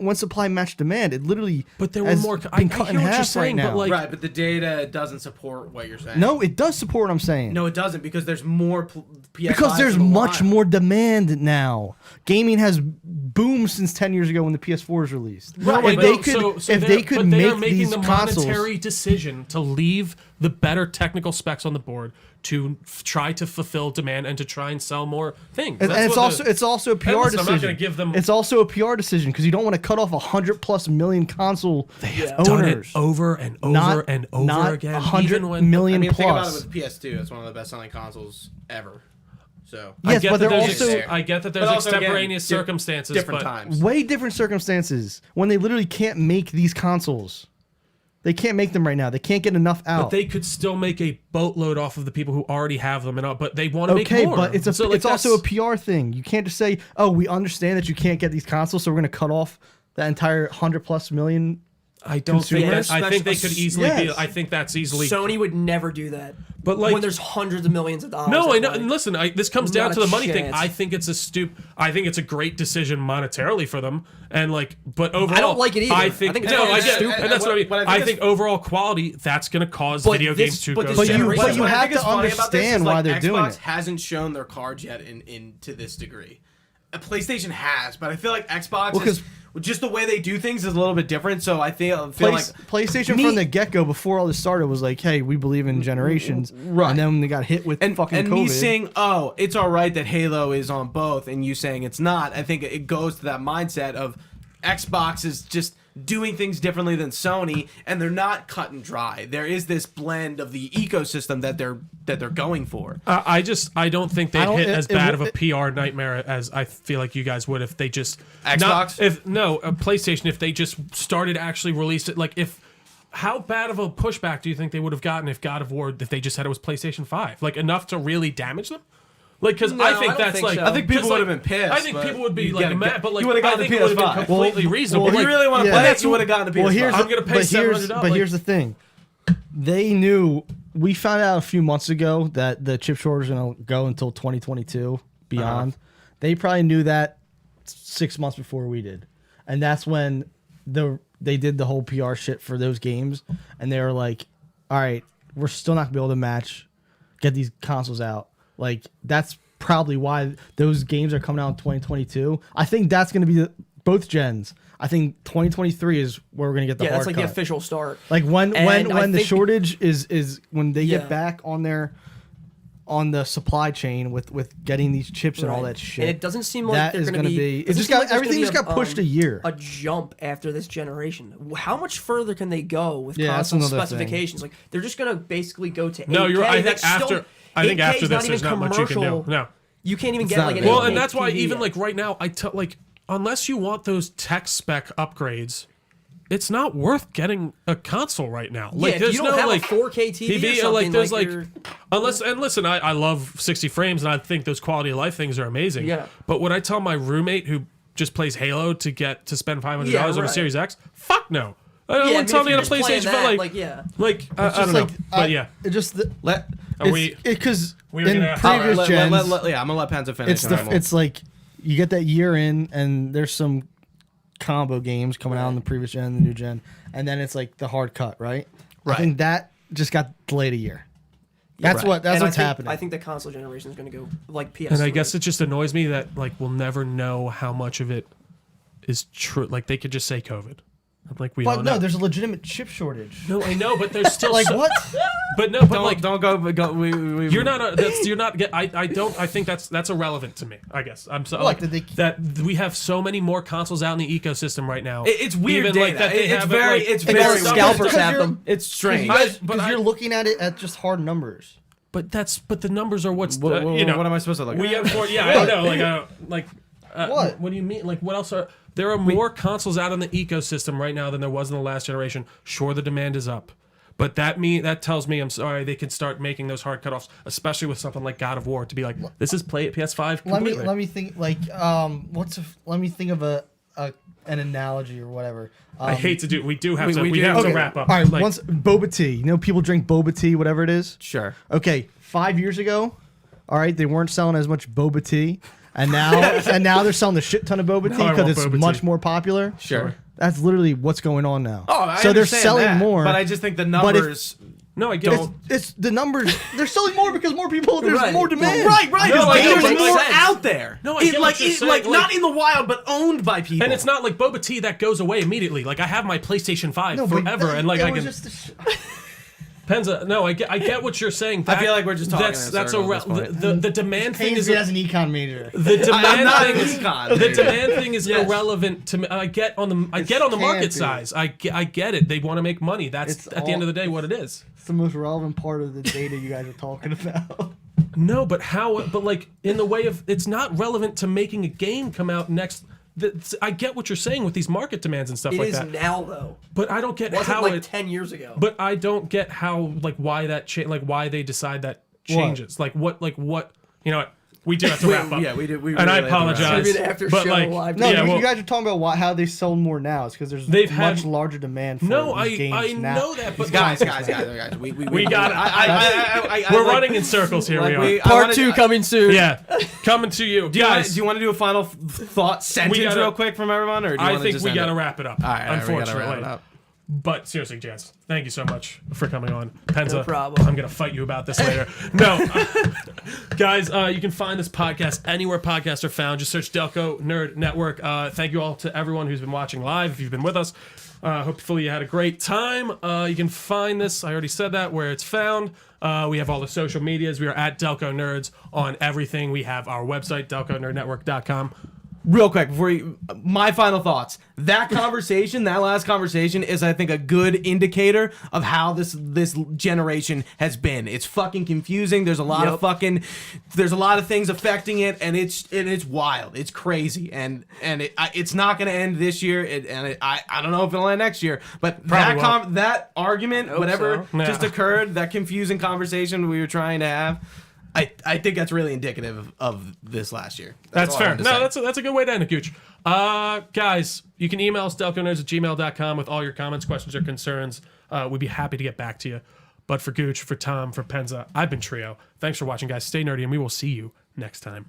when supply matched demand, it literally. But there were has more. been I cut hear in what you're half saying, right but now. like, right, but the data doesn't support what you're saying. No, it does support what I'm saying. No, it doesn't because there's more PS5s because there's in the much wild. more demand now. Gaming has boomed since 10 years ago when the PS4 was released. Right, if no, they could, so if they're- they could but they are make making these the consoles, monetary decision to leave the better technical specs on the board to try to fulfill demand and to try and sell more things. and That's it's what also the- it's also a PR listen, decision. I'm not gonna give them- It's also a PR decision because you don't want to cut off 100+ million console done it owners. over and over Not- and over not again. 100 even when million I mean, think about it plus. with PS2. It's one of the best-selling consoles ever. So I Yes, get but that they're there's also I get that there's But also, again, extemporaneous circumstances, different but times. way different circumstances when they literally can't make these consoles. They can't make them right now. They can't get enough out. But they could still make a boatload off of the people who already have them, and all, but they want to Okay, make more. but it's So, like, it's also a that's- PR thing. You can't just say, "Oh, we understand that you can't get these consoles, so we're going to cut off that entire 100+ million." I don't think consumers. that. I think they could easily be. Yes. I think that's easily. Sony would never do that. But, like- when there's hundreds of millions of dollars. No, I at know. play. And listen, this comes down Not to the a money thing. chance. I think it's I think it's a great decision monetarily for them, and like, but overall, like it either. I think I think it's no, fucking I get, stupid. and that's what I mean. What I think I is- think overall quality that's going to cause But video this- games to but go. this But you- generation- but you What I have think is to funny about this understand is, why like, they're doing Xbox it. hasn't shown their cards yet in to this degree. PlayStation has, but I feel like Xbox Well, is just the way they do things is a little bit different. So I feel like PlayStation me- from the get-go, before all this started, was like, "Hey, we believe in generations." Right. And then when they got hit with fucking and COVID, me saying, "Oh, it's all right that Halo is on both," and you saying it's not. I think it goes to that mindset of Xbox is just doing things differently than Sony, and they're not cut and dry. There is this blend of the ecosystem that they're going for. I don't think they I don't- hit as it- bad it- of a PR nightmare as I feel like you guys would if they just Xbox? PlayStation, if they just started actually released it. Like, if how bad of a pushback do you think they would have gotten if God of War, if they just said it was PlayStation 5, like enough to really damage them? Like, because No, I I think don't that's think like so. I think people 'cause, would have like, been pissed. I think but people would be you like gotta mad, get- but like you would've I gotten think the it would have been PS5. completely reasonable. If you Like, really want to Yeah. play That's it, you would have gotten the PS5. well, here's I'm gonna pay but here's $700, but like- here's the thing. They knew. We found out a few months ago that the chip shortage is going to go until 2022 beyond. They probably knew that 6 months before we did, and that's when they did the whole PR shit for those games, and they were like, "All right, we're still not gonna be able to get these consoles out." Like, that's probably why those games are coming out in 2022. I think that's going to be both gens. I think 2023 is where we're going to get the Yeah, hard that's like cut. the official start. Like when And I the think- shortage is when they Yeah. get back on the supply chain with getting these chips and all Right. that shit. And it doesn't seem like that they're is going to be. It doesn't just seem got like there's everything gonna just be got pushed a year. A jump after this generation. How much further can they go with Yeah, that's console another thing. specifications? Like, they're just going to basically go to 8K. no, you're. I think That's still- after. I think 8K after is this, not there's even not much you can do. commercial. No. You can't even It's get not like an available. Well, 8K and that's why TV even yet. like right now, like unless you want those tech spec upgrades, it's not worth getting a console right now. Like, if there's you don't no have a like 4K TV or something, like there's like, like you're- unless and listen, I love 60 frames and I think those quality of life things are amazing. Yeah. But would I tell my roommate who just plays Halo to spend $500 Yeah, on a right. Series X? Fuck no. I Yeah, I wouldn't mean, tell if me you're on a just playing PlayStation, that, but like, yeah. I don't know. But yeah, it just Are because we were in gonna- previous gens, yeah, I'm gonna let Penza finish. it's and then we'll- it's like you get that year in, and there's some combo games coming out in the previous gen, and the new gen, and then it's like the hard cut, right? I Right. think that just got delayed a year. That's Right. that's And what's happening. I think the console generation is going to go like PS3. And I guess it just annoys me that like we'll never know how much of it is true. Like they could just say COVID. I'm like we but don't no, know. there's a legitimate chip shortage. No, I know, but there's still Like what? But no, but Don't, like don't go. We, you're not. You're not. I don't. I think that's irrelevant to me. I guess I'm so What, like did they- that. We have so many more consoles out in the ecosystem right now. It's weird Even like data. that they It's have very- like, it's And very the weird. scalpers Because have you're- them. It's strange. but Because you're looking at it at just hard numbers. But the numbers are what's What, you know. what am I supposed to look at? We have more. Yeah, I don't know. What? What do you mean? Like what else are there are more consoles out in the ecosystem right now than there was in the last generation. Sure, the demand is up. But that tells me, I'm sorry, they can start making those hard cutoffs, especially with something like God of War, to be like, this is play at PS5 completely. Let me think like let me think of an analogy or whatever. I hate to do. We do have We- to. we We do. have Okay. to wrap up. All right, Like, once boba tea. You know, people drink boba tea, whatever it is. Sure. Okay, 5 years ago, all right, they weren't selling as much boba tea, and now they're selling a shit ton of boba tea I because want it's boba much tea. more popular. Sure. That's literally what's going on now. Oh, I so they're understand selling that, more, but I just think the But if- numbers. no, I get it. it's the numbers. They're selling more because more people. There's Right. more demand. Right. No, I know, There's but it more makes sense. out there. No, I get what you're saying, like like- not in the wild, but owned by people. And it's not like boba tea that goes away immediately. Like I have my PlayStation 5 No, but forever, and like it I was can. just Penza, no, I get what you're saying. I feel like we're just talking That's in that's circles at this point. the demand thing is Haynes as an econ major. the I'm demand not thing in is econ, the maybe. demand thing is Yes. irrelevant to me. I get on the It market can't be. size. I get it. They want to make money. That's It's at the end all- of the day what it is. It's the most relevant part of the data you guys are talking about. No, but how? But like in the way of it's not relevant to making a game come out next. I get what you're saying with these market demands and stuff It like is that. now though. But I don't get It wasn't how like it. 10 years ago. But I don't get how like why that like why they decide that changes. Like what you know what? We do have to wrap up. Yeah, we do. We And I really have to wrap up. apologize. Should be an after but show like, live. No, yeah, you well, guys are talking about how they sell more now. It's because there's They've much had- larger demand for no, these games I now. know that, but Guys, we got it. We're running in circles here. like, we are. Part 2 coming soon. Yeah, coming to you, Do you, guys. want to do a final thought sentence gotta- real quick from everyone, or do you I want think just we end got to it? wrap it up. All right, we gotta unfortunately. wrap it up. But seriously, Jazz, thank you so much for coming on. Penza, No problem. I'm going to fight you about this later. No. Guys, you can find this podcast anywhere podcasts are found. Just search Delco Nerd Network. Thank you all to everyone who's been watching live. If you've been with us, hopefully you had a great time. You can find this, I already said that, where it's found. We have all the social medias. We are at Delco Nerds on everything. We have our website, delconerdnetwork.com. Real quick before my final thoughts. That last conversation is, I think, a good indicator of how this generation has been. It's fucking confusing. There's a lot of things affecting it, and it's wild. It's crazy, and it's not going to end this year. I don't know if it'll end next year, but Probably that argument, whatever so. just Yeah. occurred, that confusing conversation we were trying to have. I think that's really indicative of this last year. That's all I fair. wanted to No, say. that's a good way to end it, Gooch. Guys, you can email us, delconerds@gmail.com with all your comments, questions, or concerns. We'd be happy to get back to you. But for Gooch, for Tom, for Penza, I've been Trio. Thanks for watching, guys. Stay nerdy, and we will see you next time.